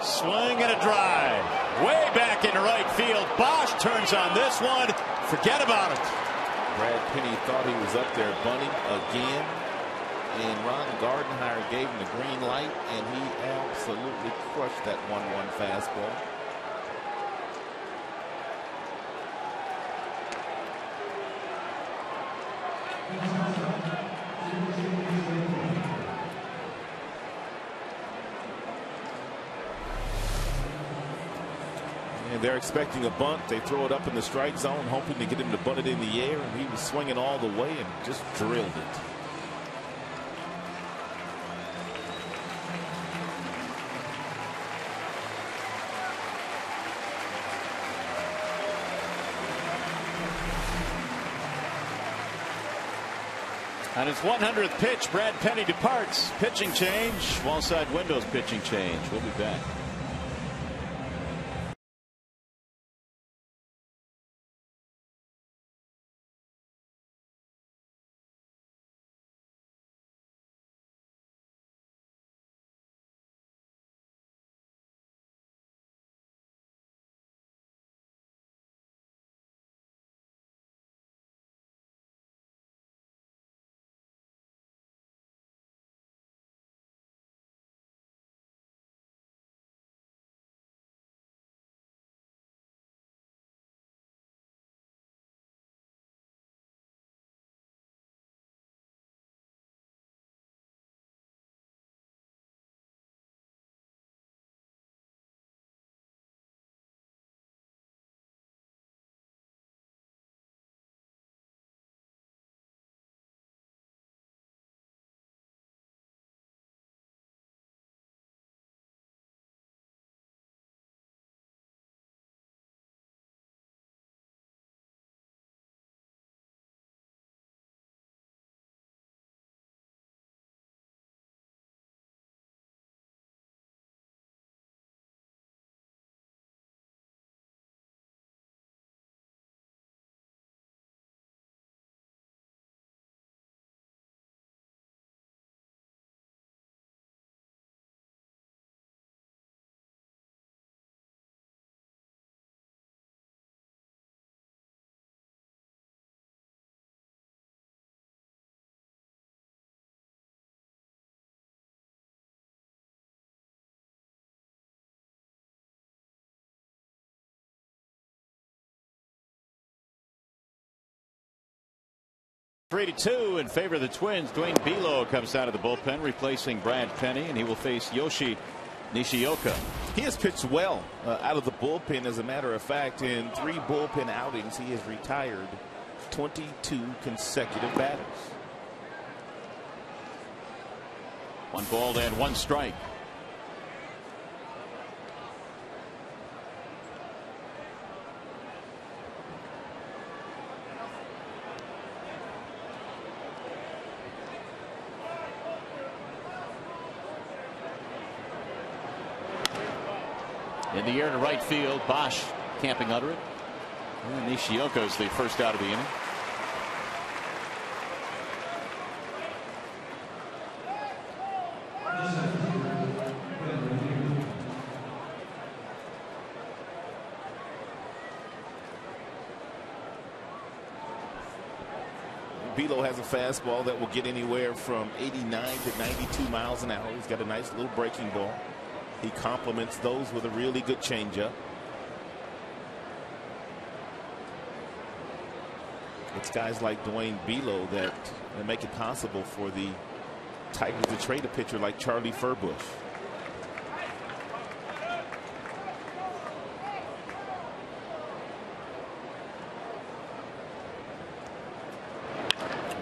Swing and a drive. Way back into right field. Bosch turns on this one. Forget about it. Brad Penny thought he was up there bunting again. And Ron Gardenhire gave him the green light, and he absolutely crushed that 1-1 fastball. They're expecting a bunt. They throw it up in the strike zone, hoping to get him to bunt it in the air, and he was swinging all the way and just drilled it. On his 100th pitch, Brad Penny departs. Pitching change. Wall side windows pitching change. We'll be back. Three to 2 in favor of the Twins. Dwayne Belo comes out of the bullpen, replacing Brad Penny, and he will face Yoshi Nishioka. He has pitched well out of the bullpen. As a matter of fact, in 3 bullpen outings, he has retired 22 consecutive batters. 1 ball and 1 strike. In the air to right field. Bosch camping under it. And Nishioko's the first out of the inning. Belo has a fastball that will get anywhere from 89 to 92 miles an hour. He's got a nice little breaking ball. He complements those with a really good changeup. It's guys like Dwayne Belo that make it possible for the Tigers to trade a pitcher like Charlie Furbush.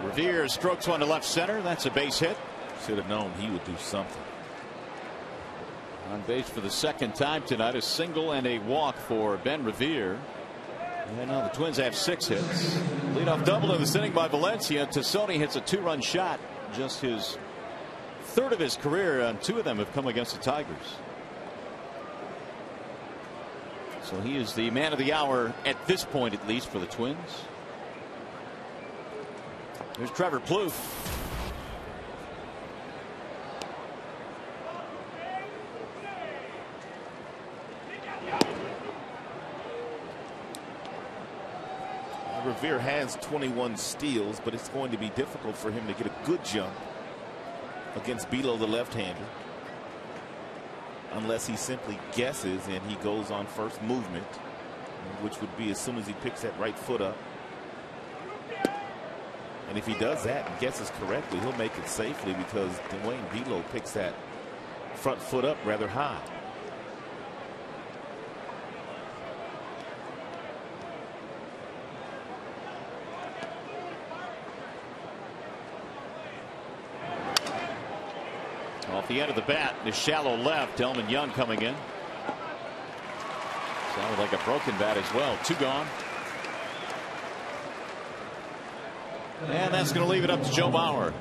Revere strokes one to left center. That's a base hit. Should have known he would do something. On base for the second time tonight. A single and a walk for Ben Revere. And now the Twins have 6 hits. Leadoff double in this inning by Valencia. Tassoni hits a 2-run shot. Just his 3rd of his career, and 2 of them have come against the Tigers. So he is the man of the hour at this point, at least, for the Twins. There's Trevor Plouffe. Revere has 21 steals, but it's going to be difficult for him to get a good jump against Belo, the left-hander, unless he simply guesses and he goes on first movement, which would be as soon as he picks that right foot up. And if he does that and guesses correctly, he'll make it safely because Dwayne Belo picks that front foot up rather high. Off the end of the bat, the shallow left. Delman Young coming in. Sounded like a broken bat as well. 2 gone. And that's going to leave it up to Joe Bauer.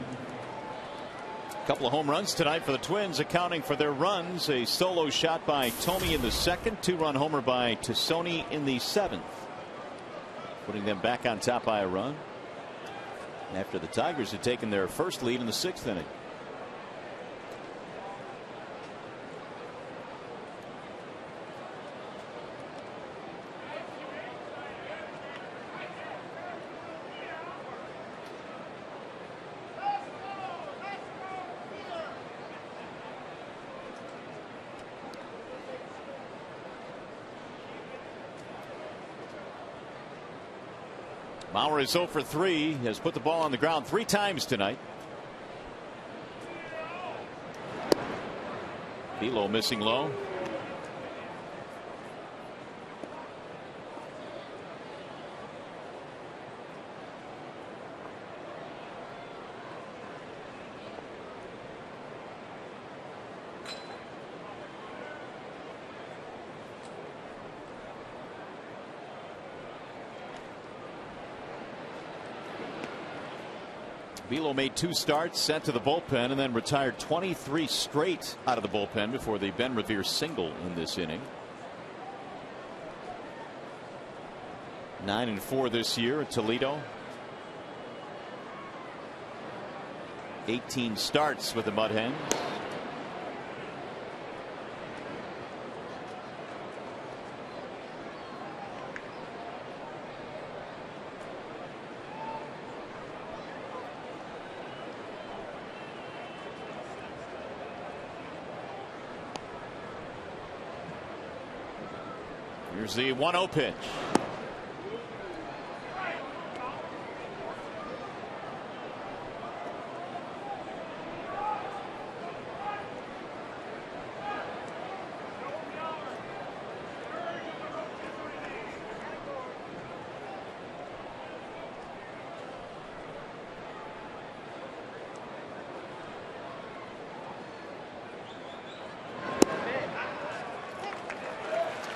A couple of home runs tonight for the Twins, accounting for their runs. A solo shot by Tomy in the 2nd, 2-run homer by Tassoni in the 7th, putting them back on top by a run after the Tigers had taken their first lead in the 6th inning. Bauer is 0 for 3. Has put the ball on the ground 3 times tonight. Belo missing low. Belo made 2 starts, sent to the bullpen, and then retired 23 straight out of the bullpen before the Ben Revere single in this inning. 9-4 this year at Toledo. 18 starts with the Mud Hens. Here's the 1-0 pitch.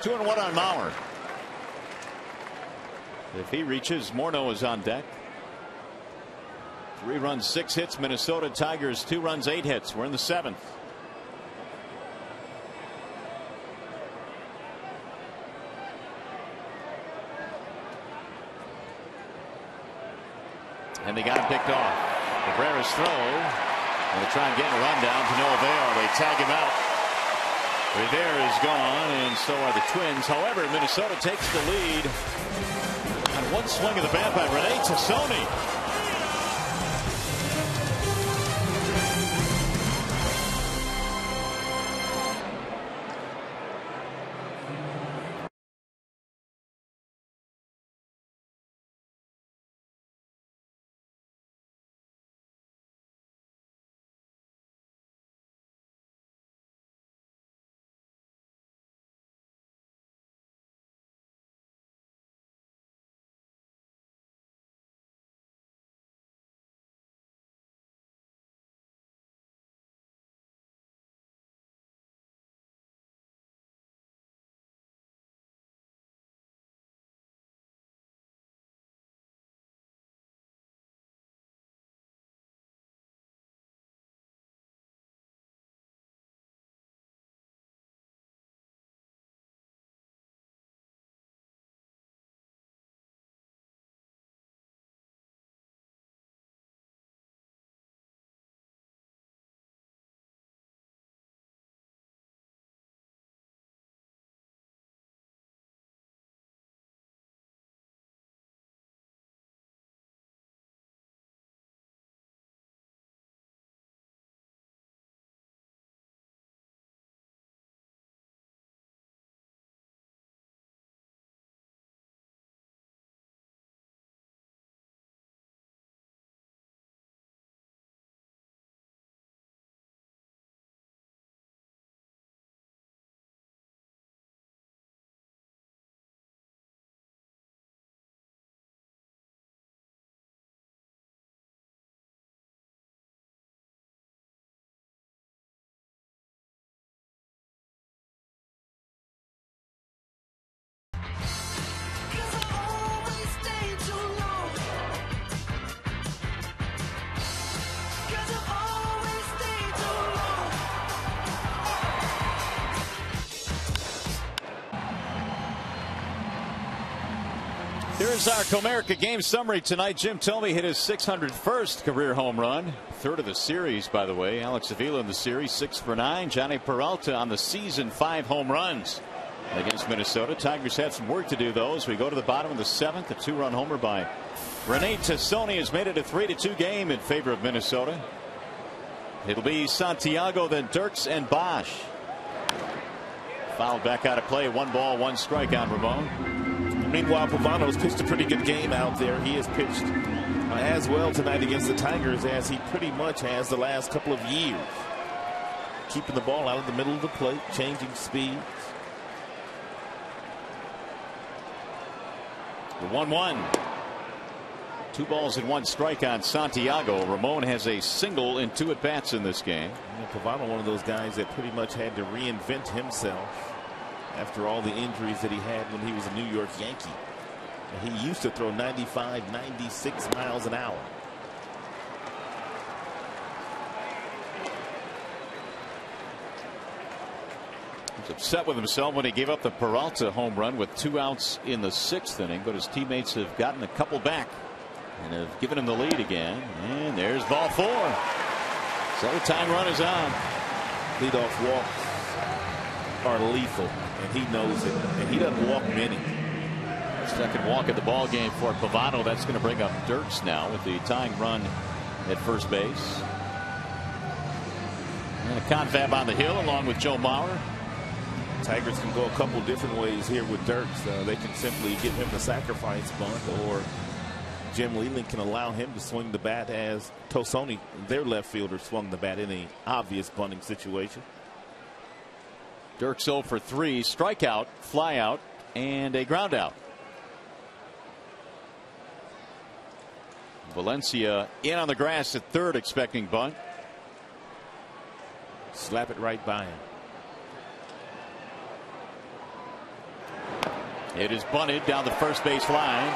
Two and one on Mauer. If he reaches, Morneau is on deck. 3 runs, 6 hits. Minnesota Tigers 2 runs, 8 hits. We're in the 7th. And they got him picked off. Cabrera's throw. And they try and get a run down to no avail. They tag him out. Rivera is gone, and so are the Twins. However, Minnesota takes the lead on one swing of the bat by Rene Tassoni. Here's our Comerica game summary tonight. Jim Tomy hit his 601st career home run. Third of the series, by the way. Alex Avila in the series, 6 for 9. Johnny Peralta on the season, 5 home runs against Minnesota. Tigers have some work to do, though, as we go to the bottom of the 7th. A 2-run homer by Rene Tassoni has made it a 3-2 game in favor of Minnesota. It'll be Santiago, then Dirks and Bosch. Fouled back out of play. 1 ball, 1 strike on Ramon. Meanwhile, Pavano's pitched a pretty good game out there. He has pitched as well tonight against the Tigers as he pretty much has the last couple of years. Keeping the ball out of the middle of the plate, changing speeds. The 1-1. 2 balls and 1 strike on Santiago. Ramon has a single in 2 at-bats in this game. Pavano, one of those guys that pretty much had to reinvent himself after all the injuries that he had when he was a New York Yankee. And he used to throw 95, 96 miles an hour. He's upset with himself when he gave up the Peralta home run with 2 outs in the 6th inning, but his teammates have gotten a couple back and have given him the lead again. And there's ball 4. So the time run is on. Leadoff walks are lethal, and he knows it, and he doesn't walk many. Second walk at the ball game for Pavano. That's going to bring up Dirks now with the tying run at first base. And a confab on the hill along with Joe Mauer. Tigers can go a couple different ways here with Dirks. They can simply give him the sacrifice bunt, or Jim Leland can allow him to swing the bat as Tassoni, their left fielder, swung the bat in an obvious bunting situation. Dirks 0 for 3, strikeout, fly out, and a ground out. Valencia in on the grass at third, expecting bunt. Slap it right by him. It is bunted down the first base line.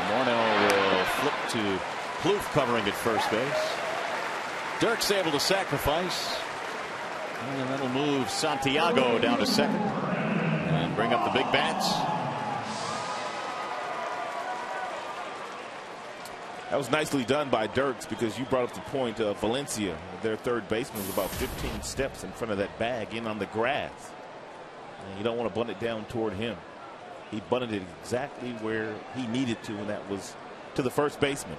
Morneau will flip to Plouffe covering at first base. Dirks able to sacrifice. And that'll move Santiago down to second and bring up the big bats. That was nicely done by Dirks, because you brought up the point of Valencia. Their third baseman was about 15 steps in front of that bag in on the grass. And you don't want to bunt it down toward him. He bunted it exactly where he needed to, and that was to the first baseman.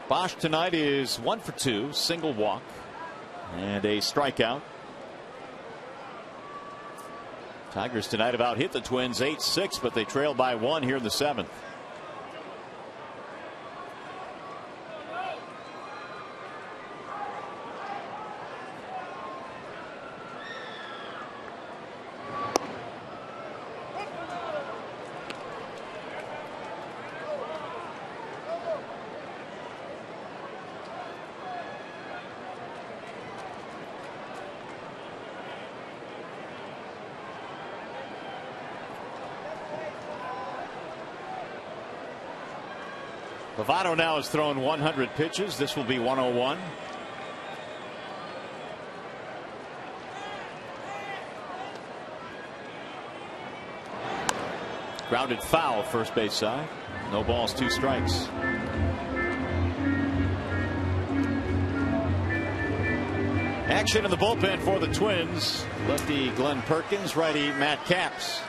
Bosch tonight is 1 for 2, single walk and a strikeout. Tigers tonight about hit the Twins 8-6, but they trail by 1 here in the 7th. Lovato now has thrown 100 pitches. This will be 101. Grounded foul, first base side. No balls, 2 strikes. Action in the bullpen for the Twins. Lefty Glenn Perkins, righty Matt Capps.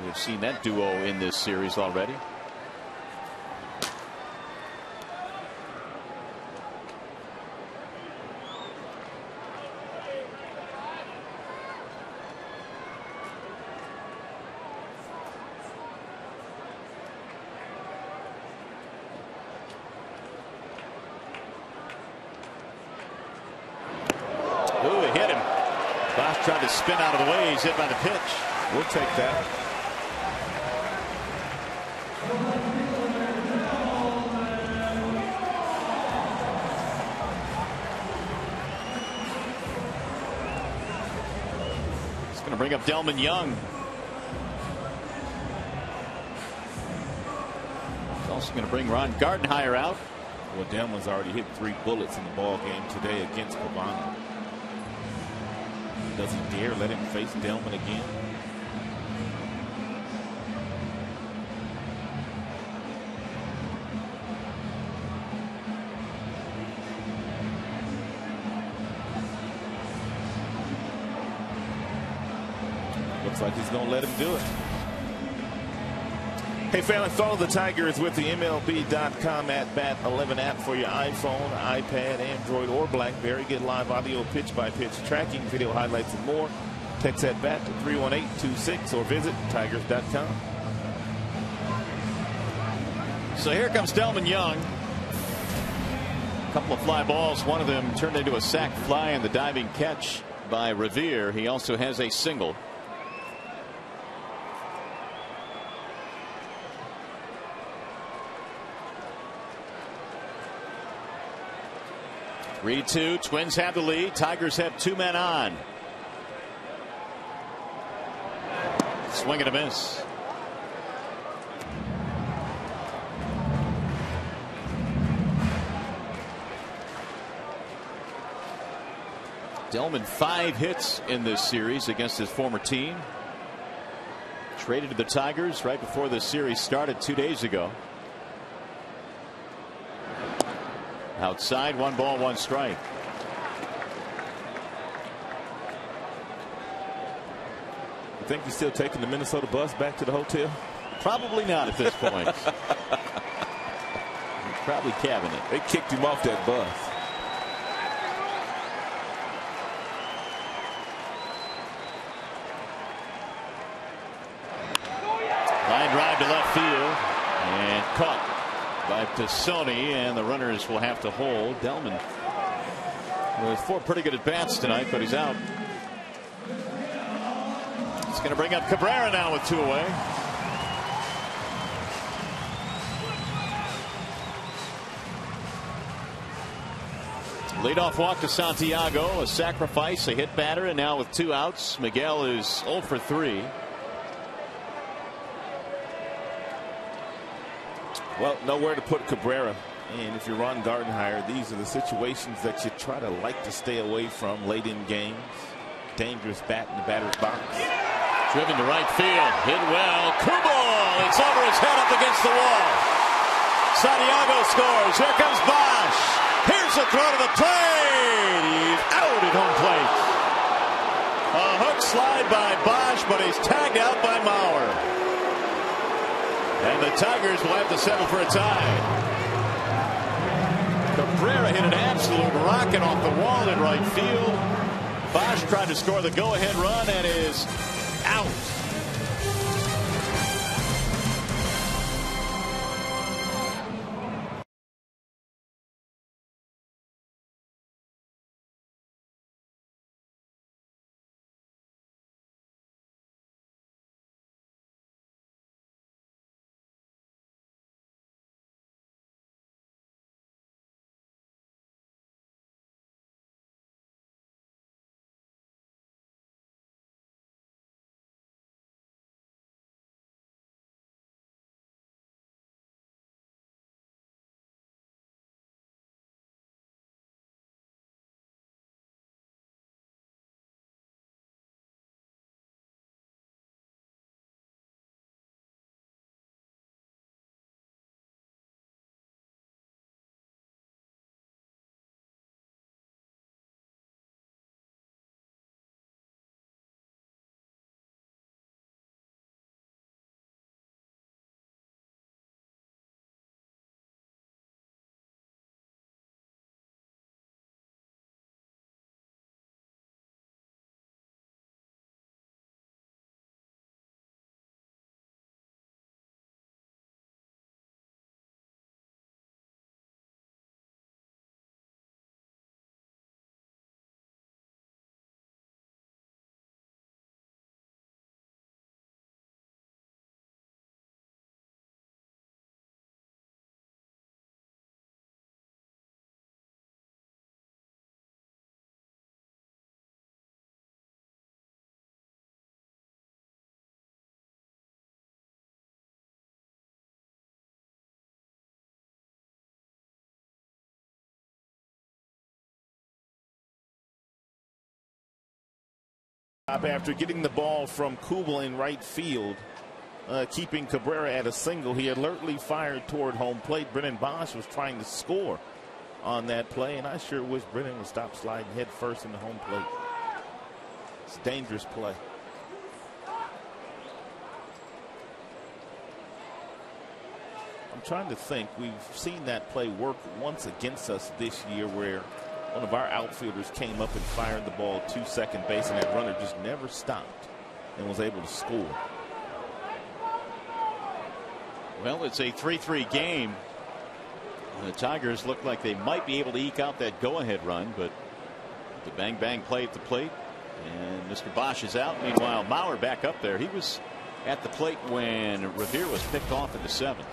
We've seen that duo in this series already. Trying to spin out of the way. He's hit by the pitch. We'll take that. It's going to bring up Delman Young. It's also going to bring Ron Gardenhire out. Well, Delman's already hit 3 bullets in the ball game today against Pavano. Does he dare let him face Delman again? Looks like he's going to let him do it. Hey, family, follow the Tigers with the MLB.com @BAT11 app for your iPhone, iPad, Android, or BlackBerry. Get live audio pitch-by-pitch tracking, video highlights, and more. Text @BAT to 31826 or visit Tigers.com. So here comes Delman Young. A couple of fly balls. One of them turned into a sac fly and the diving catch by Revere. He also has a single. Three to 2. Twins have the lead. Tigers have 2 men on. Swing and a miss. Delman 5 hits in this series against his former team. Traded to the Tigers right before the series started 2 days ago. Outside, 1 ball, 1 strike. You think he's still taking the Minnesota bus back to the hotel? Probably not at this point. Probably cabinet. They kicked him off that bus. Line drive to left field and caught by Tassoni, and the runners will have to hold. Delman with 4 pretty good at bats tonight, but he's out. It's going to bring up Cabrera now with 2 away. Leadoff walk to Santiago, a sacrifice, a hit batter, and now with 2 outs, Miguel is 0 for 3. Well, nowhere to put Cabrera. And if you're Ron Gardenhire, these are the situations that you try to like to stay away from late in games. Dangerous bat in the batter's box. Driven to right field. Hit well. Kubal. It's over his head up against the wall. Santiago scores. Here comes Bosch. Here's a throw to the plate. He's out at home plate. A hook slide by Bosch, but he's tagged out by Mauer. And the Tigers will have to settle for a tie. Cabrera hit an absolute rocket off the wall in right field. Bosch tried to score the go-ahead run and is out. After getting the ball from Kubel in right field, keeping Cabrera at a single, he alertly fired toward home plate. Brennan Bosch was trying to score on that play, and I sure wish Brennan would stop sliding head first into home plate. It's a dangerous play. I'm trying to think. We've seen that play work once against us this year where one of our outfielders came up and fired the ball to second base, and that runner just never stopped and was able to score. Well, it's a 3-3 game. The Tigers look like they might be able to eke out that go-ahead run, but the bang-bang play at the plate, and Mr. Bosch is out. Meanwhile, Mauer back up there. He was at the plate when Revere was picked off in the 7th.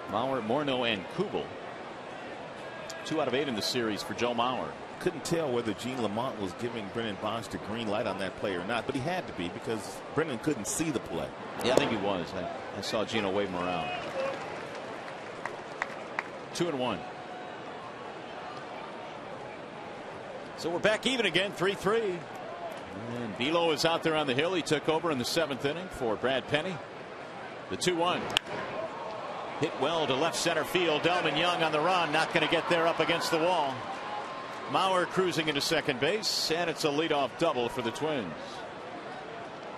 Mauer, Morneau, and Kubel. 2 out of 8 in the series for Joe Mauer. Couldn't tell whether Gene Lamont was giving Brennan Bosch the green light on that play or not, but he had to be because Brennan couldn't see the play. Yeah, I think he was. I saw Gino wave him around. 2-1. So we're back even again, 3-3. And Velo is out there on the hill. He took over in the 7th inning for Brad Penny. The 2-1. Hit well to left center field. Delman Young on the run, not going to get there, up against the wall. Mauer cruising into second base, and it's a leadoff double for the Twins.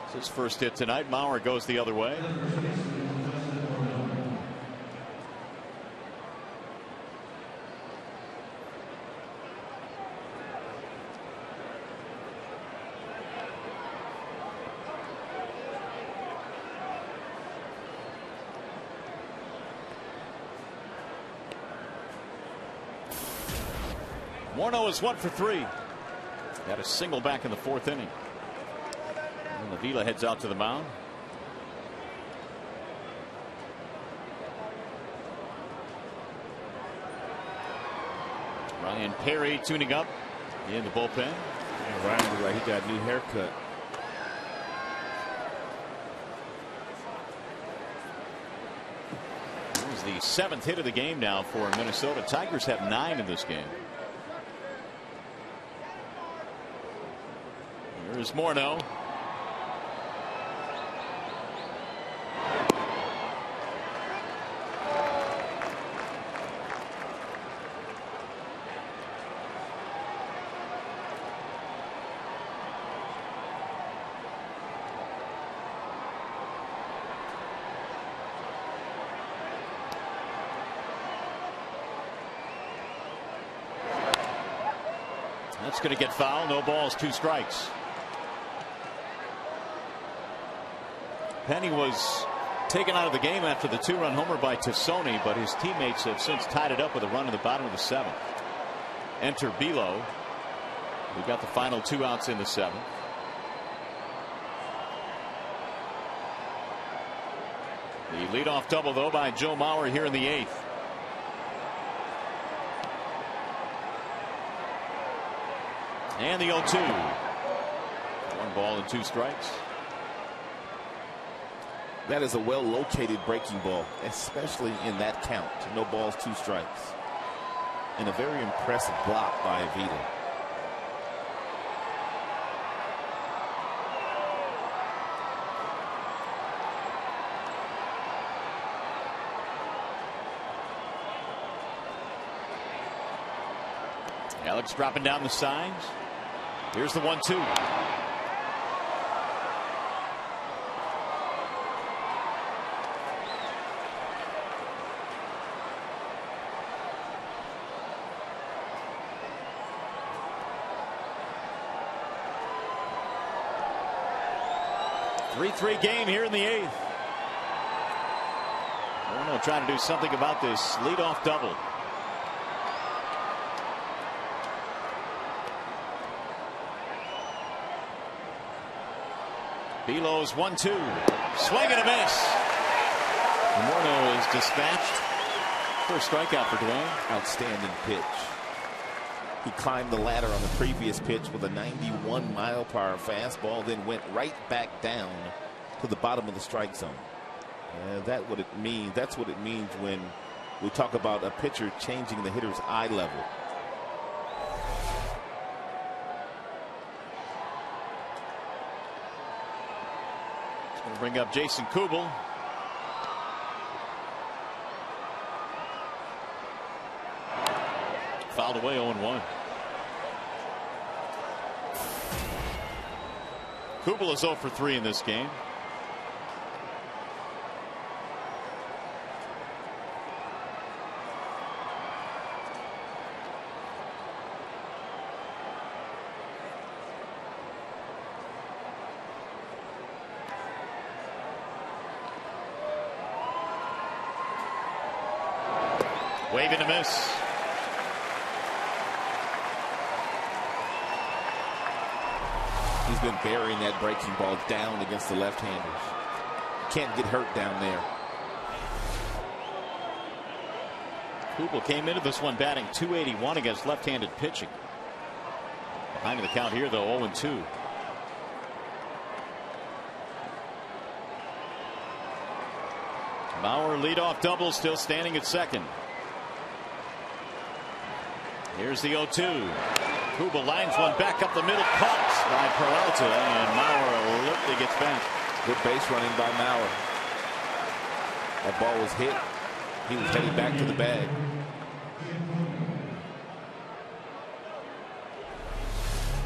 It's his first hit tonight. Mauer goes the other way. Morneau is 1 for 3. Got a single back in the 4th inning. And Avila heads out to the mound. Ryan Perry tuning up in the bullpen. Yeah, Ryan looked like he got a new haircut. It was the 7th hit of the game now for Minnesota. Tigers have 9 in this game. Here's Morneau. That's going to get fouled. No balls, 2 strikes. Penny was taken out of the game after the 2-run homer by Tomy, but his teammates have since tied it up with a run in the bottom of the 7th. Enter Below. We got the final 2 outs in the 7th. The leadoff double, though, by Joe Mauer here in the 8th. And the 0-2. 1 ball and 2 strikes. That is a well-located breaking ball, especially in that count. No balls, 2 strikes. And a very impressive block by Avita. Alex dropping down the signs. Here's the 1-2. Three game here in the 8th. Bono trying to do something about this leadoff double. Below's 1-2. Swing and a miss. Morno is dispatched. First strikeout for Dwayne. Outstanding pitch. He climbed the ladder on the previous pitch with a 91-mile-per-hour fastball, then went right back down to the bottom of the strike zone. That's what it means when we talk about a pitcher changing the hitter's eye level. It's going to bring up Jason Kubel. Fouled away, 0-1. Kubel is 0 for 3 in this game. Wave and a miss. He's been burying that breaking ball down against the left-handers. Can't get hurt down there. Kubel came into this one batting .281 against left-handed pitching. Behind the count here, though, 0-2. Bauer leadoff double, still standing at second. Here's the 0-2. Kubel lines one back up the middle, caught by Peralta, and Mauer literally gets back. Good base running by Mauer. That ball was hit. He was heading back to the bag.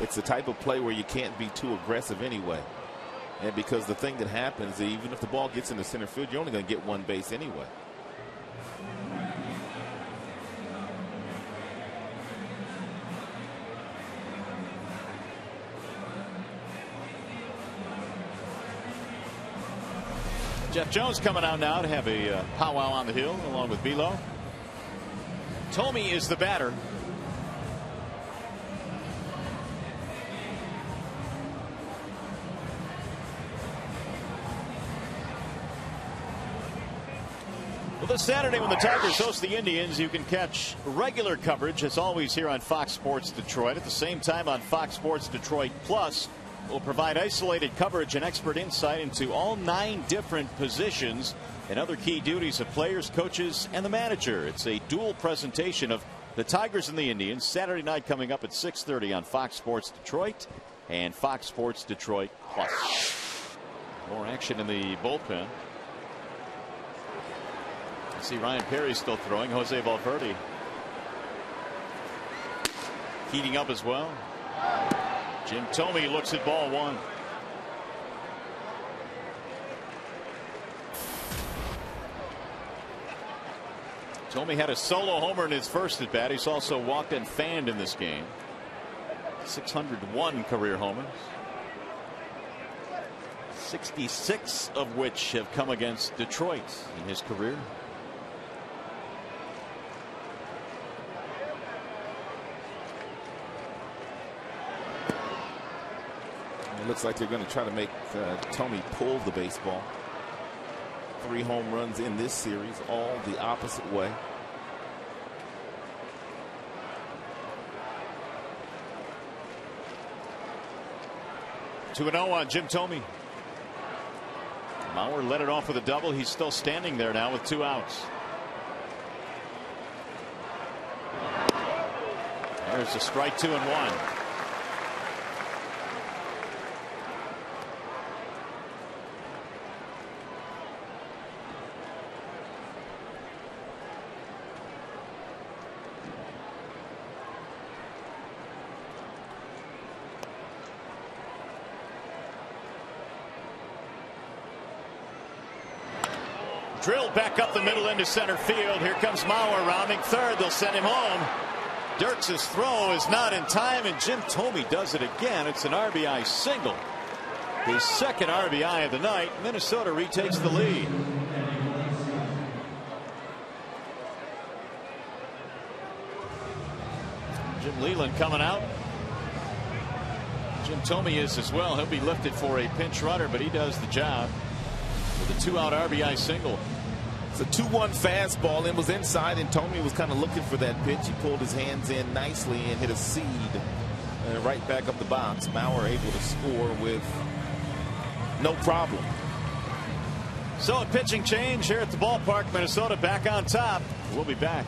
It's the type of play where you can't be too aggressive anyway. And because the thing that happens, even if the ball gets into center field, you're only going to get one base anyway. Jeff Jones coming out now to have a powwow on the hill along with Below. Tomy is the batter. Well, this Saturday when the Tigers host the Indians, you can catch regular coverage as always here on Fox Sports Detroit. At the same time on Fox Sports Detroit Plus, will provide isolated coverage and expert insight into all 9 different positions and other key duties of players, coaches, and the manager. It's a dual presentation of the Tigers and the Indians. Saturday night coming up at 6:30 on Fox Sports Detroit and Fox Sports Detroit Plus. More action in the bullpen. I see Ryan Perry still throwing. Jose Valverde heating up as well. Jim Tomy looks at ball 1. Tomy had a solo homer in his first at bat. He's also walked and fanned in this game. 601 career homers, 66 of which have come against Detroit in his career. It looks like they're going to try to make Tomy pull the baseball. 3 home runs in this series, all the opposite way. Two 2-0 on Jim Tomy. Mauer led it off with a double. He's still standing there now with 2 outs. There's a strike, 2-1. Drilled back up the middle into center field. Here comes Mauer rounding third. They'll send him home. Dirks' throw is not in time, and Jim Tomy does it again. It's an RBI single. His second RBI of the night. Minnesota retakes the lead. Jim Leland coming out. Jim Tomy is as well. He'll be lifted for a pinch runner, but he does the job with a 2-out RBI single. It's a 2-1 fastball. It was inside, and Tomy was kind of looking for that pitch. He pulled his hands in nicely and hit a seed right back up the box. Mauer able to score with no problem. So a pitching change here at the ballpark. Minnesota back on top. We'll be back.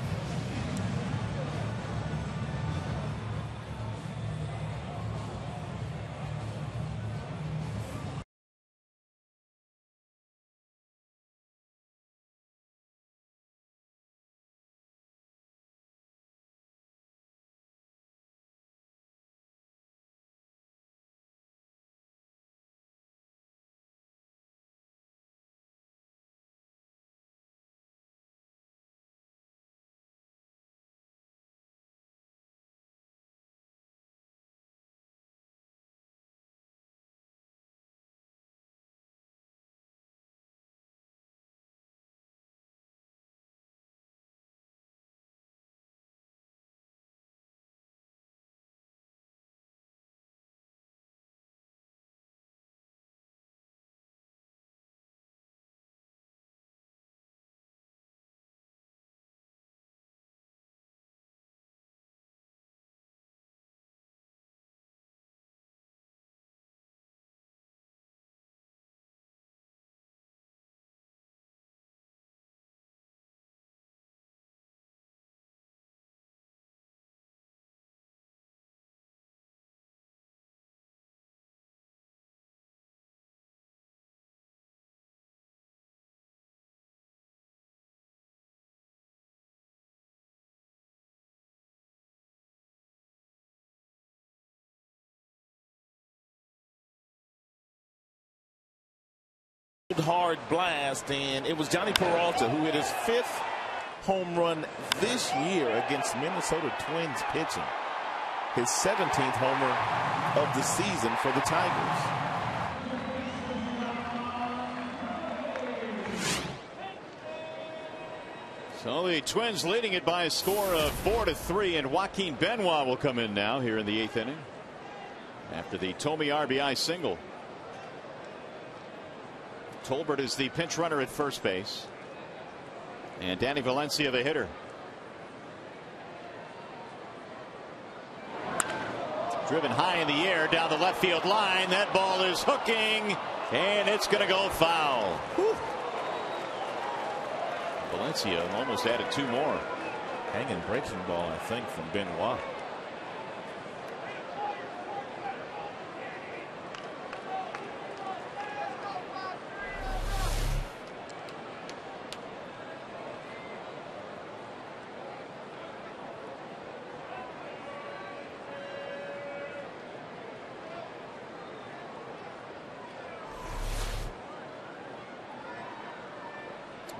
Hard blast, and it was Johnny Peralta who hit his 5th home run this year against Minnesota Twins pitching. His 17th homer of the season for the Tigers. So the Twins leading it by a score of 4-3, and Joaquin Benoit will come in now here in the 8th inning after the Tomy RBI single. Tolbert is the pinch runner at first base, and Danny Valencia the hitter. Driven high in the air down the left field line. That ball is hooking, and it's going to go foul. Whew. Valencia almost added 2 more. Hanging breaking ball, I think, from Benoit.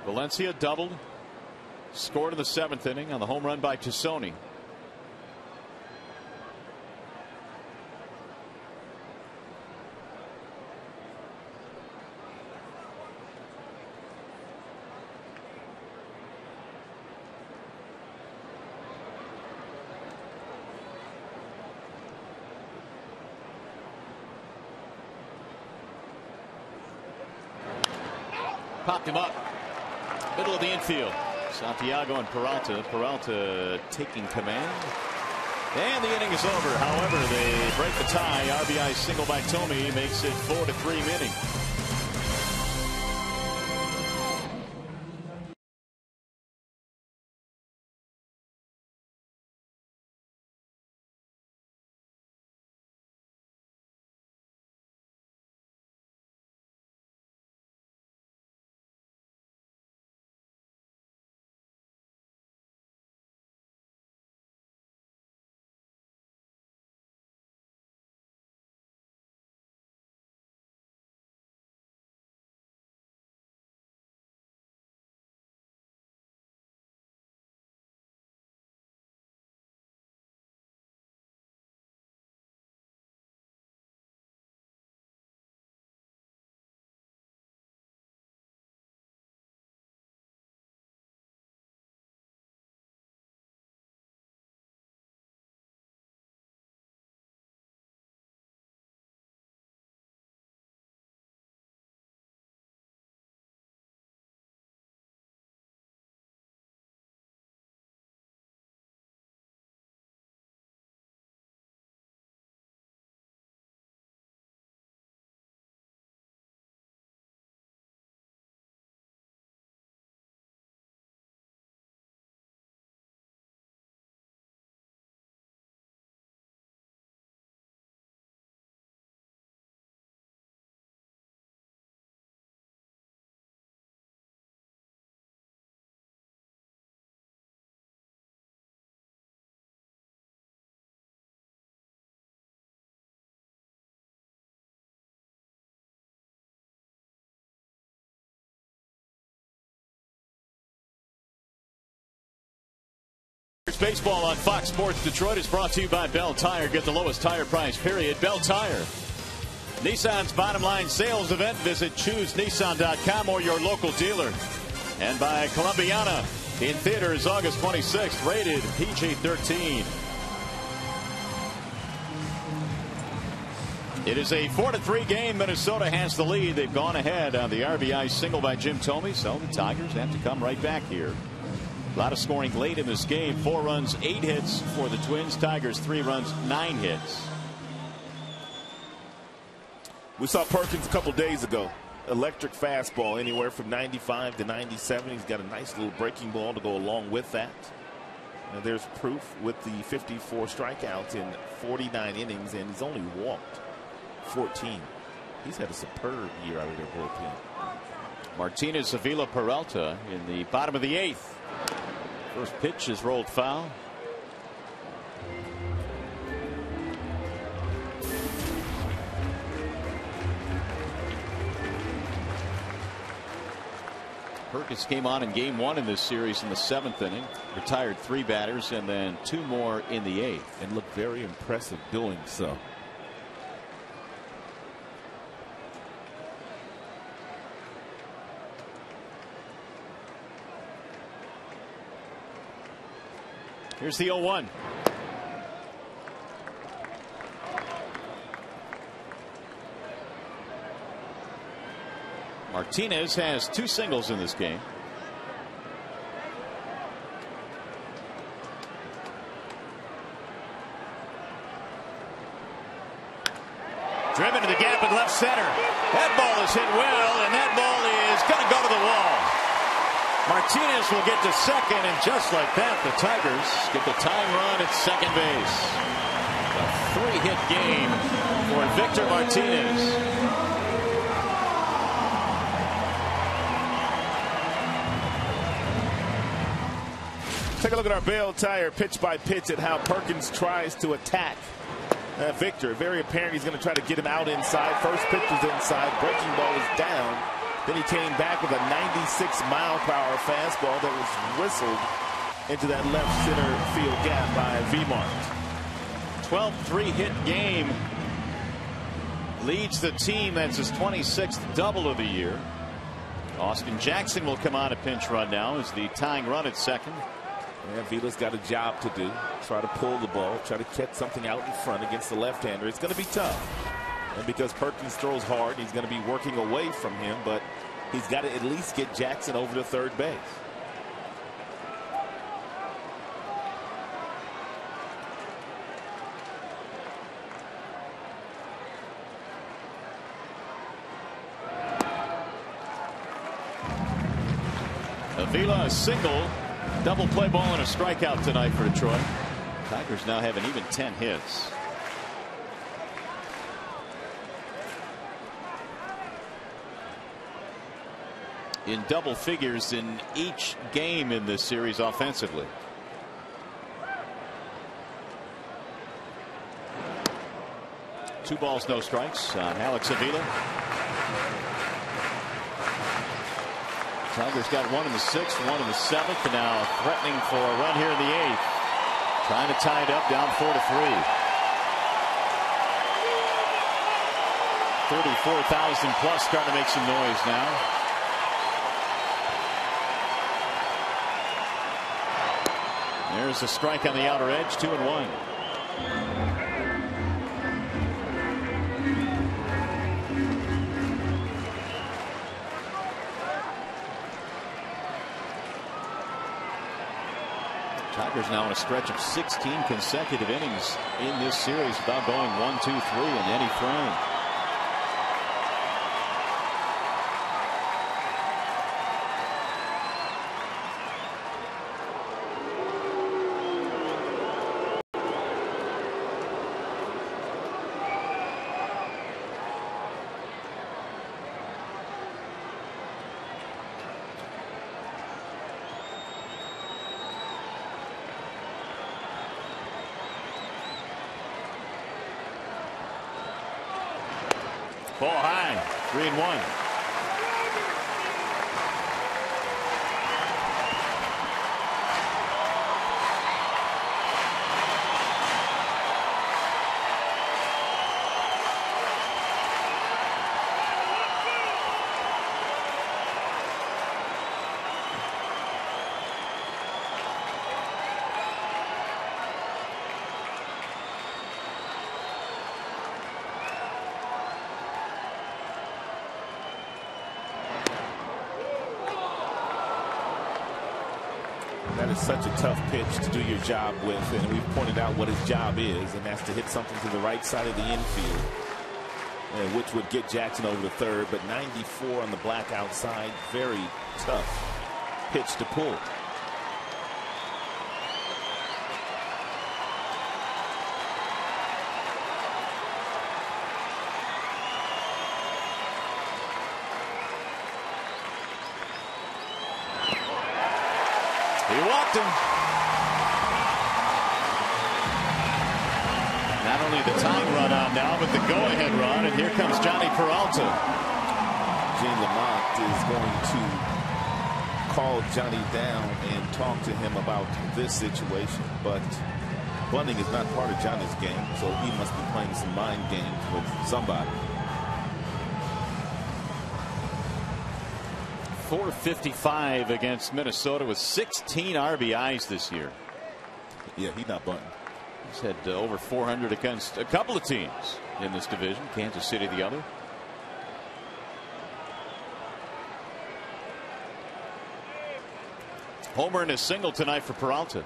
Valencia doubled, scored in the 7th inning on the home run by Tassoni. Popped him up. Middle of the infield. Santiago and Peralta. Peralta taking command. And the inning is over. However, they break the tie. RBI single by Tomy makes it 4-3 inning. Baseball on Fox Sports Detroit is brought to you by Bell Tire. Get the lowest tire price, period. Bell Tire. Nissan's bottom line sales event. Visit choosenissan.com or your local dealer. And by Columbiana in theaters August 26th. Rated PG-13. It is a 4-3 game. Minnesota has the lead. They've gone ahead on the RBI single by Jim Tomy. So the Tigers have to come right back here. A lot of scoring late in this game. 4 runs, 8 hits for the Twins. Tigers 3 runs, 9 hits. We saw Perkins a couple days ago. Electric fastball anywhere from 95 to 97. He's got a nice little breaking ball to go along with that. And there's proof with the 54 strikeouts in 49 innings, and he's only walked 14. He's had a superb year out of their bullpen. Martinez, Avila, Peralta in the bottom of the 8th. First pitch is rolled foul. Perkins came on in game 1 in this series in the 7th inning. Retired 3 batters and then 2 more in the 8th. And looked very impressive doing so. Here's the 0-1. Martinez has 2 singles in this game. Driven to the gap in left center. That ball is hit well, and that ball is going to go to the wall. Martinez will get to second, and just like that, the Tigers get the tying run at second base. A 3-hit game for Victor Martinez. Take a look at our Bell Tire pitch by pitch at how Perkins tries to attack Victor. Very apparent he's going to try to get him out inside. First pitch was inside. Breaking ball is down. Then he came back with a 96-mile-per-hour fastball that was whistled into that left center field gap by V-Mart. 12th 3-hit game. Leads the team. That's his 26th double of the year. Austin Jackson will come on a pinch run now as the tying run at second. Yeah, Vila's got a job to do. Try to pull the ball. Try to catch something out in front against the left-hander. It's going to be tough. And because Perkins throws hard, he's going to be working away from him. But He's got to at least get Jackson over to third base. Avila a single, double play ball and a strikeout tonight for Detroit. Tigers now have an even 10 hits. In double figures in each game in this series offensively. Two balls, no strikes on Alex Avila. Tigers got one in the 6th, one in the 7th, and now threatening for a run here in the 8th. Trying to tie it up, down 4-3. 34,000 plus starting to make some noise now. There's a strike on the outer edge, 2-1. Tigers now in a stretch of 16 consecutive innings in this series without going 1, 2, 3 in any frame. Ball high, 3-1. That is such a tough pitch to do your job with, and we've pointed out what his job is, and that's to hit something to the right side of the infield, which would get Jackson over to third. But 94 on the black outside, very tough pitch to pull. He walked him. Not only the tying run on now, but the go-ahead run, and here comes Johnny Peralta. Gene Lamont is going to call Johnny down and talk to him about this situation, but bunting is not part of Johnny's game, so he must be playing some mind games with somebody. .455 against Minnesota with 16 RBIs this year. Yeah, he's not bunting. He's had over 400 against a couple of teams in this division. Kansas City the other. Homer and a single tonight for Peralta.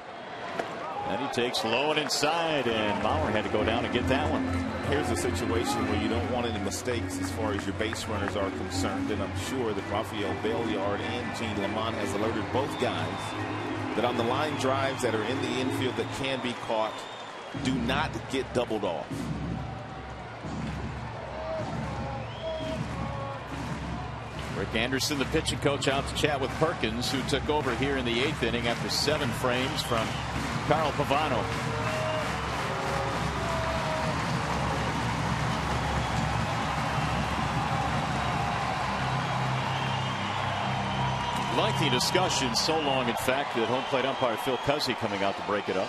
And he takes low and inside, and Bauer had to go down and get that one. Here's a situation where you don't want any mistakes as far as your base runners are concerned, and I'm sure that Rafael Belliard and Gene Lamont has alerted both guys that on the line drives that are in the infield that can be caught, do not get doubled off. Rick Anderson, the pitching coach, out to chat with Perkins, who took over here in the 8th inning after 7 frames from Carl Pavano. Lengthy discussion, so long in fact that home plate umpire Phil Cuzzy coming out to break it up.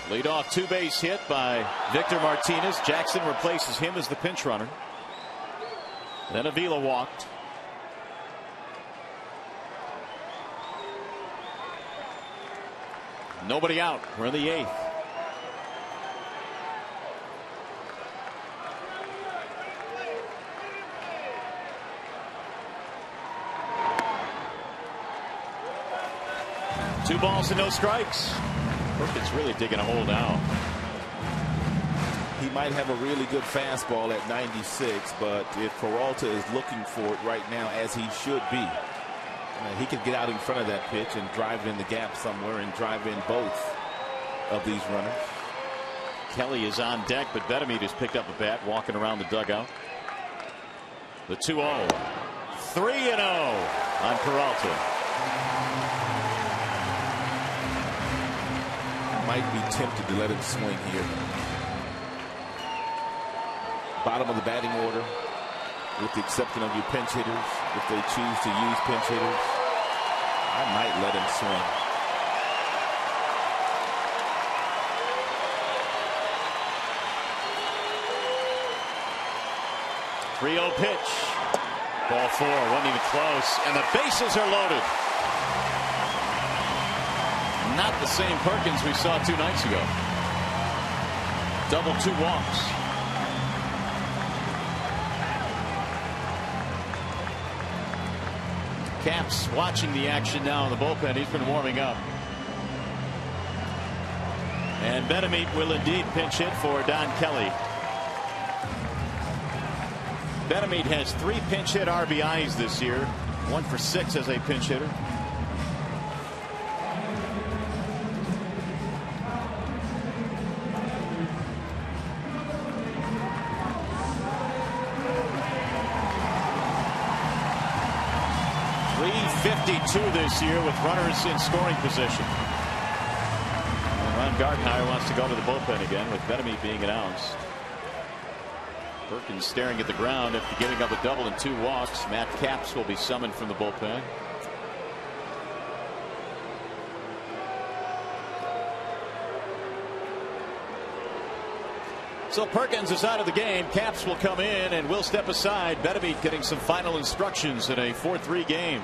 Leadoff two-base hit by Victor Martinez. Jackson replaces him as the pinch runner. Then Avila walked. Nobody out. We're in the 8th. Two balls and no strikes. Perkins really digging a hole now. He might have a really good fastball at 96, but if Peralta is looking for it right now, as he should be, he could get out in front of that pitch and drive it in the gap somewhere and drive in both of these runners. Kelly is on deck, but Betemit has picked up a bat, walking around the dugout. The 2-0. 3-0 on Peralta. Might be tempted to let him swing here. Bottom of the batting order, with the exception of your pinch hitters, if they choose to use pinch hitters, I might let him swing. .30 pitch. Ball 4, wasn't even close, and the bases are loaded. Not the same Perkins we saw 2 nights ago. Double 2 walks. Capps watching the action now in the bullpen. He's been warming up. And Betemit will indeed pinch hit for Don Kelly. Betemit has 3 pinch hit RBIs this year. 1 for 6 as a pinch hitter. .352 this year with runners in scoring position. Ron Gardenhire wants to go to the bullpen again with Betemit being announced. Perkins staring at the ground after giving up a double and 2 walks. Matt Capps will be summoned from the bullpen. So Perkins is out of the game. Capps will come in and will step aside. Betemit getting some final instructions in a 4-3 game.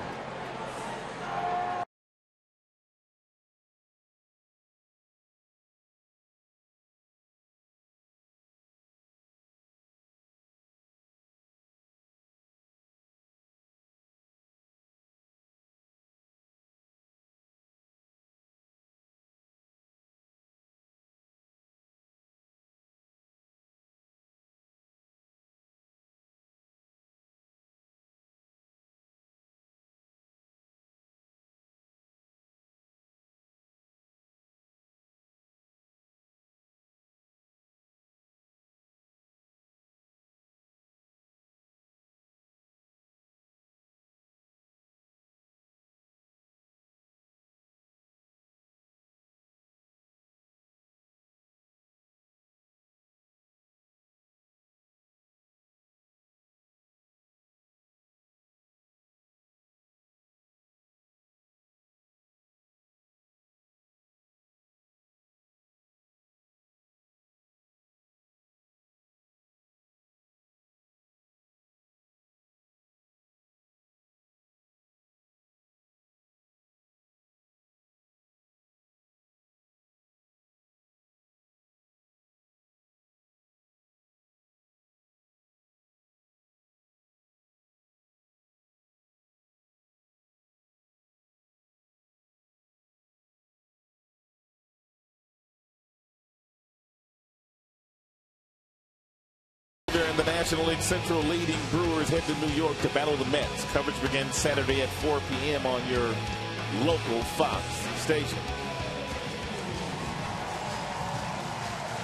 In the National League Central, leading Brewers head to New York to battle the Mets. Coverage begins Saturday at 4 p.m. on your local Fox station.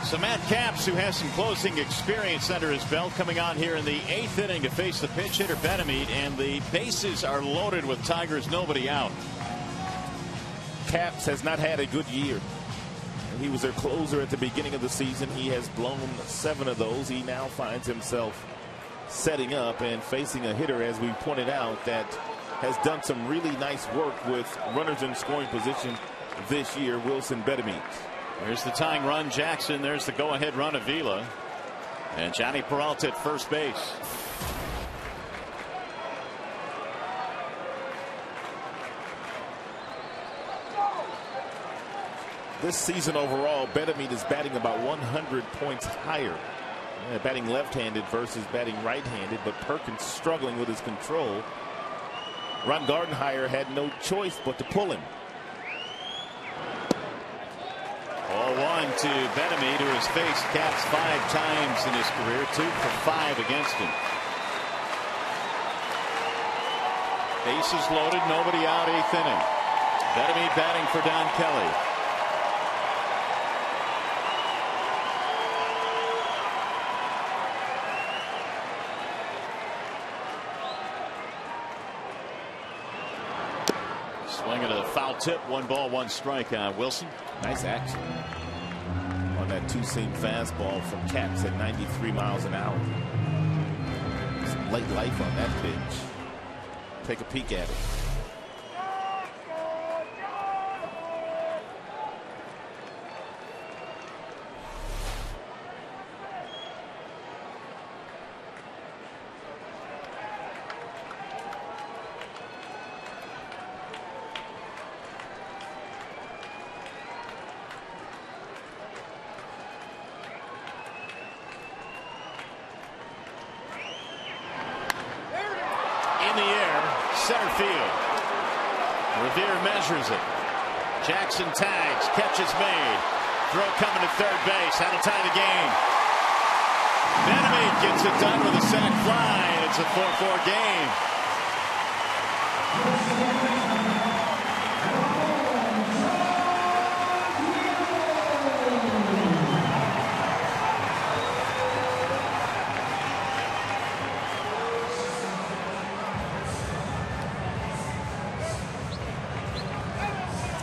So Matt Capps, who has some closing experience under his belt, coming on here in the 8th inning to face the pinch hitter Betemit, and the bases are loaded with Tigers, nobody out. Capps has not had a good year. He was their closer at the beginning of the season. He has blown 7 of those. He now finds himself setting up and facing a hitter, as we pointed out, that has done some really nice work with runners in scoring position this year, Wilson Betemit. There's the tying run, Jackson. There's the go-ahead run, Avila. And Johnny Peralta at first base. This season overall, Betemit is batting about 100 points higher. Batting left-handed versus batting right-handed, but Perkins struggling with his control. Ron Gardenhire had no choice but to pull him. 0-1 to Betemit, who has faced Caps 5 times in his career, 2 for 5 against him. Bases loaded, nobody out, 8th inning. Betemit batting for Don Kelly. Swinging a foul tip, 1 ball, 1 strike on Wilson. Nice action on that two-seam fastball from Caps at 93 miles an hour. Some late life on that pitch. Take a peek at it. Center field. Revere measures it. Jackson tags. Catch is made. Throw coming to third base. That'll tie the game. Betemit gets it done with a sac fly. It's a 4-4 game.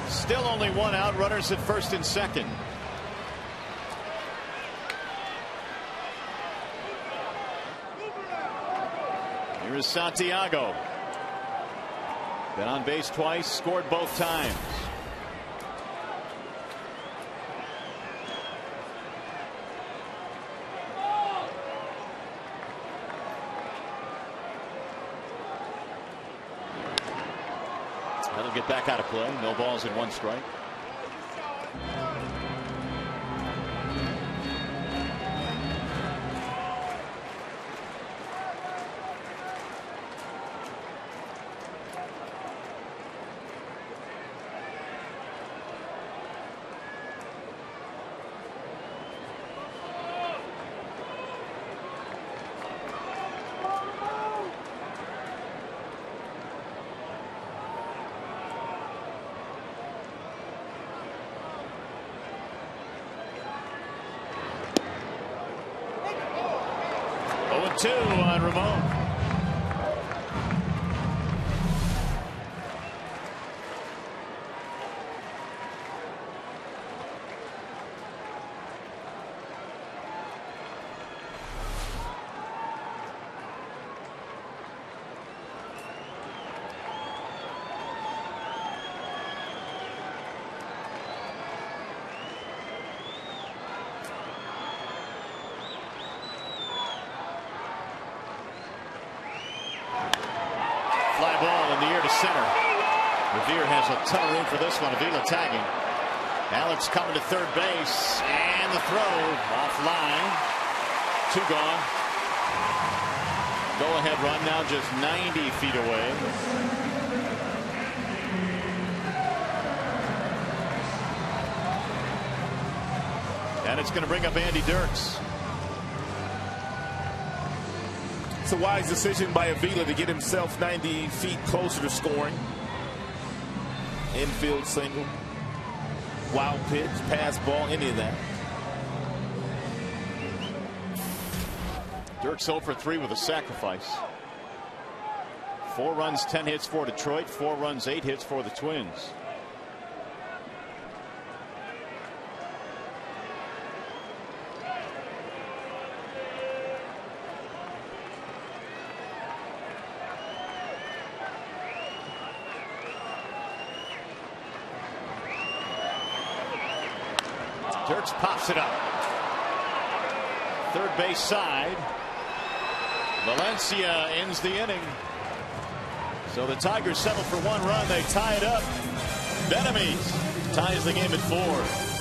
Still only 1 out. Runners at first and second. Here is Santiago. Been on base twice, scored both times. That'll get back out of play. No balls and 1 strike. Two on Ramon. Fly ball in the air to center. Revere has a ton of room for this one. Avila tagging. Alex coming to third base. And the throw offline. 2 gone. Go ahead run now just 90 feet away. And it's going to bring up Andy Dirks. It's a wise decision by Avila to get himself 90 feet closer to scoring. Infield single, wild pitch, pass ball, any of that. Dirks 0 for 3 with a sacrifice. 4 runs, 10 hits for Detroit. 4 runs, 8 hits for the Twins. Dirks pops it up. Third base side. Valencia ends the inning. So the Tigers settle for 1 run. They tie it up. Betemit ties the game at 4.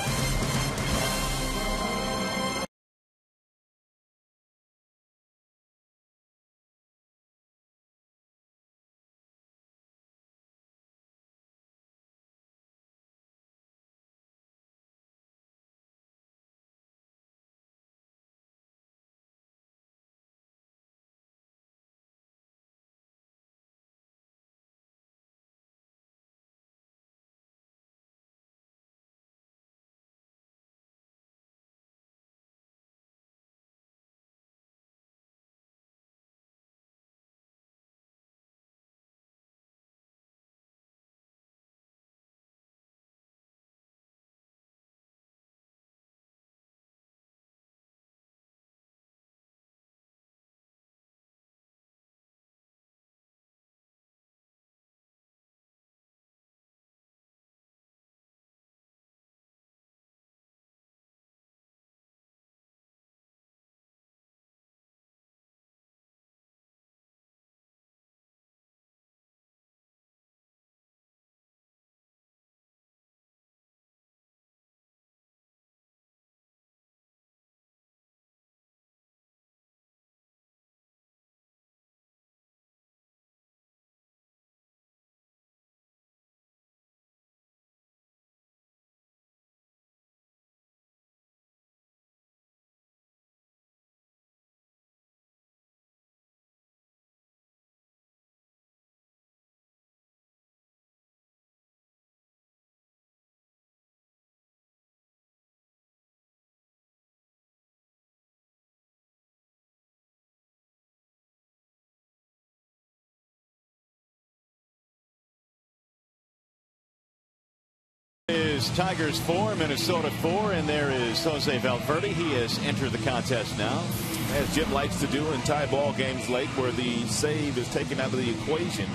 Is Tigers 4, Minnesota 4, and there is Jose Valverde. He has entered the contest now. As Jim likes to do in tie ball games late, where the save is taken out of the equation,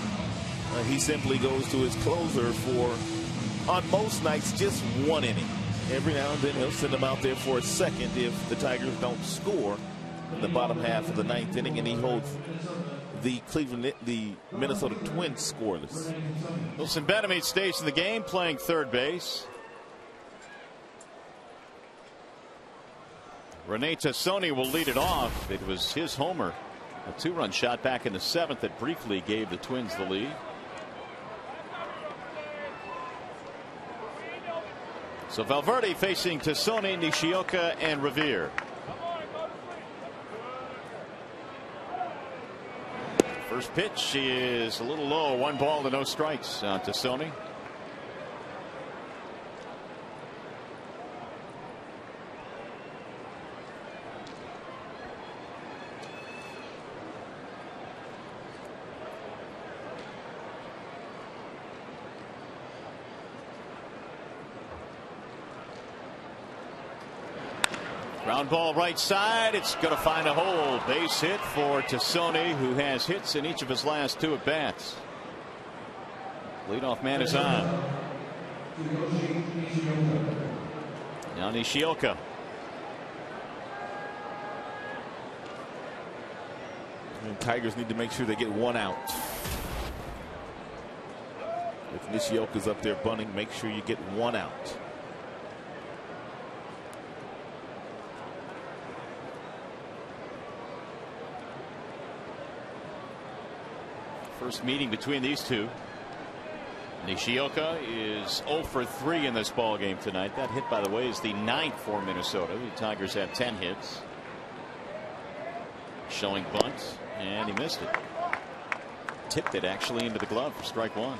he simply goes to his closer for, on most nights, just 1 inning. Every now and then he'll send him out there for a second if the Tigers don't score in the bottom half of the 9th inning, and he holds the Minnesota Twins scoreless. Wilson Betemit stays in the game, playing third base. Rene Tassoni will lead it off. It was his homer, a 2-run shot back in the 7th that briefly gave the Twins the lead. So Valverde facing Tassoni, Nishioka, and Revere. First pitch is a little low, 1 ball to no strikes to Tassoni. Ground ball right side. It's going to find a hole. Base hit for Tassoni, who has hits in each of his last 2 at-bats. Leadoff man is on. Now Nishioka. And Tigers need to make sure they get 1 out. If Nishioka's up there bunting, make sure you get 1 out. First meeting between these two. Nishioka is 0 for 3 in this ball game tonight. That hit, by the way, is the 9th for Minnesota. The Tigers have 10 hits. Showing bunt, and he missed it. Tipped it actually into the glove for strike 1.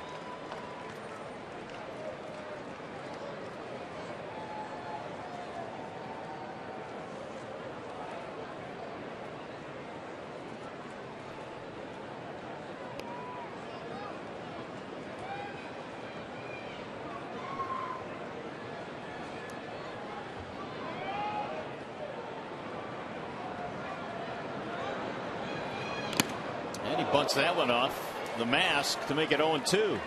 Bunts that one off the mask to make it 0-2.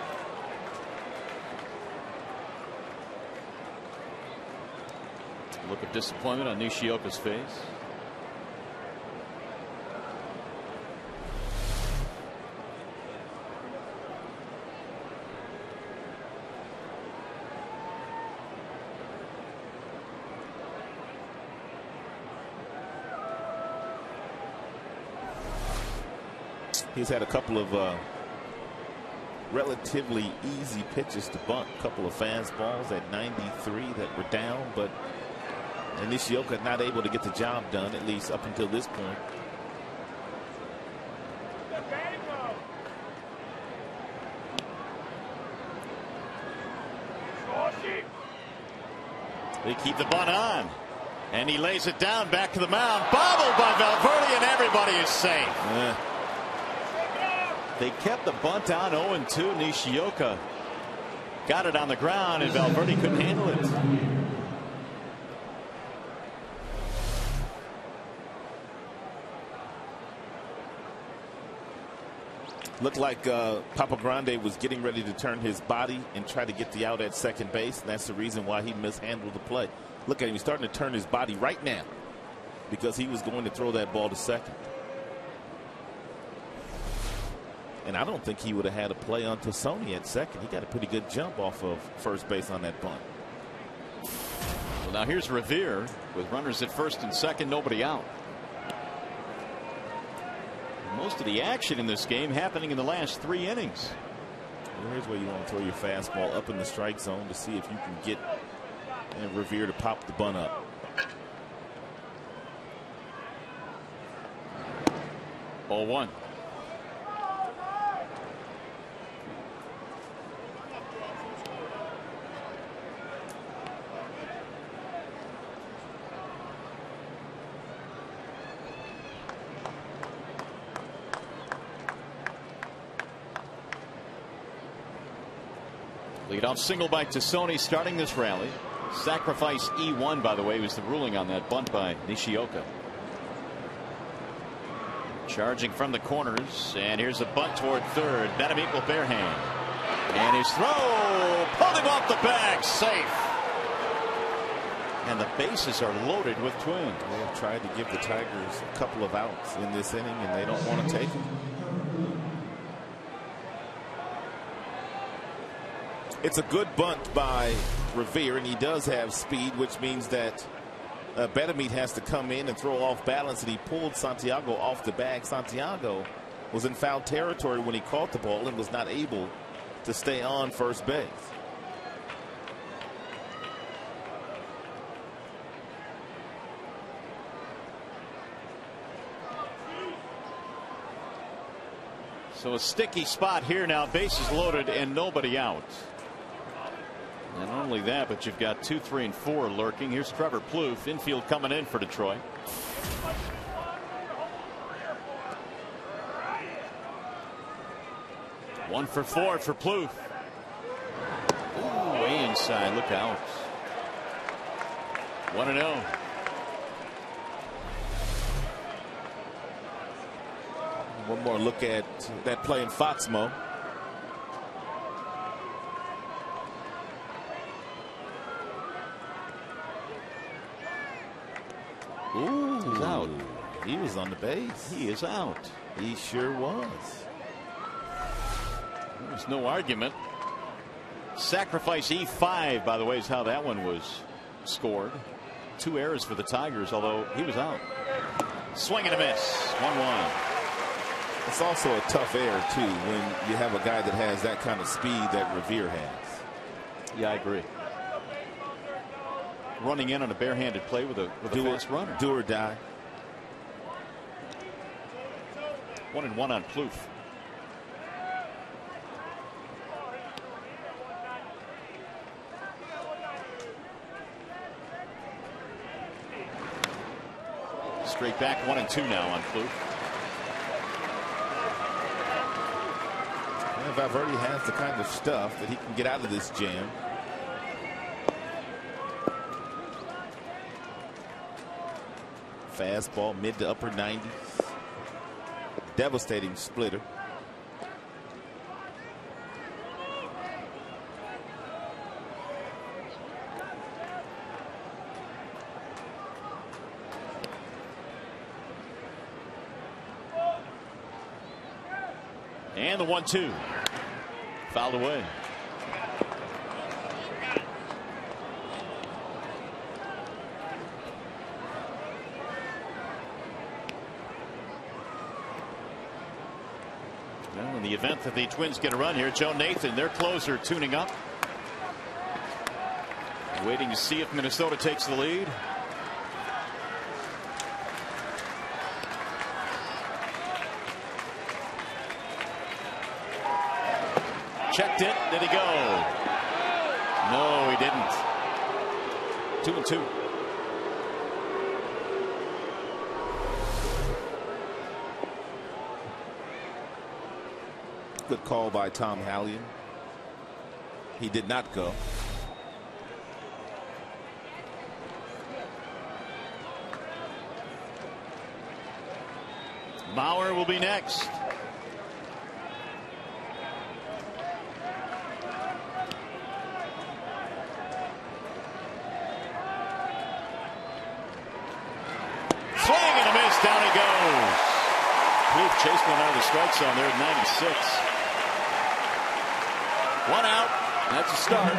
Look of disappointment on Nishioka's face. He's had a couple of relatively easy pitches to bunt, a couple of fastballs at 93 that were down, but Nishioka not able to get the job done, at least up until this point. They keep the bunt on, and he lays it down back to the mound, bobbled by Valverde, and everybody is safe. They kept the bunt on. 0-2. Nishioka got it on the ground, and Valverde couldn't handle it. Looked like Papa Grande was getting ready to turn his body and try to get the out at second base. And that's the reason why he mishandled the play. Look at him. He's starting to turn his body right now because he was going to throw that ball to second. And I don't think he would have had a play on Tomy at second. He got a pretty good jump off of first base on that bunt. Well, now here's Revere with runners at first and second, nobody out. Most of the action in this game happening in the last 3 innings. Well, here's where you want to throw your fastball up in the strike zone to see if you can get Revere to pop the bunt up. Ball 1. Leadoff single by Tomy starting this rally. Sacrifice E1, by the way, was the ruling on that bunt by Nishioka. Charging from the corners, and here's a bunt toward third. Betemit will bare hand. And his throw pulled him off the bag, safe. And the bases are loaded with Twins. They've tried to give the Tigers a couple of outs in this inning, and they don't want to take it. It's a good bunt by Revere, and he does have speed, which means that Betemit has to come in and throw off balance, and he pulled Santiago off the bag. Santiago was in foul territory when he caught the ball and was not able to stay on first base. So a sticky spot here now, bases loaded and nobody out. And not only that, but you've got 2, 3, and 4 lurking. Here's Trevor Plouffe, infield coming in for Detroit. One for 4 for Plouffe. Ooh, way inside. Look out. 1-0. One more look at that play in Foxmo. Ooh, he's out. He was on the base. He is out. He sure was. There's no argument. Sacrifice E5, by the way, is how that one was scored. 2 errors for the Tigers, although he was out. Swing and a miss. 1-1. It's also a tough error, too, when you have a guy that has that kind of speed that Revere has. Yeah, I agree. Running in on a barehanded play with a fast runner. Do or die. 1-1 on Plouffe. Straight back 1-2 now on Plouffe. And Valverde has the kind of stuff that he can get out of this jam. Fastball mid to upper 90s. Devastating splitter. And the 1-2. Fouled away. Well, in the event that the Twins get a run here, Joe Nathan, their closer, tuning up. Waiting to see if Minnesota takes the lead. Checked it. Did he go? No, he didn't. 2-2. Good call by Tom Hallion. He did not go. Bauer will be next. Swing and a miss. Down he goes. Booth chased one out of the strike zone there at 96. 1 out. That's a start.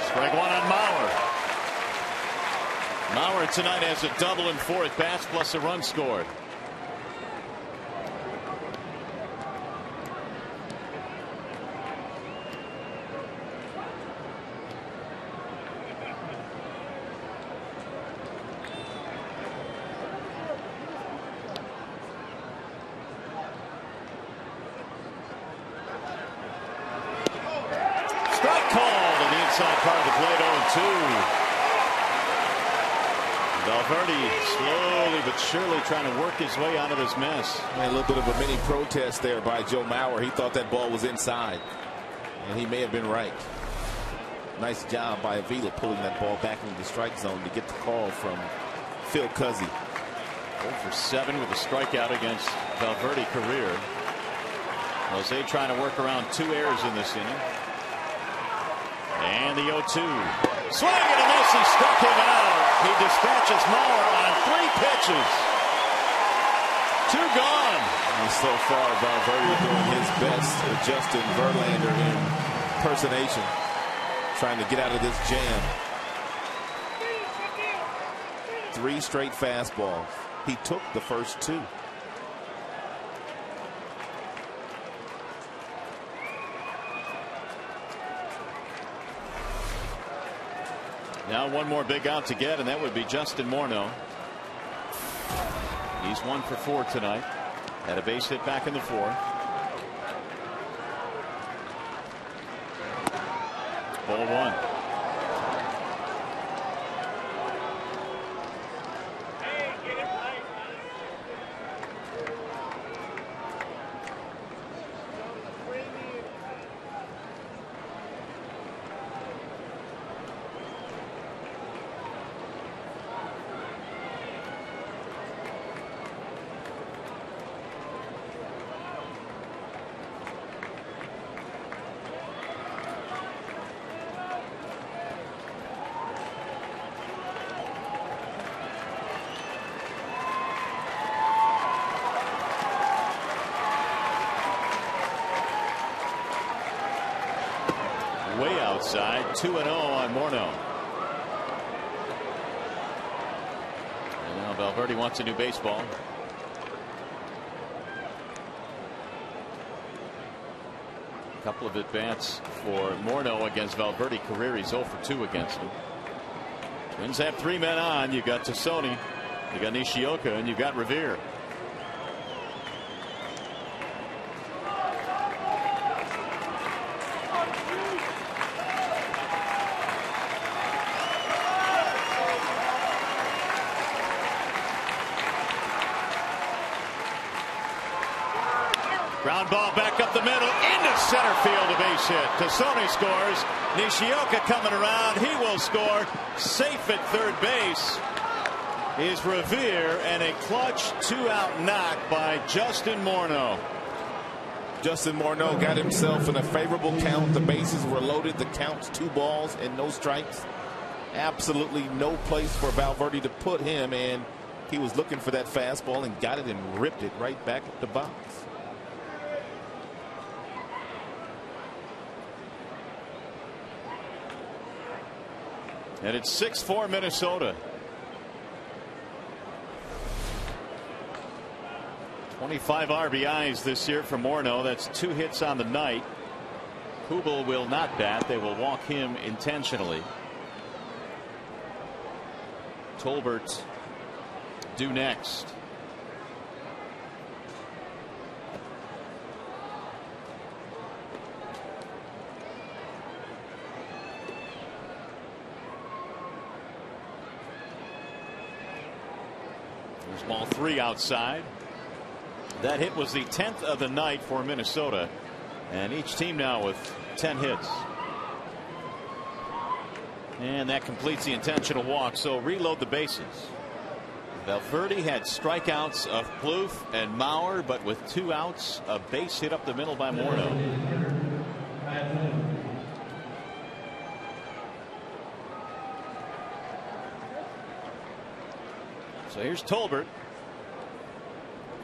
Strike one on Mauer. Mauer tonight has a double and 4 at bats plus a run scored. Strike called on the inside part of the plate. 0-2. Valverde slowly but surely trying to work his way out of this mess. A little bit of a mini protest there by Joe Mauer. He thought that ball was inside, and he may have been right. Nice job by Avila pulling that ball back into the strike zone to get the call from Phil Cuzzy. 0-for-7 with a strikeout against Valverde career. Jose trying to work around 2 errors in this inning. And the 0-2. Swing and a miss. He struck him out. He dispatches Mauer on 3 pitches. 2 gone. And so far, Valverde doing his best with Justin Verlander impersonation, trying to get out of this jam. 3 straight fastballs. He took the first 2. Now 1 more big out to get, and that would be Justin Morneau. He's 1 for 4 tonight. Had a base hit back in the 4th. Ball 1. Way outside. 2-0 on Morneau. And now Valverde wants a new baseball. A couple of at bats for Morneau against Valverde career. He's 0 for 2 against him. Twins have 3 men on. You got Tomy, you got Nishioka, and you got Revere. Ground ball back up the middle into center field, a base hit. Tomy scores. Nishioka coming around. He will score. Safe at third base is Revere, and a clutch 2-out knock by Justin Morneau. Justin Morneau got himself in a favorable count. The bases were loaded. The count's 2 balls and no strikes. Absolutely no place for Valverde to put him, and he was looking for that fastball and got it and ripped it right back at the box. And it's 6-4 Minnesota. 25 RBIs this year for Morneau. That's 2 hits on the night. Kubel will not bat. They will walk him intentionally. Tolbert due next. There's ball 3 outside. That hit was the 10th of the night for Minnesota, and each team now with 10 hits. And that completes the intentional walk, so reload the bases. Valverde had strikeouts of Plouffe and Mauer, but with 2 outs, a base hit up the middle by Morneau. So here's Tolbert.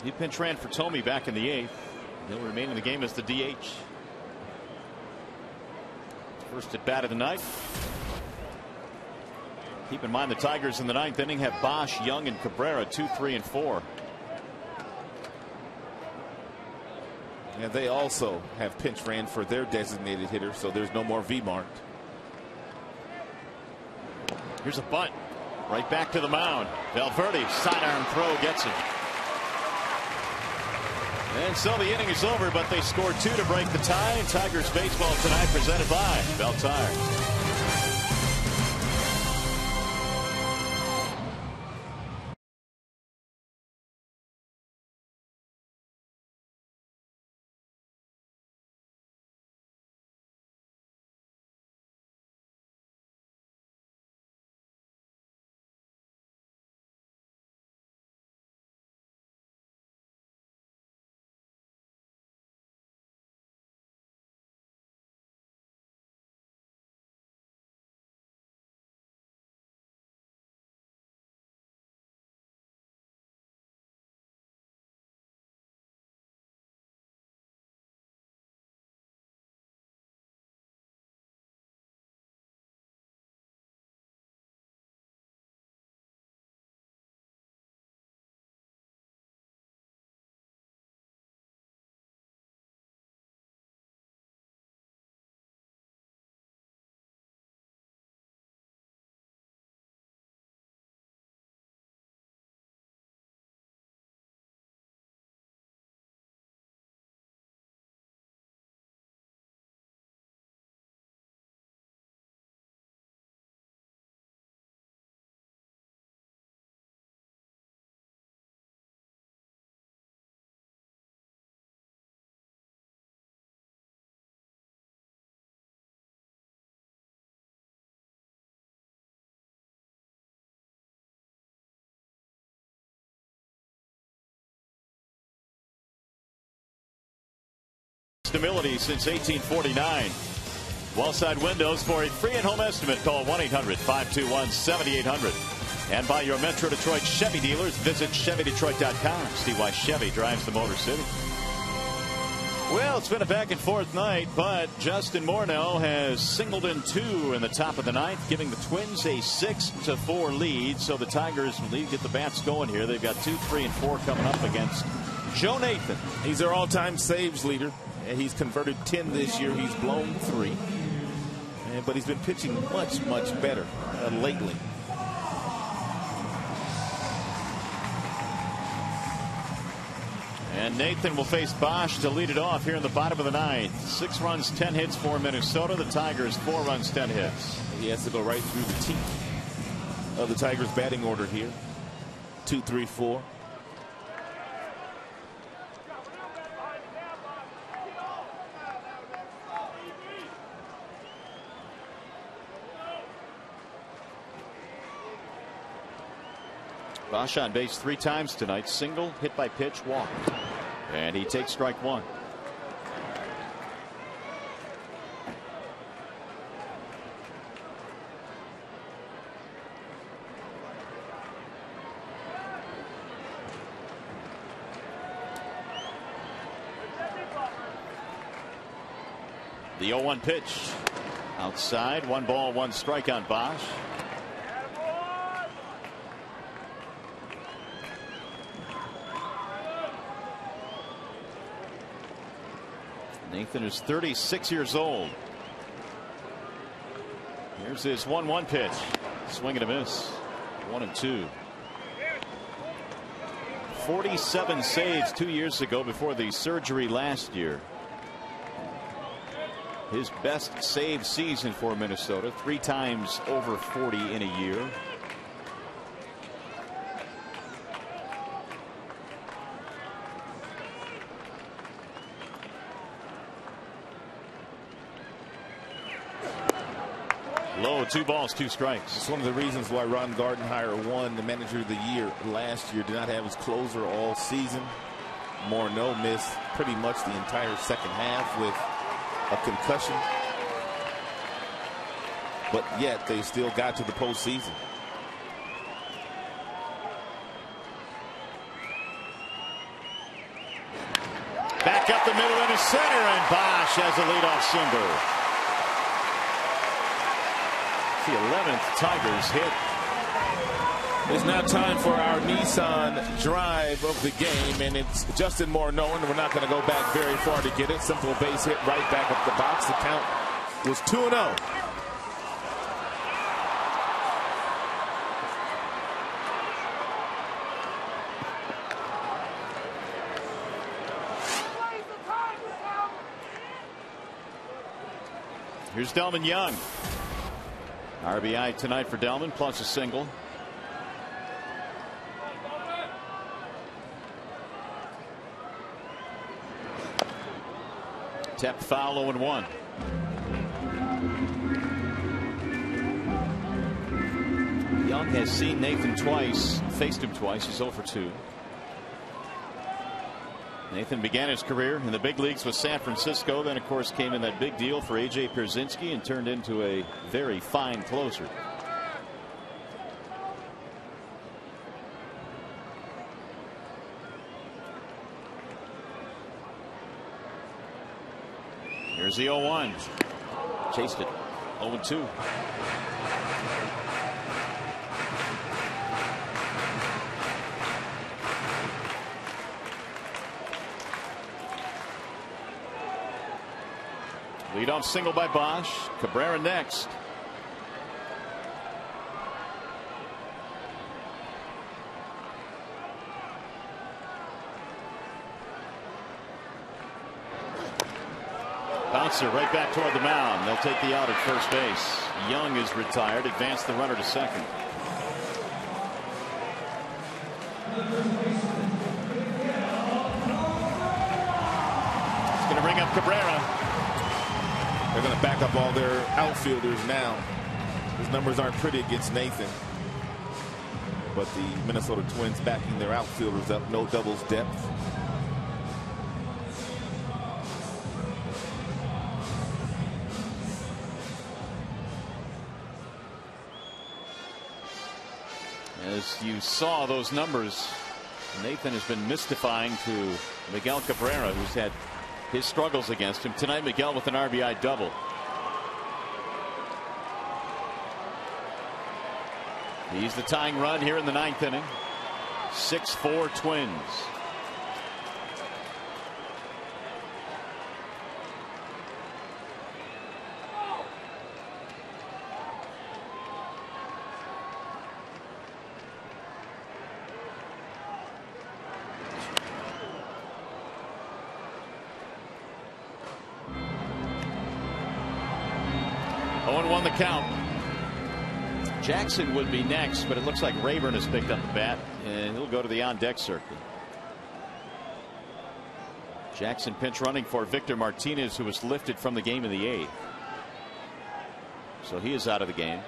He pinch ran for Tomy back in the 8th. He'll remain in the game as the DH. First at bat of the night. Keep in mind the Tigers in the 9th inning have Bosch, Young, and Cabrera 2, 3, and 4. And they also have pinch ran for their designated hitter, so there's no more V marked. Here's a bunt right back to the mound. Valverde sidearm throw gets him. And so the inning is over, but they scored 2 to break the tie. Tigers baseball tonight presented by Bell Tire. Stability since 1849. Wallside Windows. For a free and home estimate, call 1-800-521-7800. And by your Metro Detroit Chevy dealers, visit ChevyDetroit.com. See why Chevy drives the Motor City. Well, it's been a back and forth night, but Justin Morneau has singled in 2 in the top of the 9th, giving the Twins a 6-4 lead. So the Tigers will get the bats going here. They've got 2, 3, and 4 coming up against Joe Nathan. He's their all-time saves leader, and he's converted 10 this year. He's blown 3, but he's been pitching much better lately. And Nathan will face Bosch to lead it off here in the bottom of the ninth. 6 runs, 10 hits for Minnesota. The Tigers 4 runs, 10 hits. He has to go right through the teeth of the Tigers batting order here. 2, 3, 4. Bosch on base 3 times tonight. Single, hit by pitch, walk. And he takes strike 1. The 0-1 pitch. Outside, 1 ball, 1 strike on Bosch. Nathan is 36 years old. Here's his 1-1 pitch. Swing and a miss. 1 and 2. 47 saves 2 years ago before the surgery last year. His best save season for Minnesota. 3 times over 40 in a year. Low, 2 balls, 2 strikes. It's one of the reasons why Ron Gardenhire won the Manager of the Year last year. Did not have his closer all season. Morneau missed pretty much the entire second half with a concussion. But yet they still got to the postseason. Back up the middle into center, and Bosch has a leadoff single. The 11th Tigers hit. It's now time for our Nissan drive of the game, and it's Justin Morneau, and we're not going to go back very far to get it. Simple base hit right back up the box. The count was 2-0. Here's Delman Young. RBI tonight for Delman, plus a single. Tapped foul, 0-1. Young has seen Nathan twice, faced him twice. He's 0 for 2. Nathan began his career in the big leagues with San Francisco. Then, of course, came in that big deal for A.J. Pierzynski and turned into a very fine closer. Here's the 0-1. Chased it. 0-2. Leadoff single by Bosch. Cabrera next. Bouncer right back toward the mound. They'll take the out at first base. Young is retired. Advance the runner to second. It's going to bring up Cabrera. They're going to back up all their outfielders now. His numbers aren't pretty against Nathan. But the Minnesota Twins backing their outfielders up. No doubles depth. As you saw those numbers, Nathan has been mystifying to Miguel Cabrera, who's had his struggles against him. Tonight, Miguel with an RBI double. He's the tying run here in the 9th inning. 6-4 Twins. 0-1 the count. Jackson would be next, but it looks like Rayburn has picked up the bat, and he'll go to the on-deck circle. Jackson pinch running for Victor Martinez, who was lifted from the game in the 8th. So he is out of the game.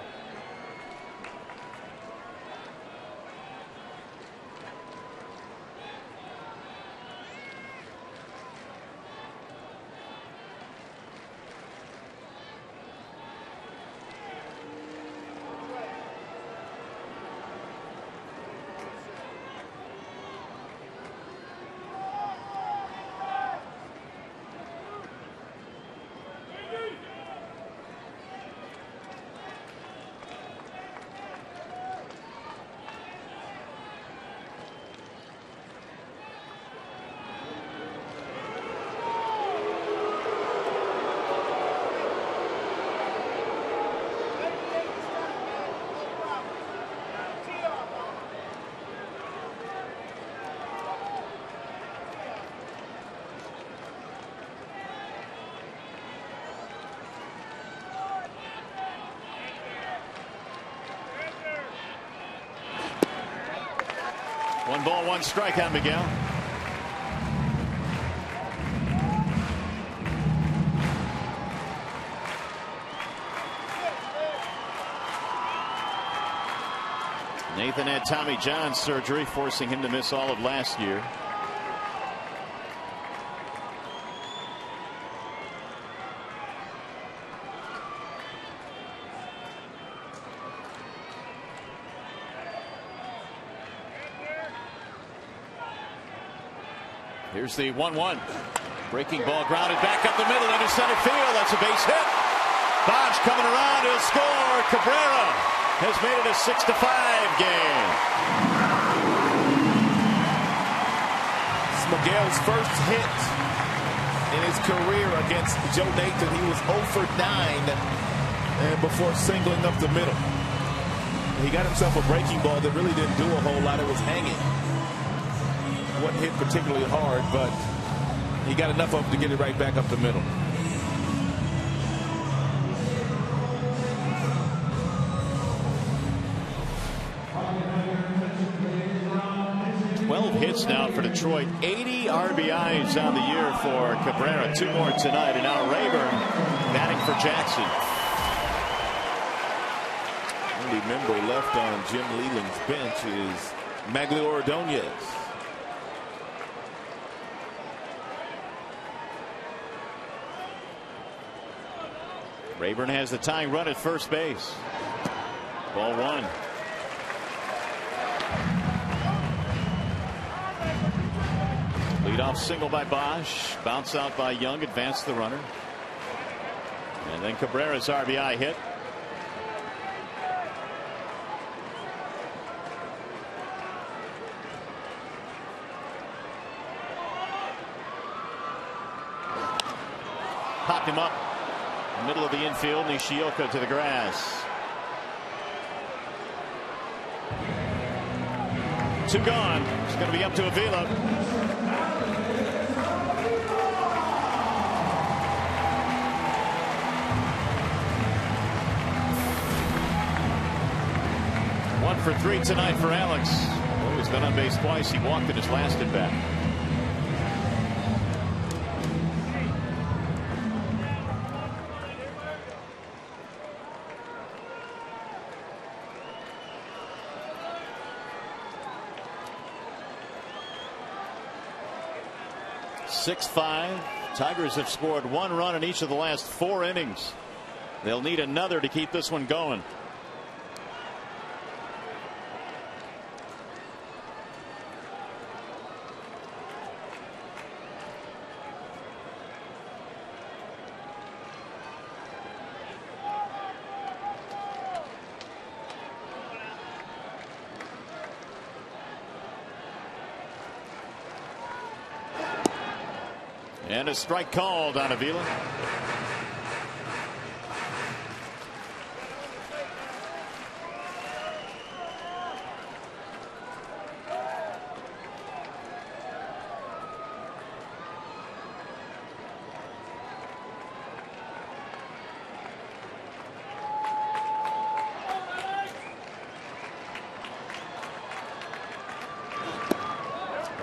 One ball, one strike on Miguel. Nathan had Tommy John surgery, forcing him to miss all of last year. Here's the 1-1. Breaking ball grounded back up the middle into center field. That's a base hit. Bodge coming around. He'll score. Cabrera has made it a 6-5 game. It's Miguel's first hit in his career against Joe Nathan. He was 0 for 9 and before singling up the middle. He got himself a breaking ball that really didn't do a whole lot. It was hanging. Wasn't hit particularly hard, but he got enough of it to get it right back up the middle. 12 hits now for Detroit. 80 RBIs on the year for Cabrera. 2 more tonight, and now Rayburn batting for Jackson. Only member left on Jim Leland's bench is Maglio Ordonez. Rayburn has the tying run at first base. Ball 1. Leadoff single by Bosch. Bounce out by Young. Advance the runner. And then Cabrera's RBI hit. Popped him up. Middle of the infield. Nishioka to the grass. 2 gone. It's going to be up to Avila. One for 3 tonight for Alex. Oh, he's been on base twice. He walked in his last at bat. (6-5). Tigers have scored 1 run in each of the last 4 innings. They'll need another to keep this one going. And a strike called on Avila.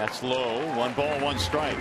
That's low. 1 ball, 1 strike.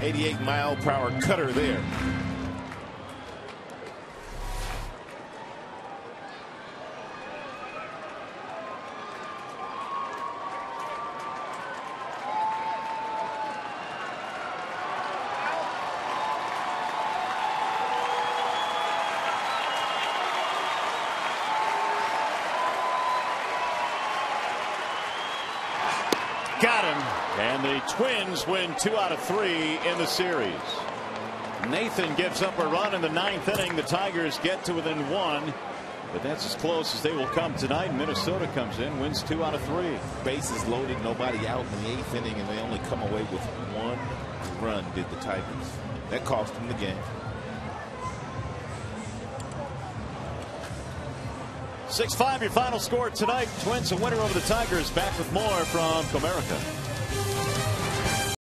.88-mile-per-hour cutter there. Got him. And the Twins win 2 out of 3 in the series. Nathan gives up a run in the 9th inning. The Tigers get to within 1. But that's as close as they will come tonight. Minnesota comes in, wins 2 out of 3. Bases loaded, nobody out in the 8th inning, and they only come away with 1 run, did the Tigers. That cost them the game. 6-5 your final score tonight. Twins a winner over the Tigers. Back with more from Comerica.